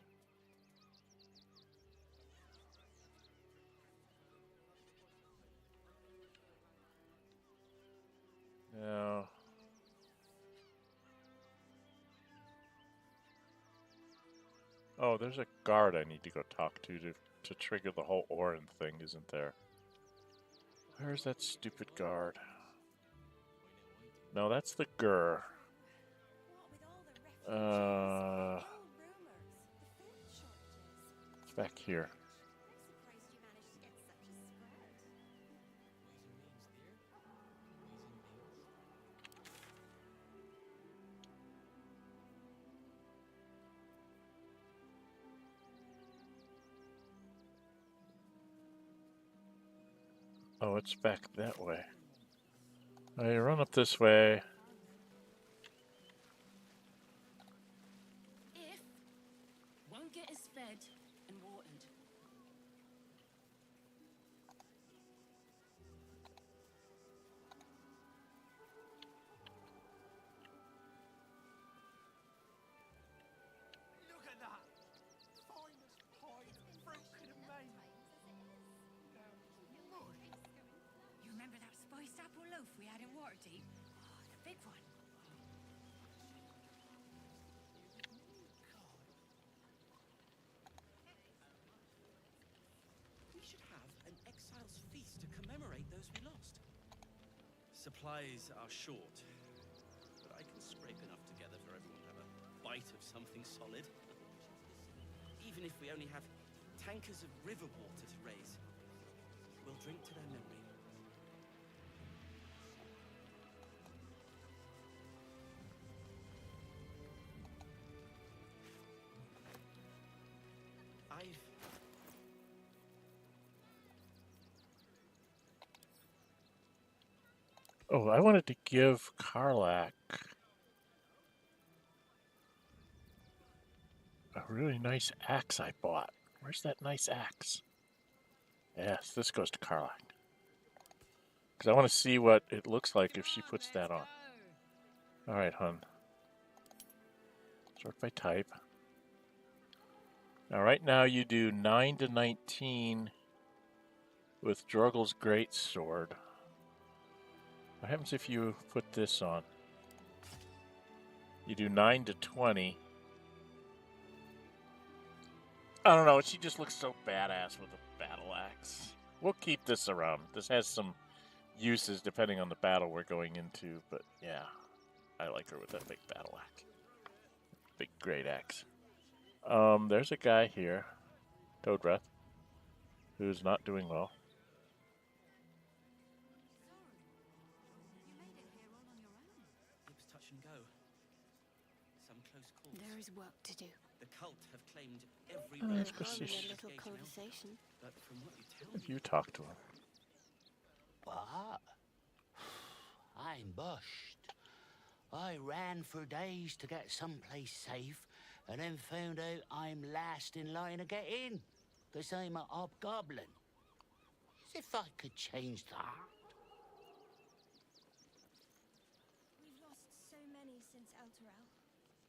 Now, oh, there's a guard I need to go talk to trigger the whole Orin thing, isn't there? Where's that stupid guard? No, that's the Gur. It's back here. Oh, it's back that way. I run up this way. If won't get us fed and watered. Look at that! Finest pie Frank could have made. You remember that spiced apple loaf we had in Waterdeep? Oh, the big one. We should have an exile's feast to commemorate those we lost. Supplies are short, but I can scrape enough together for everyone to have a bite of something solid. Even if we only have tankers of river water to raise, we'll drink to their memory. Oh, I wanted to give Karlach a really nice axe I bought. Where's that nice axe? Yes, this goes to Karlach. Because I want to see what it looks like if she puts that on. Alright, hun. Sort by type. Now, right now you do 9 to 19 with Drogel's Greatsword. What happens if you put this on? You do 9 to 20. I don't know, she just looks so badass with a battle axe. We'll keep this around. This has some uses depending on the battle we're going into, but yeah, I like her with that big battle axe. Big great axe. There's a guy here, Toadbreath, who's not doing well. Touch and go. Some close calls. There is work to do. The cult have claimed every Oh, that's road facetious. to A little escape conversation. now. But from what you tell If me, you talk to him. What? I'm bushed. I ran for days to get someplace safe, and then found out I'm last in line to get in, because I'm a hobgoblin. As if I could change that. We've lost so many since Elturel.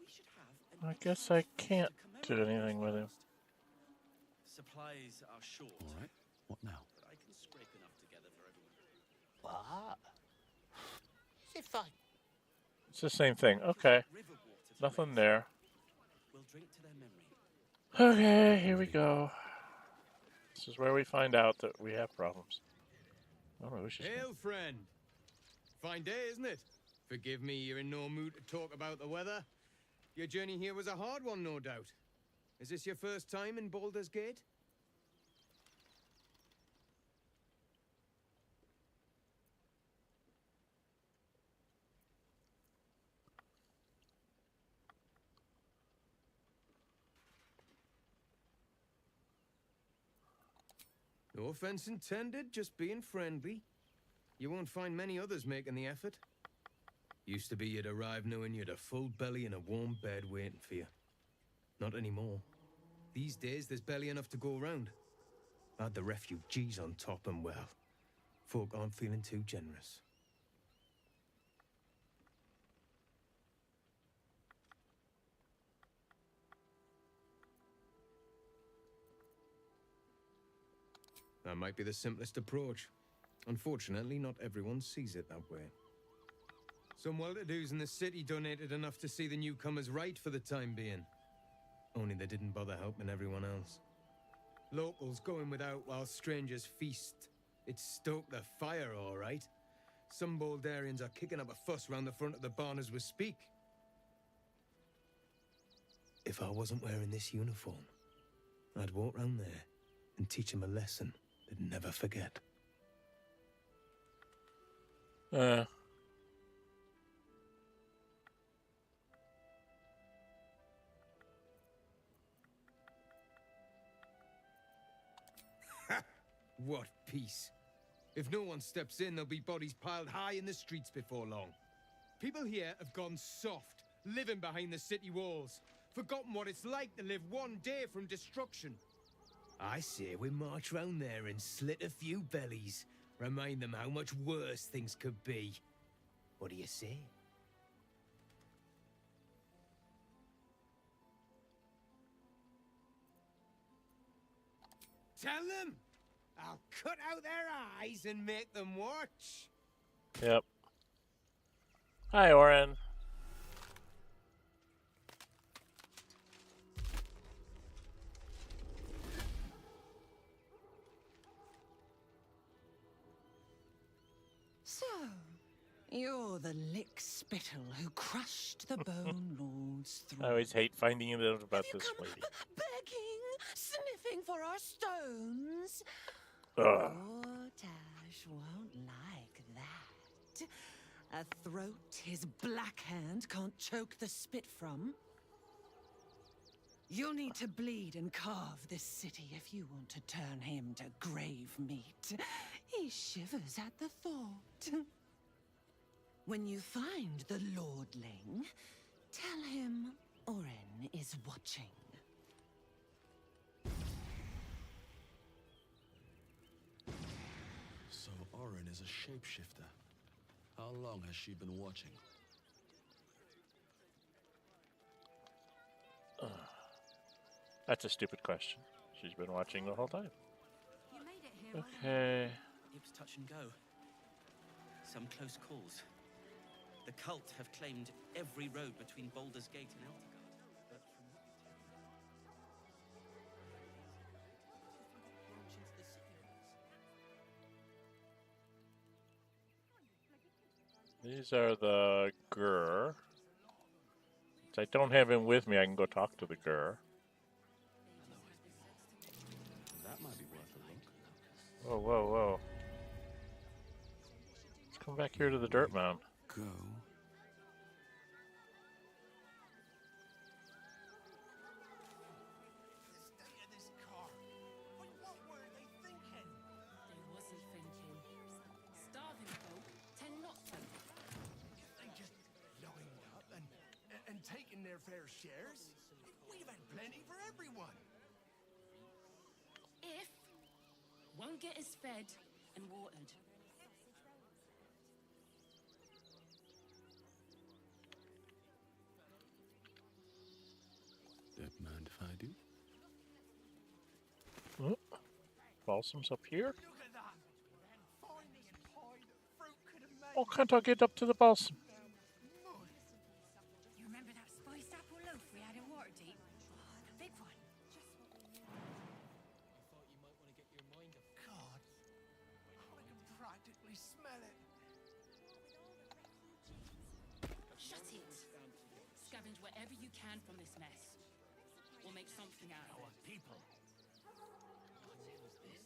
we should have an I guess I can't do anything with him. supplies are short. All right. What now? But I can scrape enough together for everyone. What? As if I... It's the same thing. Okay. Nothing there. We'll drink to their memory. Okay, here we go. This is where we find out that we have problems. I don't know who she's Hail, friend. Fine day, isn't it? Forgive me, you're in no mood to talk about the weather. Your journey here was a hard one, no doubt. Is this your first time in Baldur's Gate? No offense intended, just being friendly. You won't find many others making the effort. Used to be you'd arrive knowing you'd a full belly and a warm bed waiting for you. Not anymore. These days, there's barely enough to go around. Add the refugees on top and, well, folk aren't feeling too generous. That might be the simplest approach. Unfortunately, not everyone sees it that way. Some well-to-dos in the city donated enough to see the newcomers right for the time being. Only they didn't bother helping everyone else. Locals going without while strangers feast. It stoked the fire, all right. Some Baldurians are kicking up a fuss round the front of the barn as we speak. If I wasn't wearing this uniform, I'd walk round there and teach them a lesson they'd never forget. What peace. If no one steps in, there'll be bodies piled high in the streets before long. People here have gone soft, living behind the city walls, forgotten what it's like to live one day from destruction. I say we march round there and slit a few bellies, remind them how much worse things could be. What do you say? Tell them! I'll cut out their eyes and make them watch. Yep. Hi, Oren. So, you're the lick spittle who crushed the Bone Lord's throne. I always hate finding out about this lady. Begging, sniffing for our stones. Ugh. Poor Tash won't like that. A throat his black hand can't choke the spit from. You'll need to bleed and carve this city if you want to turn him to grave meat. He shivers at the thought. When you find the Lordling, tell him Oren is watching. So Oren is a shapeshifter. How long has she been watching? That's a stupid question. She's been watching the whole time. You made it here. Okay. It was touch and go. Some close calls. The cult have claimed every road between Baldur's Gate and Eldergard. But from what you tell me, These are the Gur. Since I don't have him with me, I can go talk to the Gur. That might be worth a look. Whoa, whoa, whoa. Let's come back here to the dirt mound. Go. They wasn't thinking. Starving folk tend not to. They just lined up and taking their fair shares. We've had plenty for everyone. If won't get us fed and watered. Don't mind if I do. Oh, Balsam's up here. Look at that. Finest pie that fruit could have made. Oh, can't I get up to the Balsam? You remember that spiced apple loaf we had in Waterdeep? Oh, the big one. God, I can practically smell it. Shut it. Scavenge whatever you can from this mess. We'll make something out of it. People. Then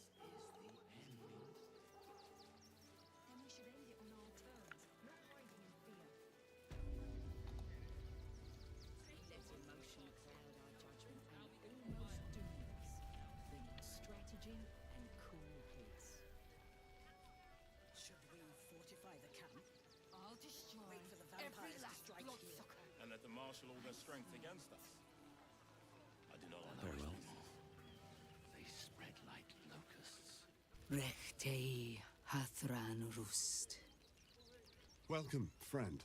we should end it on our terms, not hiding in fear. This emotion cloud our judgment and almost doom us. Bringing strategy and cool let them marshal all their strength against us. I do not like Very well. They spread like locusts. Rechtei Hathran Rust. Welcome, friend.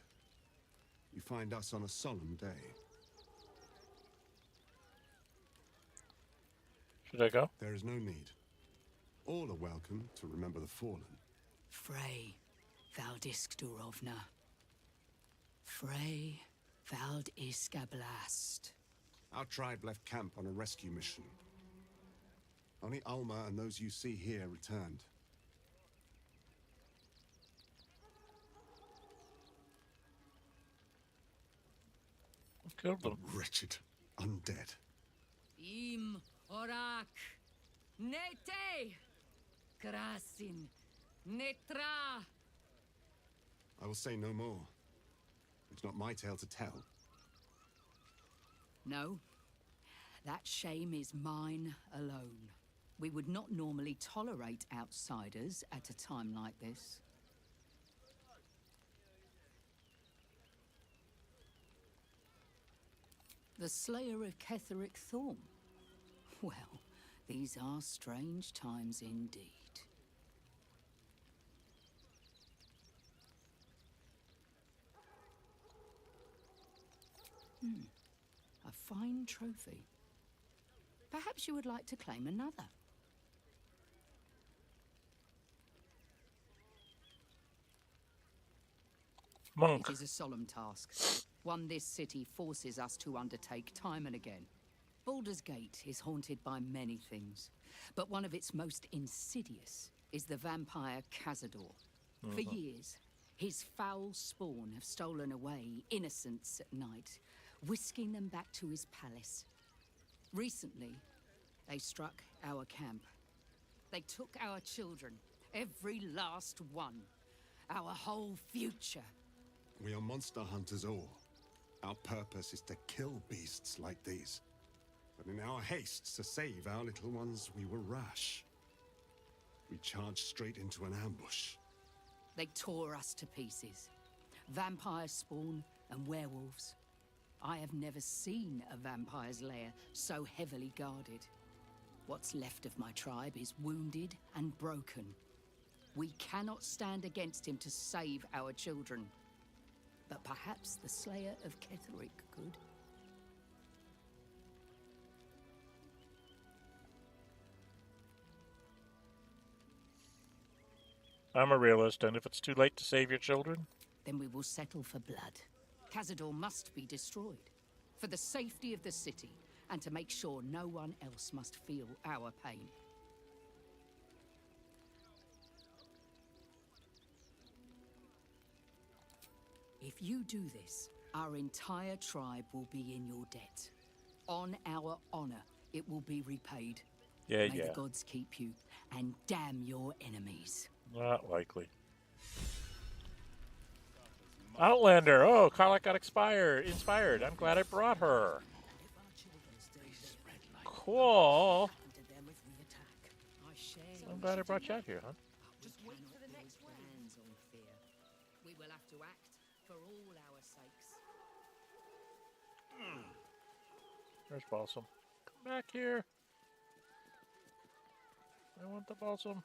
You find us on a solemn day. Should I go? There is no need. All are welcome to remember the fallen. Frey, Vald Iskdurovna. Frey, Vald Iskablast. Our tribe left camp on a rescue mission. Only Alma and those you see here returned. Killed them. Wretched undead. Im Orak. Nete. Krasin. Netra. I will say no more. It's not my tale to tell. No. That shame is mine alone. We would not normally tolerate outsiders at a time like this. The Slayer of Ketheric Thorn. Well, these are strange times indeed. A fine trophy. Perhaps you would like to claim another. Monk. It is a solemn task, one this city forces us to undertake time and again. Baldur's Gate is haunted by many things, but one of its most insidious is the vampire Cazador. For years, his foul spawn have stolen away innocents at night, whisking them back to his palace. Recently, they struck our camp. They took our children, every last one, our whole future. We are monster hunters all. Our purpose is to kill beasts like these. But in our haste to save our little ones, we were rash. We charged straight into an ambush. They tore us to pieces. Vampire spawn and werewolves. I have never seen a vampire's lair so heavily guarded. What's left of my tribe is wounded and broken. We cannot stand against him to save our children. But perhaps the Slayer of Ketheric could. I'm a realist, and if it's too late to save your children, Then we will settle for blood. Cazador must be destroyed. For the safety of the city, and to make sure no one else must feel our pain. If you do this, our entire tribe will be in your debt. On our honor, it will be repaid. Yeah, May yeah. the gods keep you, and damn your enemies. not likely. Outlander. Oh, Karlach got inspired. I'm glad I brought her. Cool. I'm glad I brought you out here, huh? Just wait for the next round. We will have to act for all our sakes. There's Balsam. Come back here. I want the Balsam.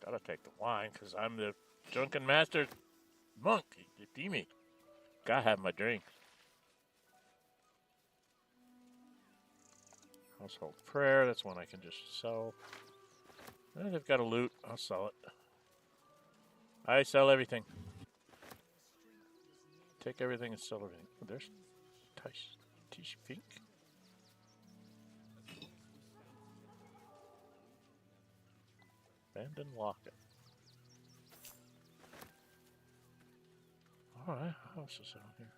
Gotta take the wine, because I'm the drunken master monk. You see me. Gotta have my drink. Household prayer, that's one I can just sell. They've got a loot, I'll sell it. I sell everything. Take everything and sell everything. Oh, there's Tish Pink. Abandoned locket. Alright, what else is out here?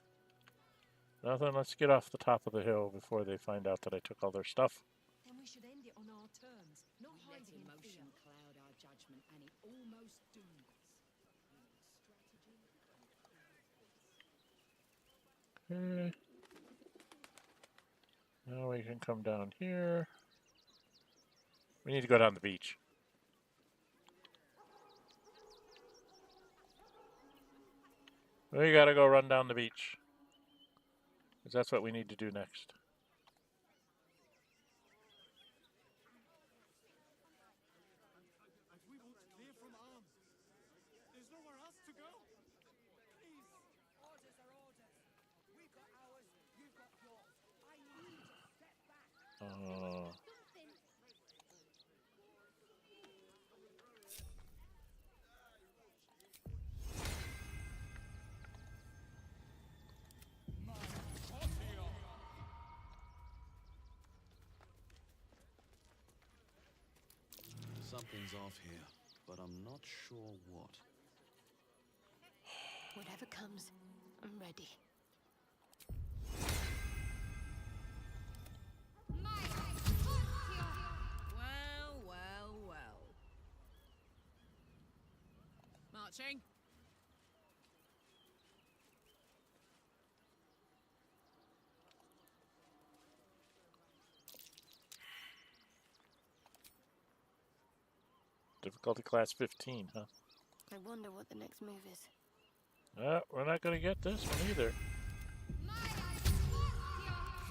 Nothing, let's get off the top of the hill before they find out that I took all their stuff. Then we should end it on our terms, not hiding in emotion cloud our judgment, and it almost doomed us. Okay. Now we can come down here. We need to go down the beach. We gotta go run down the beach. Because that's what we need to do next. Something's off here, but I'm not sure what. Whatever comes, I'm ready. Well, well, well. Marching. Difficulty class 15, huh? I wonder what the next move is. We're not going to get this one either.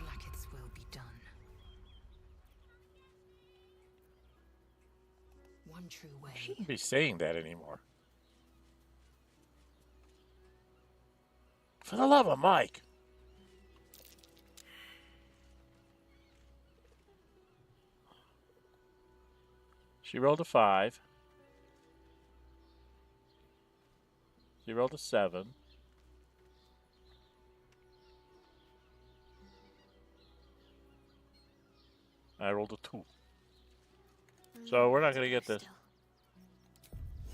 Like its will be done. One true way. Shouldn't be saying that anymore. For the love of Mike. She rolled a 5. She rolled a 7. I rolled a 2. So we're not going to get this.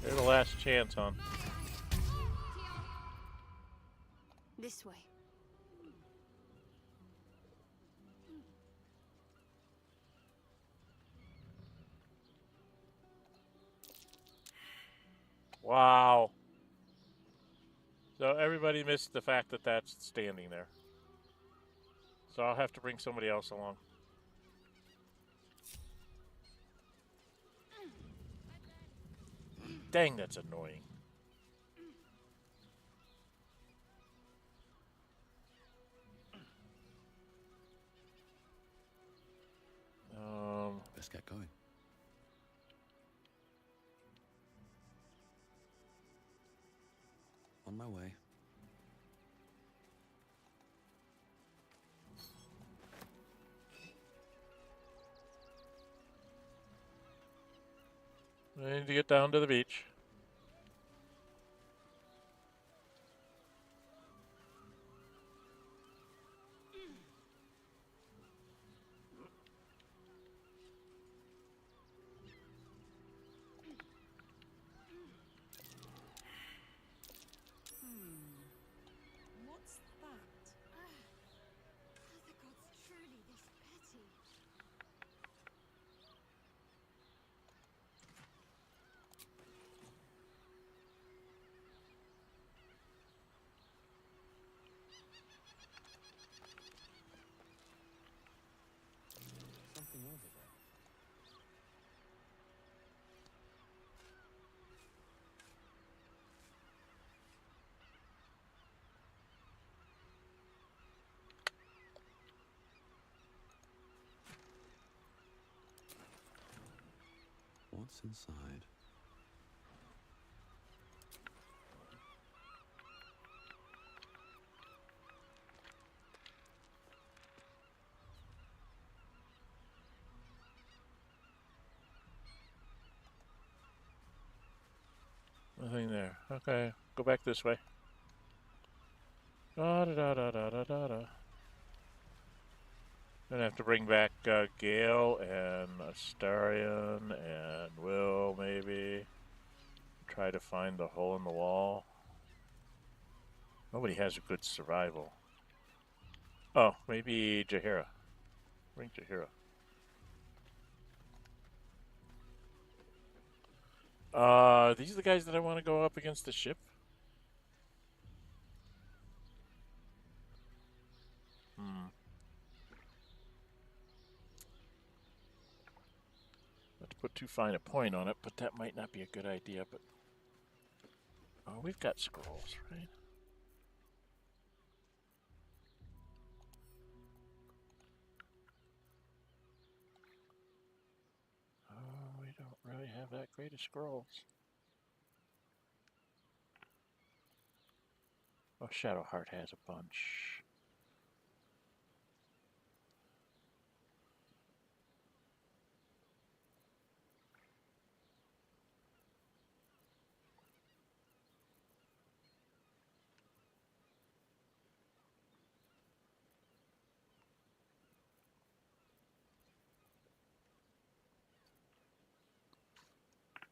Here's the last chance, hon. This way. Wow. So everybody missed the fact that that's standing there. So I'll have to bring somebody else along. Dang, that's annoying. Let's get going. On my way. We need to get down to the beach. What's that? Are the gods truly this petty? Something over there. What's inside? Nothing there. Okay, go back this way. Da da da da da da da da. Gonna have to bring back Gale and Astarion and Will, maybe. Try to find the hole in the wall. Nobody has a good survival. Oh, maybe Jaheira. Bring Jaheira. These are the guys that I want to go up against the ship. put too fine a point on it, but that might not be a good idea. But oh, we've got scrolls, right? Oh, we don't really have that great of scrolls. Oh, Shadowheart has a bunch.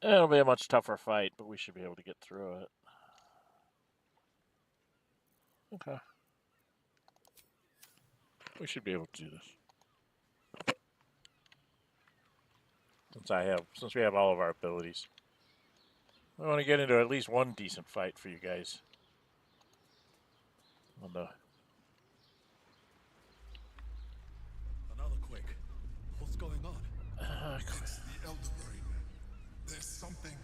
It'll be a much tougher fight, but we should be able to get through it. Okay. We should be able to do this. Since we have all of our abilities. I want to get into at least one decent fight for you guys. On the... Another quake. What's going on? It's the Elder Brain. There's something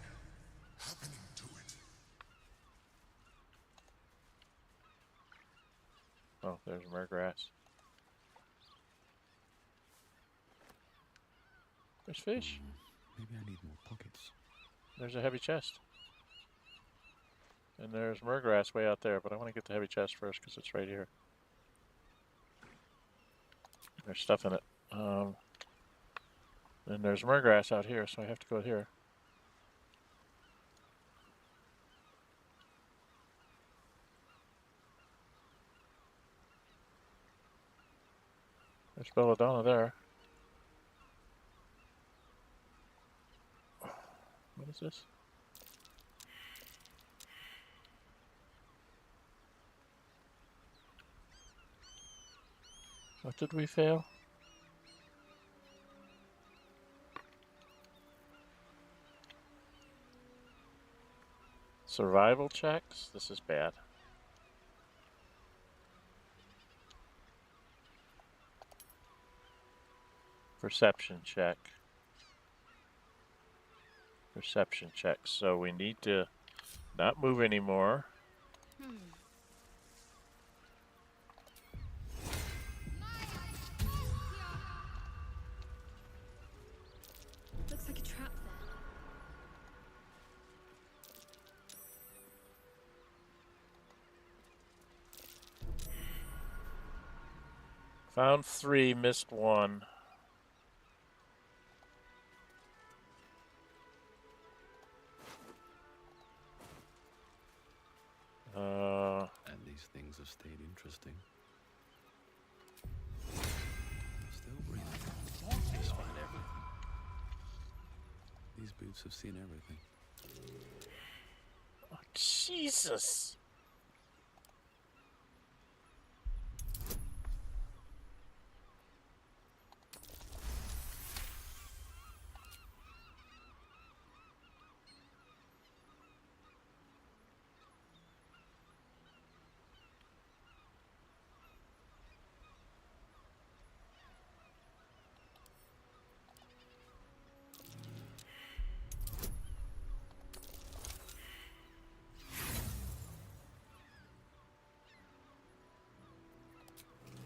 happening to it. Oh, there's Murgrass. There's fish. Maybe I need more pockets. There's a heavy chest. And there's Murgrass way out there, but I want to get the heavy chest first because it's right here. There's stuff in it. Then there's Murgrass out here, so I have to go here. There's Belladonna there. What is this? What did we fail? Survival checks? This is bad. Perception check. Perception check. So we need to not move anymore. Looks like a trap there. Found 3, missed 1. And these things have stayed interesting. Still breathing. Despite everything. These boots have seen everything. Oh, Jesus!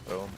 Boom.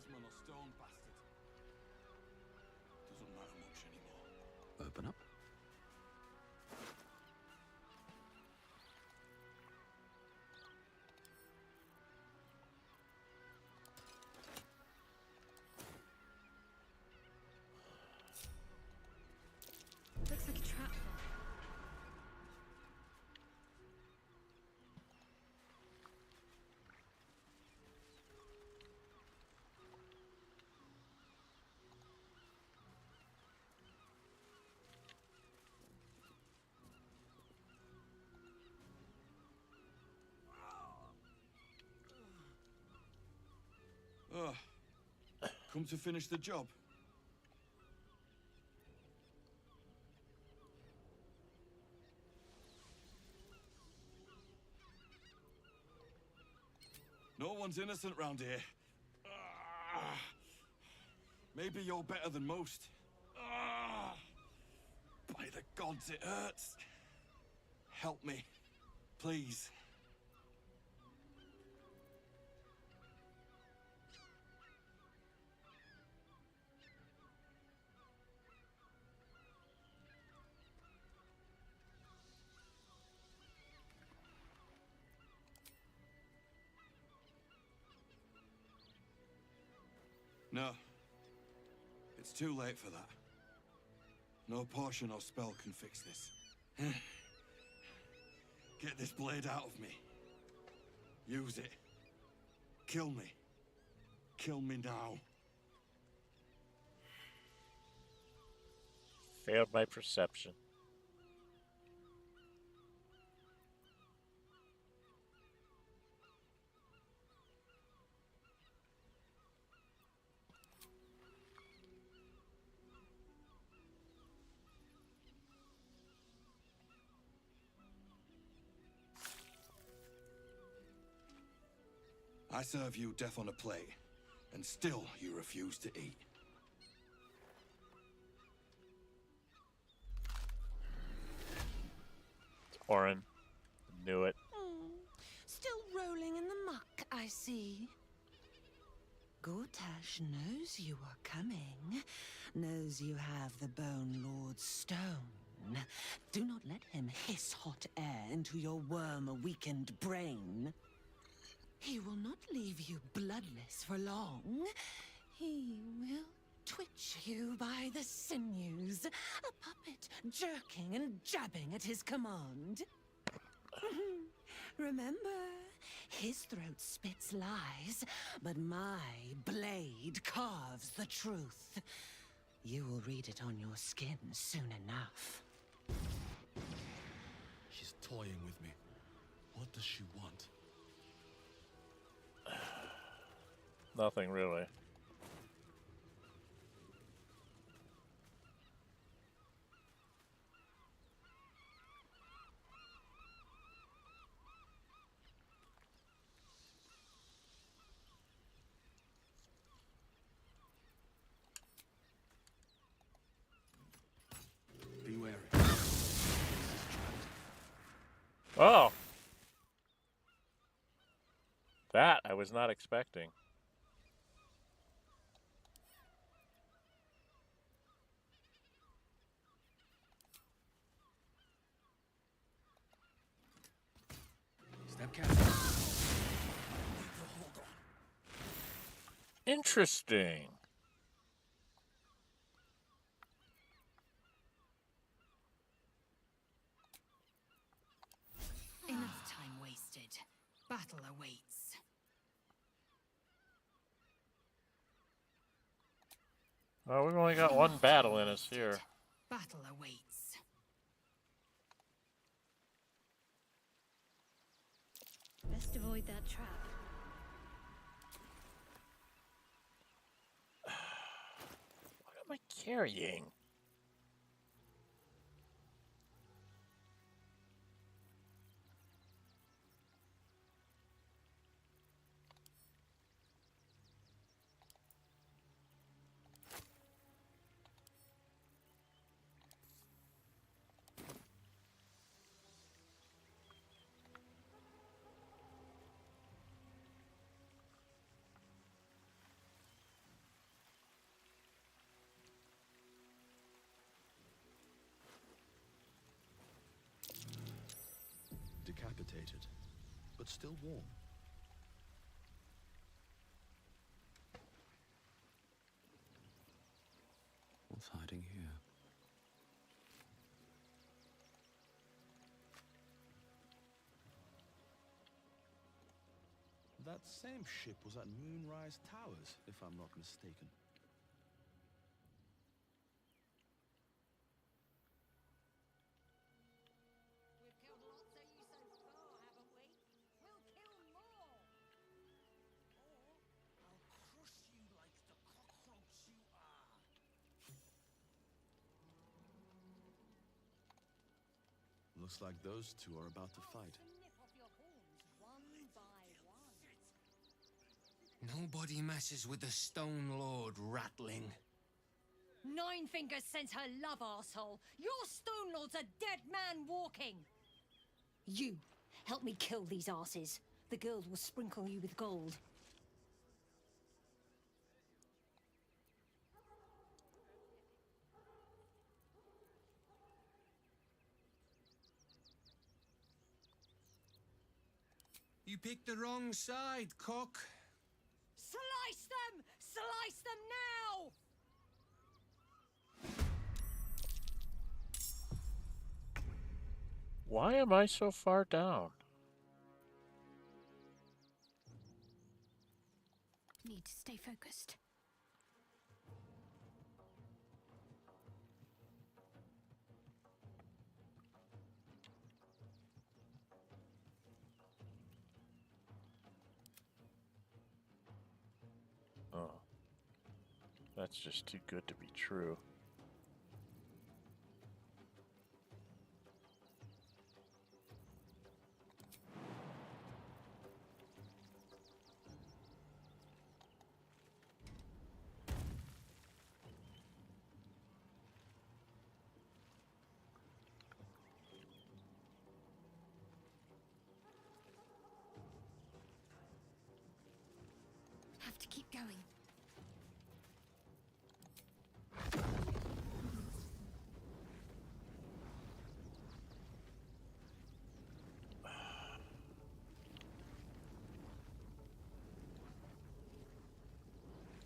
talisman or stone, bastard. Doesn't matter much anymore. Open up. Looks like a trap. Come to finish the job. No one's innocent round here. Maybe you're better than most. By the gods, it hurts. Help me, please. No. It's too late for that. No potion or spell can fix this. Get this blade out of me. Use it. Kill me. Kill me now. Failed my perception. I serve you death on a plate, and still you refuse to eat. Orin. Knew it. Still rolling in the muck, I see. Gortash knows you are coming, knows you have the Bone Lord's stone. Do not let him hiss hot air into your worm-weakened brain. He will not leave you bloodless for long. He will twitch you by the sinews, a puppet jerking and jabbing at his command. Remember, his throat spits lies, but my blade carves the truth. You will read it on your skin soon enough. She's toying with me. What does she want? Nothing really. Be wary. Oh! That I was not expecting. Step careful. Hold on. Interesting. Enough time wasted. Battle awaits. Oh, we've only got one battle in us here. Battle awaits. Best avoid that trap. What am I carrying? dilapidated, but still warm. What's hiding here? That same ship was at Moonrise Towers, if I'm not mistaken. We've killed lots of you so far, haven't we? We'll kill more! Or I'll crush you like the cockroach you are. Looks like those two are about to fight. Nip off your horns one by one. Nobody messes with the Stone Lord, Ratling. Nine Fingers sent her love, arsehole. Your Stone Lord's a dead man walking. You, help me kill these asses. The girls will sprinkle you with gold. You picked the wrong side, cock. Slice them! Slice them now! Why am I so far down? Need to stay focused. Oh. That's just too good to be true. Have to keep going.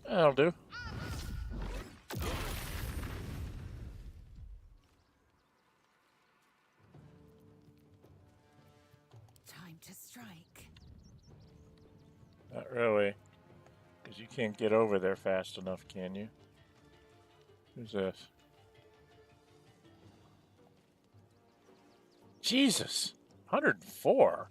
That'll do. Time to strike. Not really. Because you can't get over there fast enough, can you? Who's this? Jesus! 104?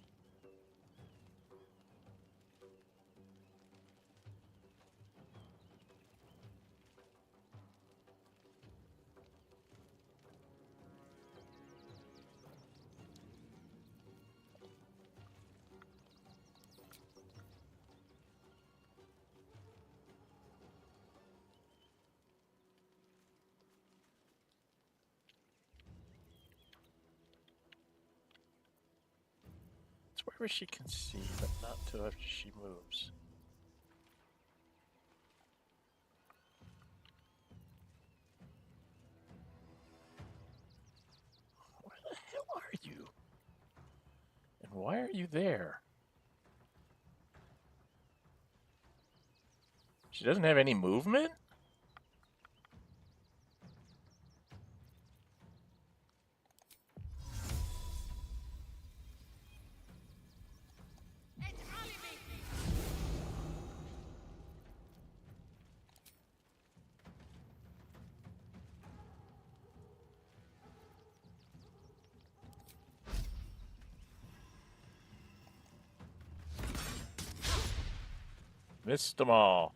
Wherever she can see, but not till after she moves. Where the hell are you? And why are you there? She doesn't have any movement? Missed them all.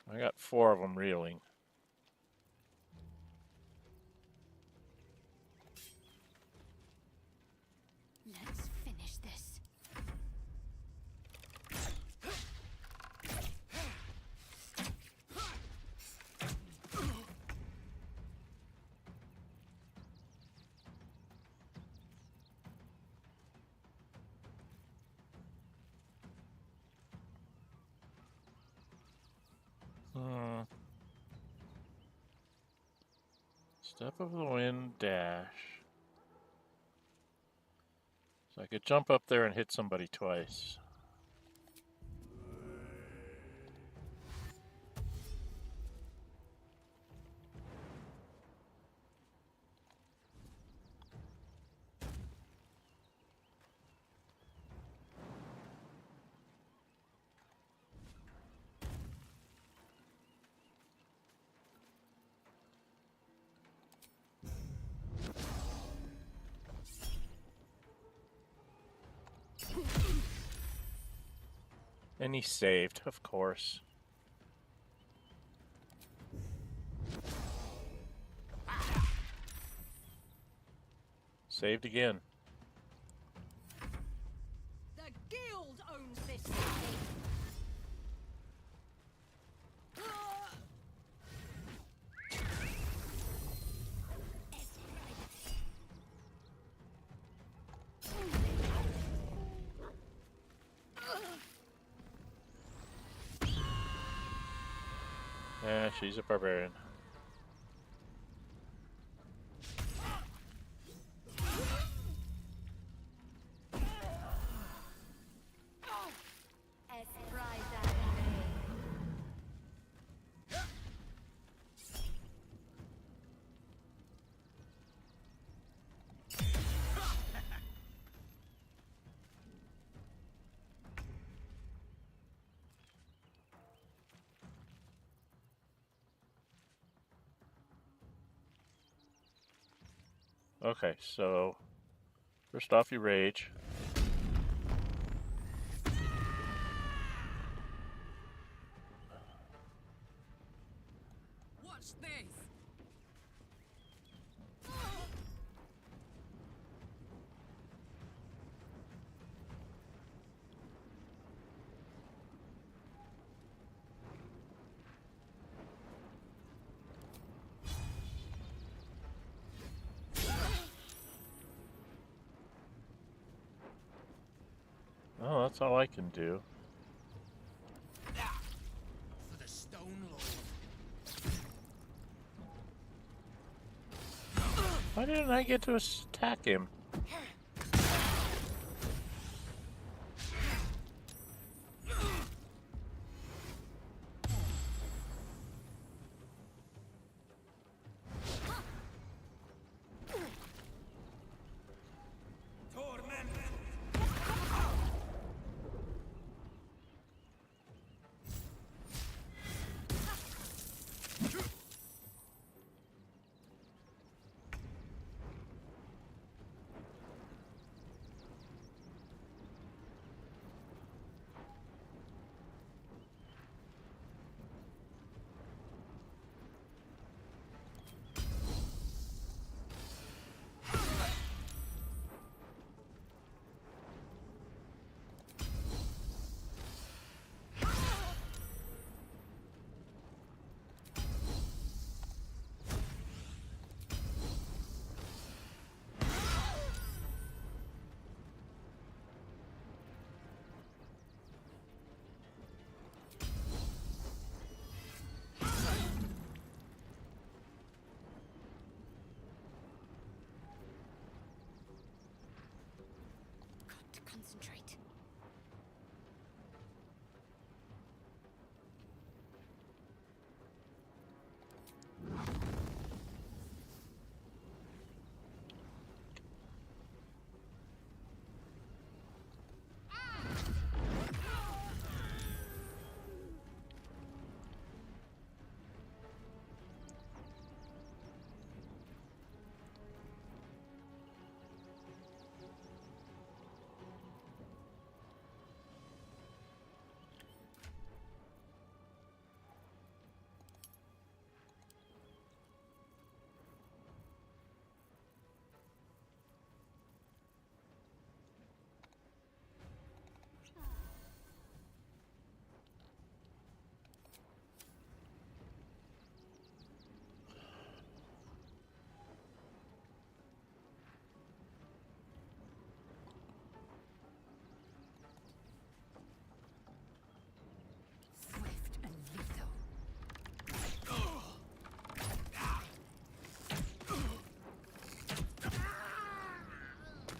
I got 4 of them reeling. Let's finish this. Step of the wind, dash. So I could jump up there and hit somebody twice. And he saved, of course. Saved again. The guild owns this city. Yeah, she's a barbarian. Okay, so first off you rage. Watch this. Oh, that's all I can do. For the Stone Lord. Why didn't I get to attack him?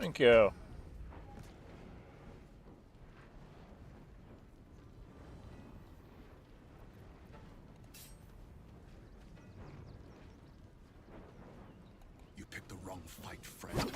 Thank you. You picked the wrong fight, friend.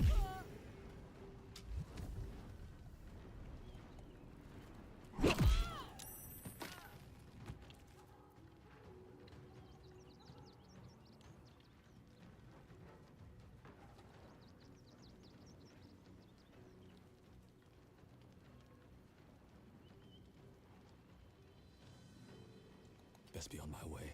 Best be on my way.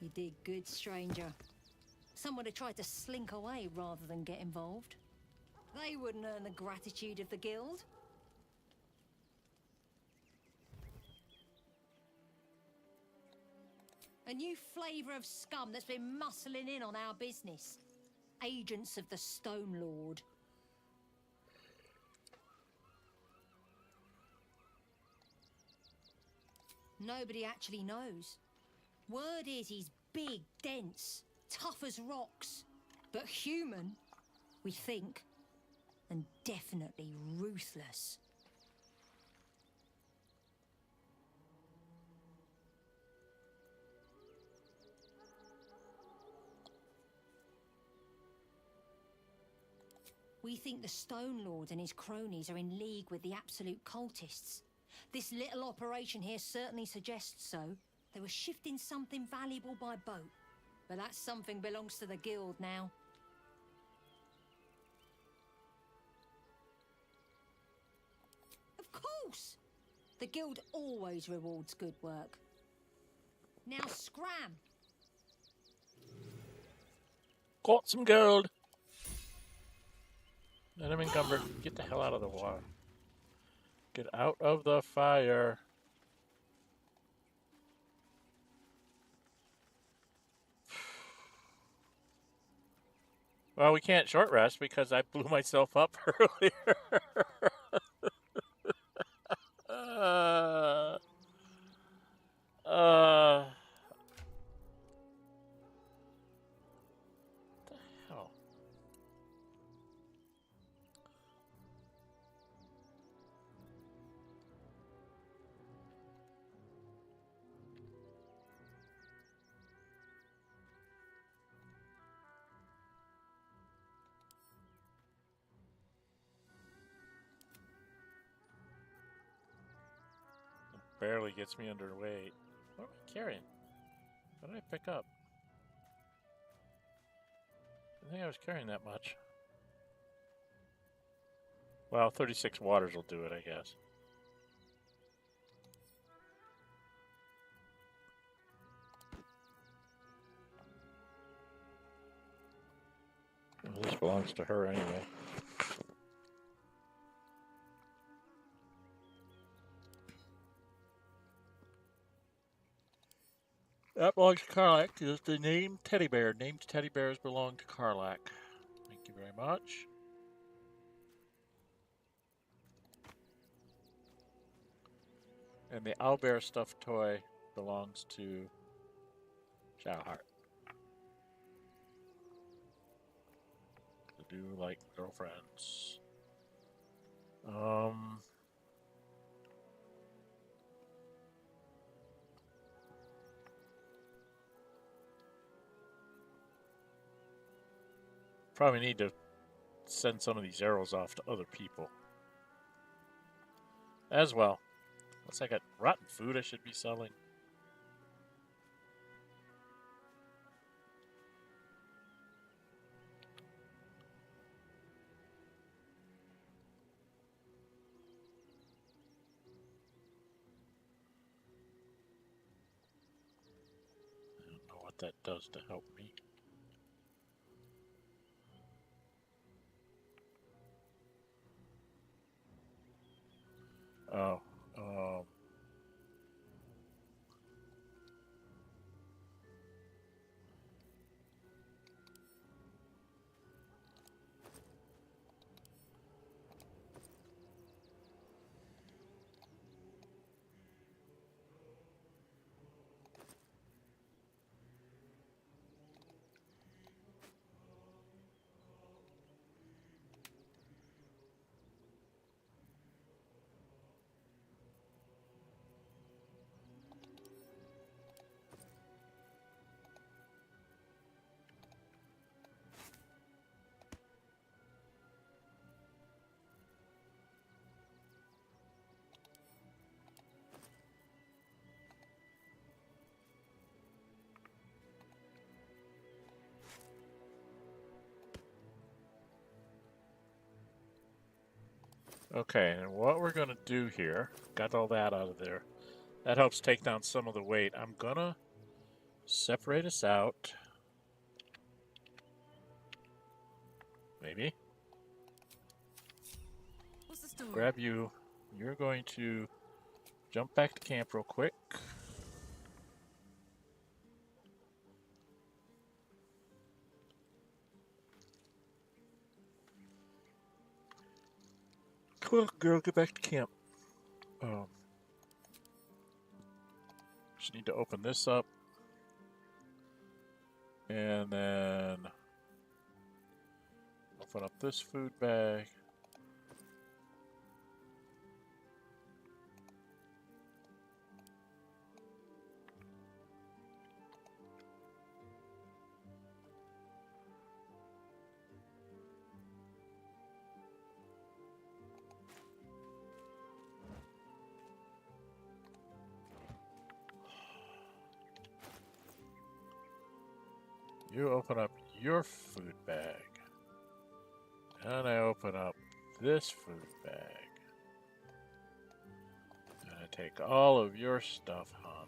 You did good, stranger. Someone had tried to slink away rather than get involved. They wouldn't earn the gratitude of the guild. A new flavour of scum that's been muscling in on our business. Agents of the Stone Lord. Nobody actually knows. Word is he's big, dense, tough as rocks, but human, we think, and definitely ruthless. We think the Stone Lord and his cronies are in league with the absolute cultists. This little operation here certainly suggests so. They were shifting something valuable by boat. But that something belongs to the guild now. Of course! The guild always rewards good work. Now scram! Got some gold. Let him encumbered. Get the hell out of the water. Get out of the fire. Well, we can't short rest because I blew myself up earlier. What the hell? Barely gets me underweight. What am I carrying? What did I pick up? I didn't think I was carrying that much. Well, 36 waters will do it, I guess. Well, this belongs to her anyway. That belongs to Karlak. Is the named teddy bear. Named teddy bears belong to Karlak. Thank you very much. And the owlbear stuffed toy belongs to Shadowheart. They do like girlfriends. Probably need to send some of these arrows off to other people. As well. Unless I got rotten food I should be selling. I don't know what that does to help me. Oh, okay, and what we're going to do here, got all that out of there. That helps take down some of the weight. I'm going to separate us out. Maybe. What's the story? Grab you. You're going to jump back to camp real quick. Come on, girl, get back to camp. Just need to open this up. And then open up this food bag. You open up your food bag. And I open up this food bag. And I take all of your stuff, hon.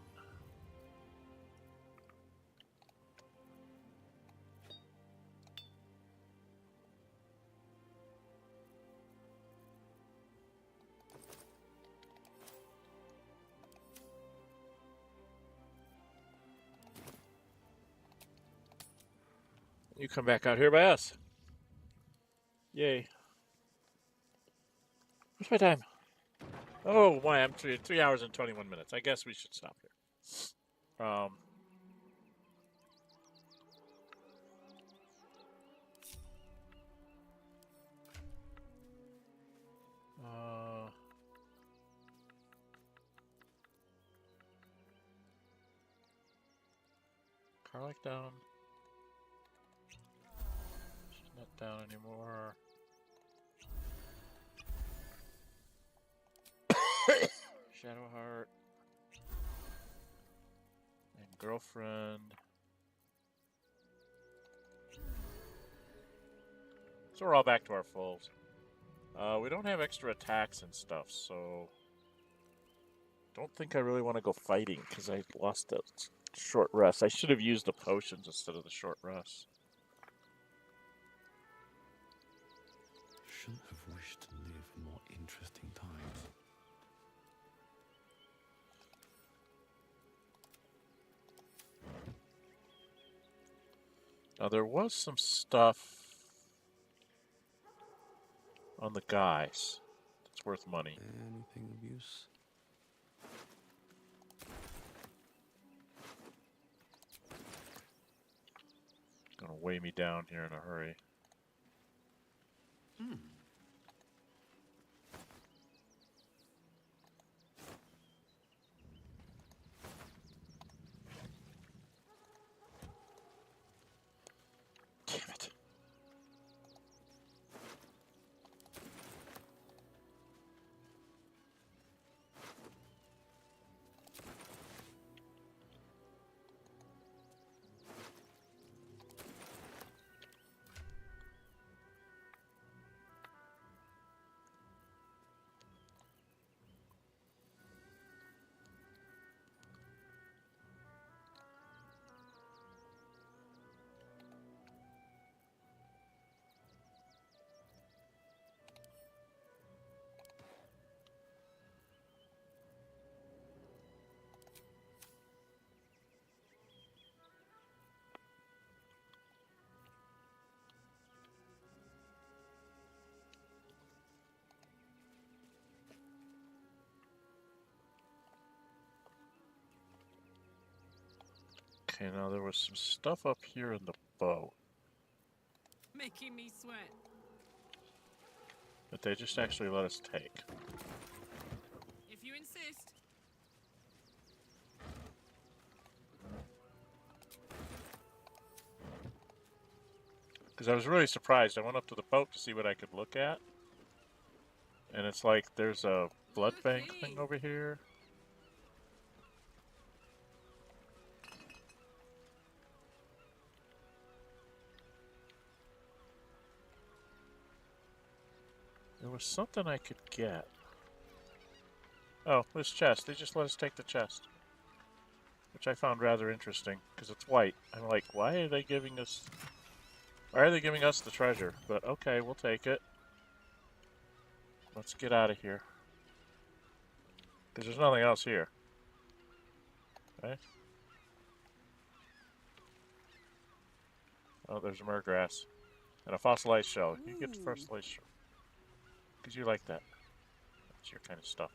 You come back out here by us. Yay. What's my time? Oh, my, I'm 3 hours and 21 minutes. I guess we should stop here. Carlick down. She's not down anymore. Shadowheart. And girlfriend. So we're all back to our fulls. We don't have extra attacks and stuff, so don't think I really want to go fighting because I lost that short rest. I should have used the potions instead of the short rest. Shouldn't have wished to live more interesting times. Now there was some stuff on the guys that's worth money. Anything of use? Gonna weigh me down here in a hurry. Damn it. Okay, now there was some stuff up here in the boat. Making me sweat. But they just actually let us take. If you insist. Because I was really surprised. I went up to the boat to see what I could look at. And it's like there's a blood bank thing over here. There was something I could get. Oh, this chest. They just let us take the chest. Which I found rather interesting, because it's white. I'm like, why are they giving us... Why are they giving us the treasure? But okay, we'll take it. Let's get out of here. Because there's nothing else here. Okay. Oh, there's a mergrass. And a fossilized shell. You get the fossilized shell. Because you like that. That's your kind of stuff.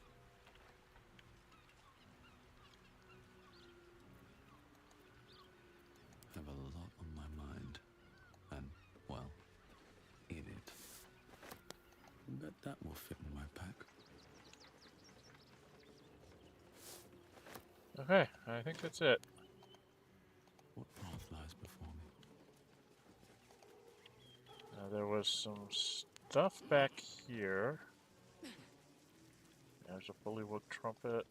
Have a lot on my mind. And, well, in it. Bet that will fit in my pack. Okay, I think that's it. What path lies before me? There was some stuff back here. There's a bullywug trumpet.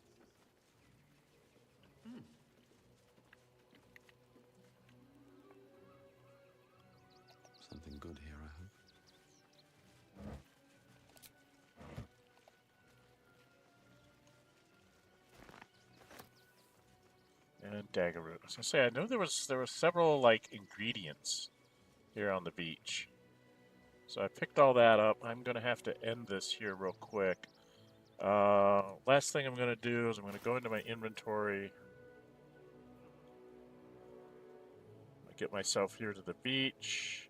Something good here, I hope. And dagger root. I was gonna say, I know there was several like ingredients here on the beach. So I picked all that up. I'm gonna have to end this here real quick. Last thing I'm gonna do is I'm gonna go into my inventory. Get myself here to the beach.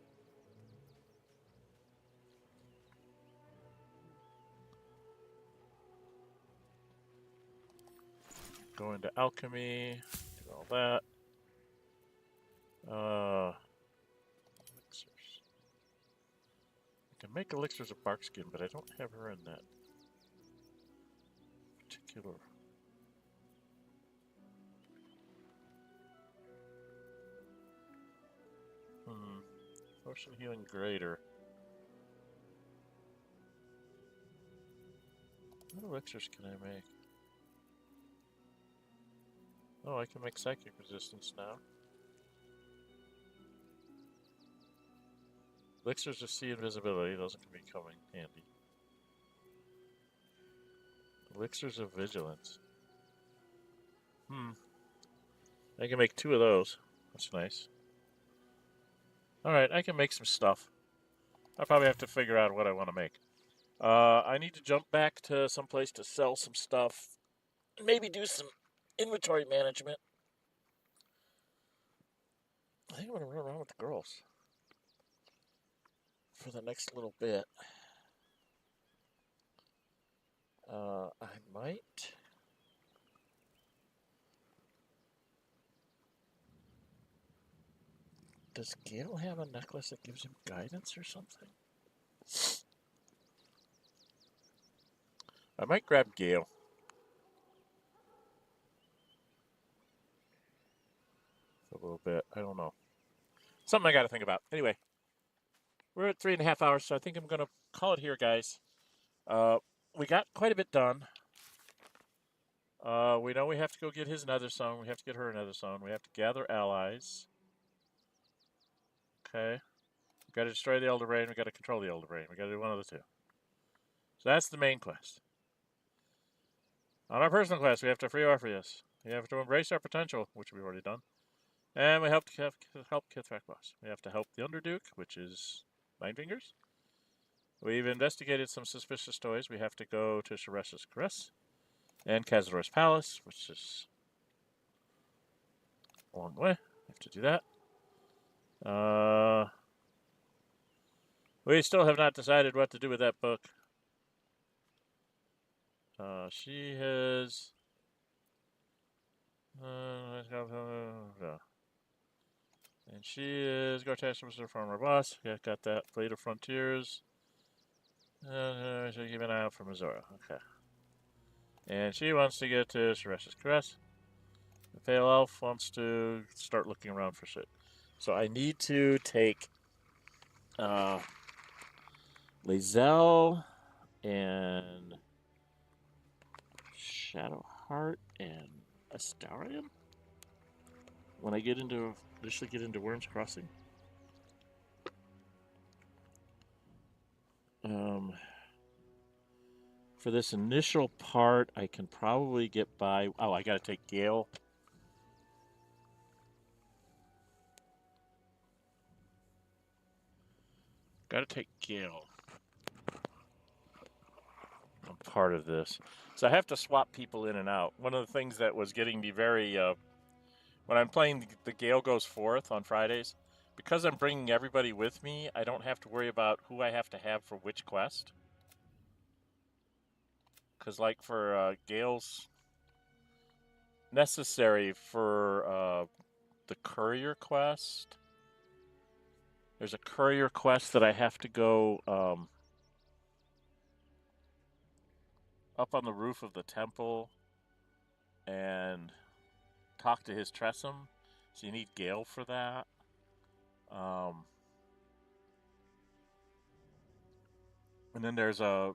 Go into alchemy, do all that. Elixirs. I can make elixirs of barkskin, but I don't have her in that particular. Potion healing greater. What elixirs can I make? Oh, I can make psychic resistance now. Elixirs of sea invisibility, those can be coming handy. Elixirs of vigilance. I can make 2 of those. That's nice. Alright, I can make some stuff. I'll probably have to figure out what I want to make. I need to jump back to some place to sell some stuff. Maybe do some inventory management. I think I'm going to run around with the girls for the next little bit. I might... Does Gale have a necklace that gives him guidance or something? I might grab Gale. For a little bit. I don't know. Something I got to think about. Anyway, we're at 3.5 hours, so I think I'm going to call it here, guys. We got quite a bit done. We know we have to go get his nether stone. We have to get her another stone. We have to gather allies. Okay. We got to destroy the Elder Brain. We got to control the Elder Brain. We got to do one of the 2. So that's the main quest. On our personal quest, we have to free Orpheus. We have to embrace our potential, which we've already done. And we help Kithrak boss. We have to help the Underduke, which is Mindfingers. We've investigated some suspicious toys. We have to go to Sharesh's Caress. And Kazador's Palace, which is a long way. We have to do that. We still have not decided what to do with that book. She has... And she is Gartash from our boss. Got that. Blade of Frontiers. She'll keep an eye out for Missouri. Okay. And she wants to get to Suresh's Caress. The Pale Elf wants to start looking around for shit. So I need to take Lae'zel and Shadowheart and Astarion when I initially get into Worms Crossing. For this initial part, I can probably get by. Oh, I got to take Gale. Got to take Gale. I'm part of this. So I have to swap people in and out. One of the things that was getting me very... when I'm playing the Gale Goes Forth on Fridays, because I'm bringing everybody with me, I don't have to worry about who I have to have for which quest. Because, like, for Gale's necessary for the courier quest, there's a courier quest that I have to go up on the roof of the temple and talk to his Tressum. So you need Gale for that. And then there's a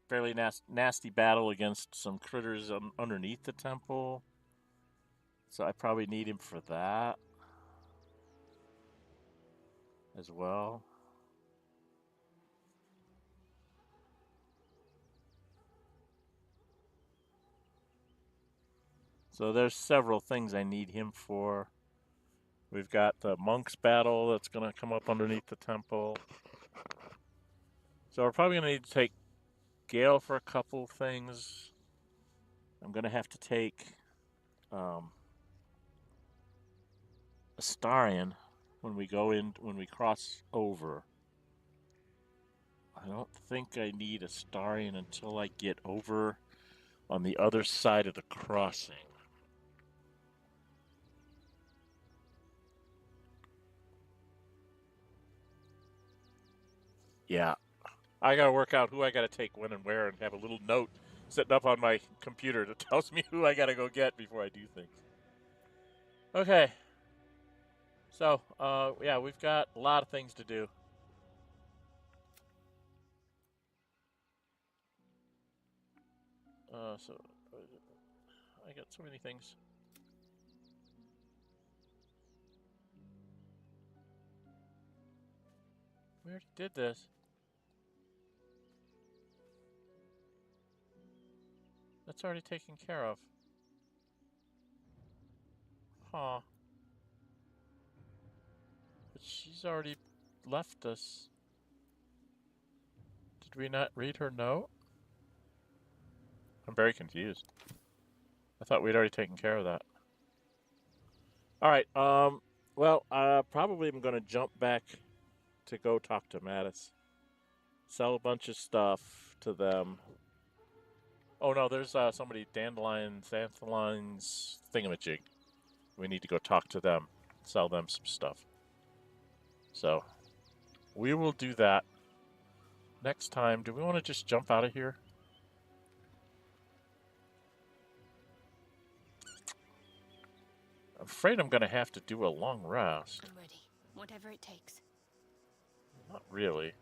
fairly nasty battle against some critters underneath the temple. So I probably need him for that as well. So there's several things I need him for. We've got the monks battle that's going to come up underneath the temple. So we're probably going to need to take Gale for a couple things. I'm going to have to take Astarion when we cross over. I don't think I need Astarion until I get over on the other side of the crossing. Yeah. I gotta work out who I gotta take when and where and have a little note sitting up on my computer that tells me who I gotta go get before I do things. Okay. So, yeah, we've got a lot of things to do. So, I got so many things. We already did this. That's already taken care of. Huh. But she's already left us. Did we not read her note? I'm very confused. I thought we'd already taken care of that. Alright, well, probably I'm going to jump back to go talk to Mattis. Sell a bunch of stuff to them. Oh no, there's somebody, Dandelions, Xanthalines, thingamajig. We need to go talk to them, sell them some stuff. So, we will do that next time. Do we want to just jump out of here? I'm afraid I'm going to have to do a long rest. I'm ready. Whatever it takes. Not really.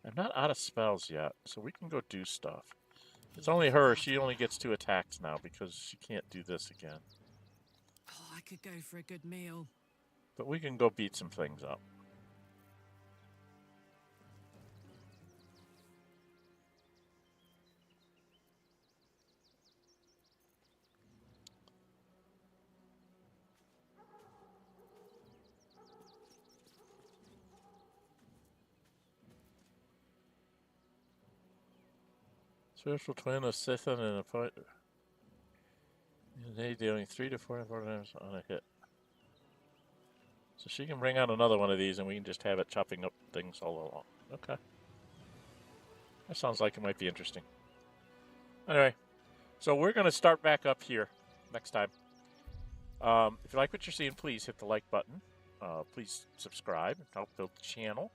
I'm not out of spells yet, so we can go do stuff. It's only her. She only gets 2 attacks now because she can't do this again. Oh, I could go for a good meal. But we can go beat some things up. Spiritual twin of Sithan and a point. They dealing 3 to 4 damage on a hit. So she can bring out another one of these and we can just have it chopping up things all along. Okay. That sounds like it might be interesting. Anyway, so we're going to start back up here next time. If you like what you're seeing, please hit the like button. please subscribe and help build the channel.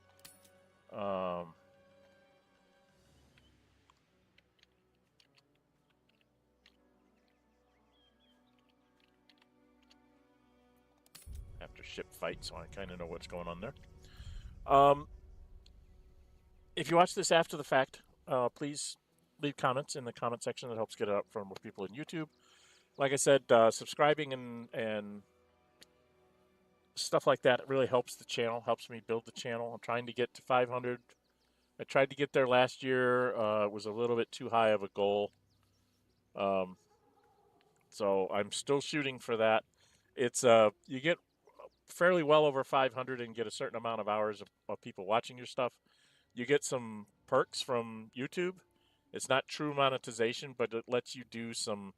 After ship fight, so I kind of know what's going on there. If you watch this after the fact, please leave comments in the comment section. That helps get it up for more people in YouTube. Like I said, subscribing and stuff like that really helps the channel, helps me build the channel. I'm trying to get to 500. I tried to get there last year. It was a little bit too high of a goal. So I'm still shooting for that. It's you get fairly well over 500 and get a certain amount of hours of people watching your stuff. You get some perks from YouTube. It's not true monetization, but it lets you do some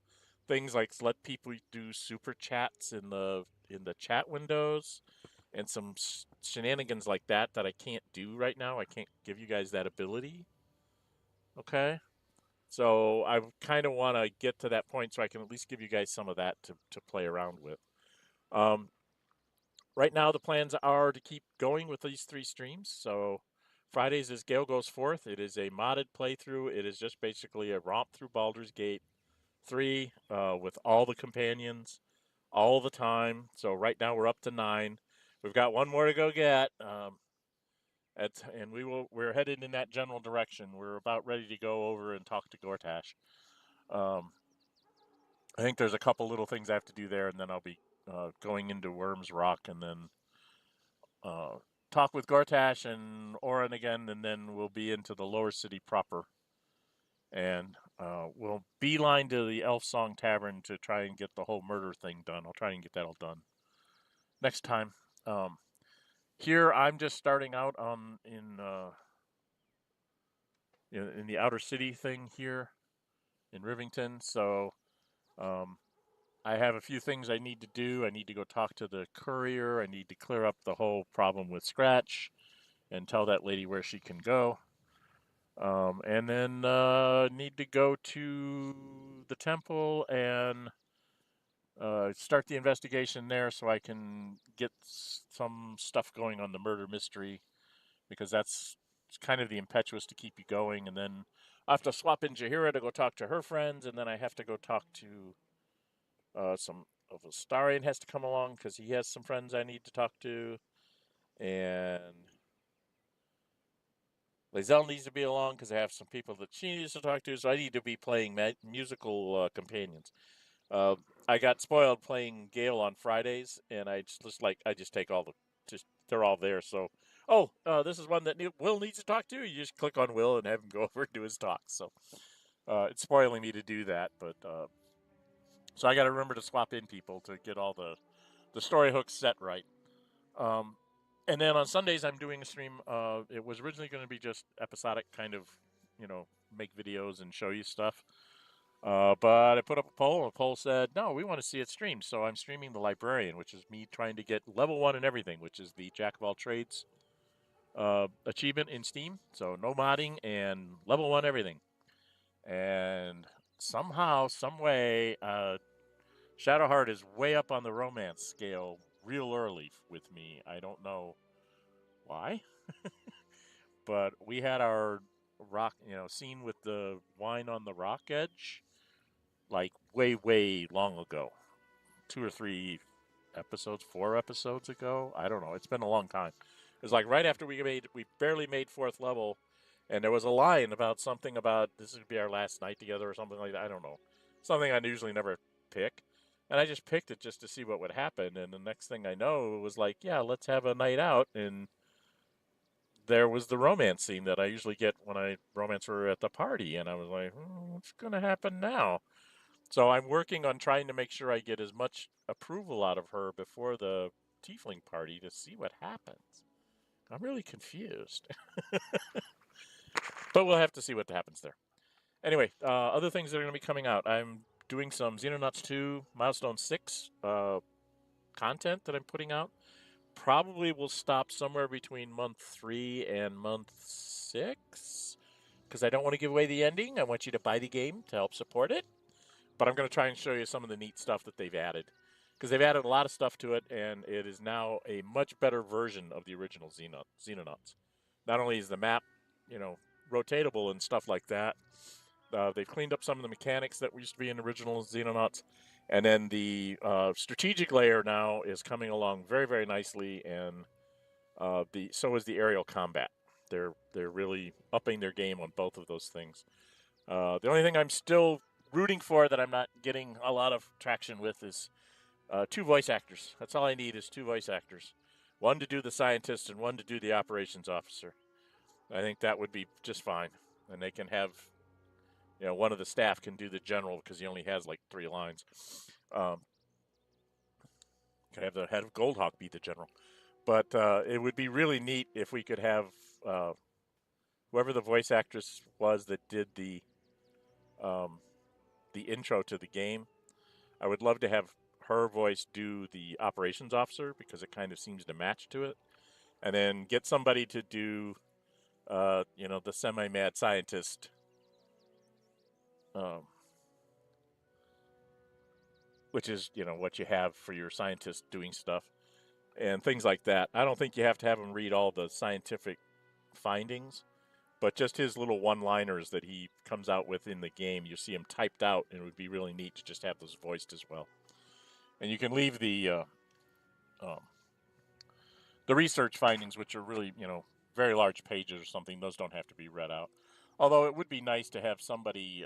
things like let people do super chats in the chat windows and some shenanigans like that I can't do right now. I can't give you guys that ability. Okay? So I kind of want to get to that point so I can at least give you guys some of that to play around with. Right now the plans are to keep going with these 3 streams. So Fridays is Gale Goes Forth. It is a modded playthrough. It is just basically a romp through Baldur's Gate 3 with all the companions all the time. So right now we're up to 9. We've got 1 more to go get. And we're headed in that general direction. We're about ready to go over and talk to Gortash. I think there's a couple little things I have to do there, and then I'll be going into Worm's Rock and then talk with Gortash and Oren again, and then we'll be into the lower city proper. And we'll beeline to the Elf Song Tavern to try and get the whole murder thing done. I'll try and get that all done next time. Here I'm just starting out in the outer city thing here in Rivington. So I have a few things I need to do. I need to go talk to the courier. I need to clear up the whole problem with Scratch and tell that lady where she can go. And then need to go to the temple and start the investigation there so I can get some stuff going on the murder mystery, because that's kind of the impetus to keep you going. And then I have to swap in Jaheira to go talk to her friends, and then I have to go talk to some of Astarion has to come along because he has some friends I need to talk to, and Lae'zel needs to be along because I have some people that she needs to talk to, so I need to be playing musical companions. I got spoiled playing Gale on Fridays, and I just take all they're all there. So, this is one that Will needs to talk to. You just click on Will and have him go over and do his talk. So, it's spoiling me to do that, but so I got to remember to swap in people to get all the story hooks set right. And then on Sundays, I'm doing a stream. It was originally going to be just episodic, kind of, make videos and show you stuff. But I put up a poll, and the poll said, no, we want to see it streamed. So I'm streaming The Librarian, which is me trying to get level 1 in everything, which is the Jack of all trades achievement in Steam. So no modding and level 1 everything. And somehow, some way, Shadowheart is way up on the romance scale real early with me. I don't know why. But we had our rock, scene with the wine on the rock edge like way long ago. 2 or 3 episodes, 4 episodes ago. I don't know. It's been a long time. It was like right after we barely made 4th level, and there was a line about something about this would be our last night together or something like that. I don't know. Something I usually never pick. And I just picked it just to see what would happen. And the next thing I know, it was like, yeah, let's have a night out. And there was the romance scene that I usually get when I romance her at the party. And I was like, what's going to happen now? So I'm working on trying to make sure I get as much approval out of her before the tiefling party to see what happens. I'm really confused. But we'll have to see what happens there. Anyway, other things that are going to be coming out. I'm doing some Xenonauts 2 Milestone 6 content that I'm putting out. Probably will stop somewhere between month 3 and month 6, because I don't want to give away the ending. I want you to buy the game to help support it. But I'm going to try and show you some of the neat stuff that they've added. because they've added a lot of stuff to it, and it is now a much better version of the original Xenonauts. Not only is the map, rotatable and stuff like that, they've cleaned up some of the mechanics that used to be in original Xenonauts, and then the strategic layer now is coming along very, very nicely, and so is the aerial combat. They're really upping their game on both of those things. The only thing I'm still rooting for that I'm not getting a lot of traction with is 2 voice actors. That's all I need is 2 voice actors. One to do the scientist and one to do the operations officer. I think that would be just fine. And they can have, one of the staff can do the general because he only has like 3 lines. Can have the head of Goldhawk be the general. But it would be really neat if we could have whoever the voice actress was that did the intro to the game. I would love to have her voice do the operations officer because it kind of seems to match to it, and then get somebody to do, the semi-mad scientist, which is what you have for your scientist doing stuff and things like that. I don't think you have to have him read all the scientific findings, but just his little one-liners that he comes out with in the game, you see him typed out, and it would be really neat to just have those voiced as well. And you can leave the research findings, which are really, very large pages or something. Those don't have to be read out. Although it would be nice to have somebody,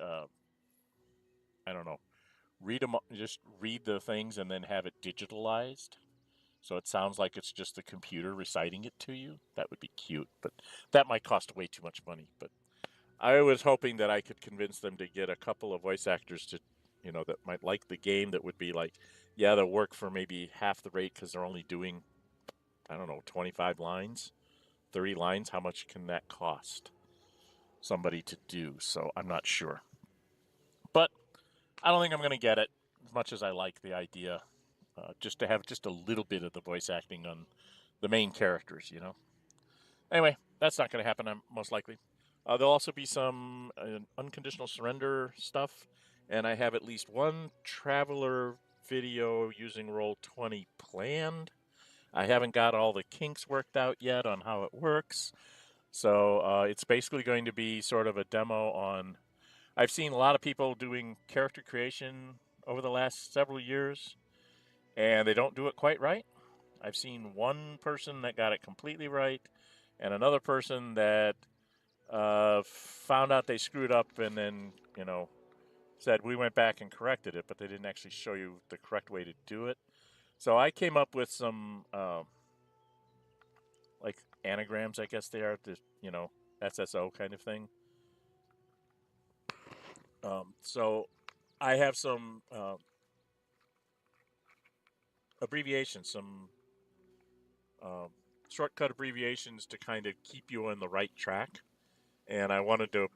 just read the things and then have it digitalized. So it sounds like it's just the computer reciting it to you. That would be cute, but that might cost way too much money. But I was hoping that I could convince them to get a couple of voice actors to, that might like the game, that would be like, yeah, they'll work for maybe half the rate because they're only doing, 25 lines, 30 lines. How much can that cost somebody to do? So I'm not sure. But I don't think I'm going to get it, as much as I like the idea. Just to have just a little bit of the voice acting on the main characters, Anyway, that's not going to happen, most likely. There'll also be some unconditional surrender stuff, and I have at least one Traveler video using Roll20 planned. I haven't got all the kinks worked out yet on how it works, so it's basically going to be sort of a demo on... I've seen a lot of people doing character creation over the last several years, and they don't do it quite right. I've seen one person that got it completely right, and another person that found out they screwed up and then, said we went back and corrected it, but they didn't actually show you the correct way to do it. So I came up with some, like anagrams, I guess they are, SSO kind of thing. So I have some... abbreviations, some shortcut abbreviations to kind of keep you on the right track. And I wanted to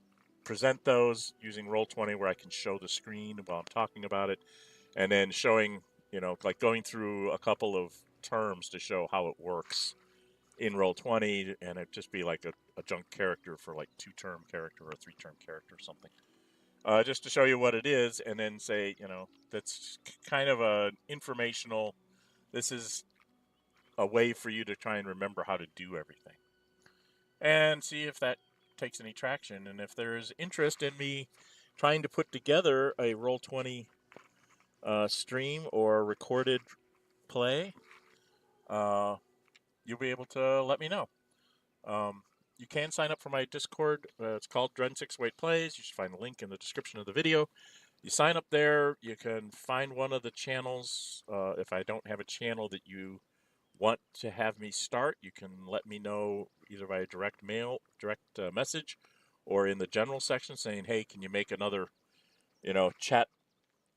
present those using Roll20 where I can show the screen while I'm talking about it. And then showing, like going through a couple of terms to show how it works in Roll20. And it'd just be like a junk character for like 2-term character or a 3-term character or something. Just to show you what it is, and then say, that's kind of an informational... This is a way for you to try and remember how to do everything. And see if that takes any traction. And if there's interest in me trying to put together a Roll20 stream or recorded play, you'll be able to let me know. You can sign up for my Discord. It's called Dren608 Plays. You should find the link in the description of the video. You sign up there, you can find one of the channels. If I don't have a channel that you want to have me start, you can let me know either via direct message, or in the general section saying, hey, can you make another, chat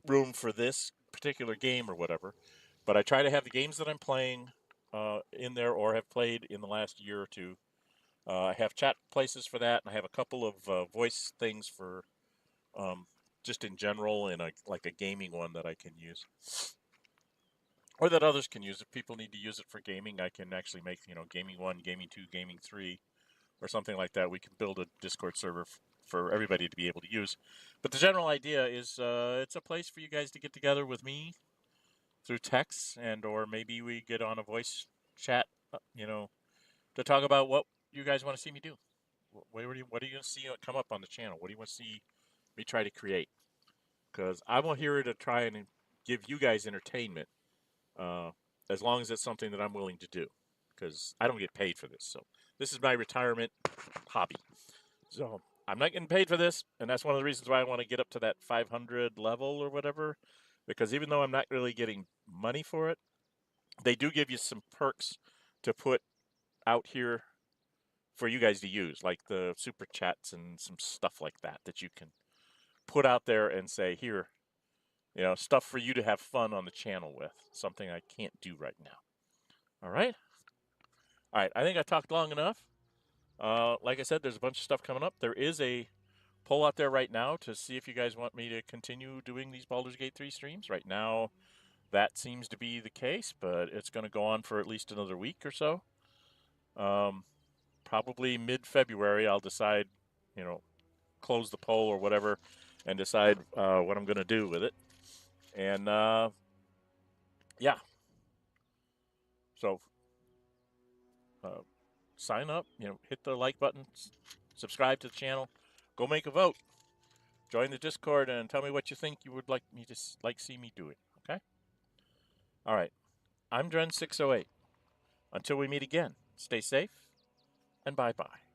room for this particular game or whatever. But I try to have the games that I'm playing in there or have played in the last year or two. I have chat places for that, and I have a couple of voice things for... just in general, and like a gaming one that I can use, or that others can use. If people need to use it for gaming, I can actually make gaming 1, gaming 2, gaming 3, or something like that. We can build a Discord server for everybody to be able to use. But the general idea is it's a place for you guys to get together with me through text, and or maybe we get on a voice chat, to talk about what you guys want to see me do. What are you going to see come up on the channel? What do you want to see me try to create? Because I'm here to try and give you guys entertainment, as long as it's something that I'm willing to do. Because I don't get paid for this, so this is my retirement hobby. So I'm not getting paid for this, and that's one of the reasons why I want to get up to that 500 level or whatever. Because even though I'm not really getting money for it, they do give you some perks to put out here for you guys to use, like the super chats and some stuff like that you can put out there and say, here, stuff for you to have fun on the channel with. Something I can't do right now. All right? All right, I think I talked long enough. Like I said, there's a bunch of stuff coming up. There is a poll out there right now to see if you guys want me to continue doing these Baldur's Gate 3 streams. Right now, that seems to be the case, but it's going to go on for at least another week or so. Probably mid-February, I'll decide, close the poll or whatever and decide what I'm going to do with it. And, yeah. So, sign up, hit the like button, subscribe to the channel, go make a vote, join the Discord, and tell me what you think you would like me to see me doing. Okay? All right. I'm Dren608. Until we meet again, stay safe and bye-bye.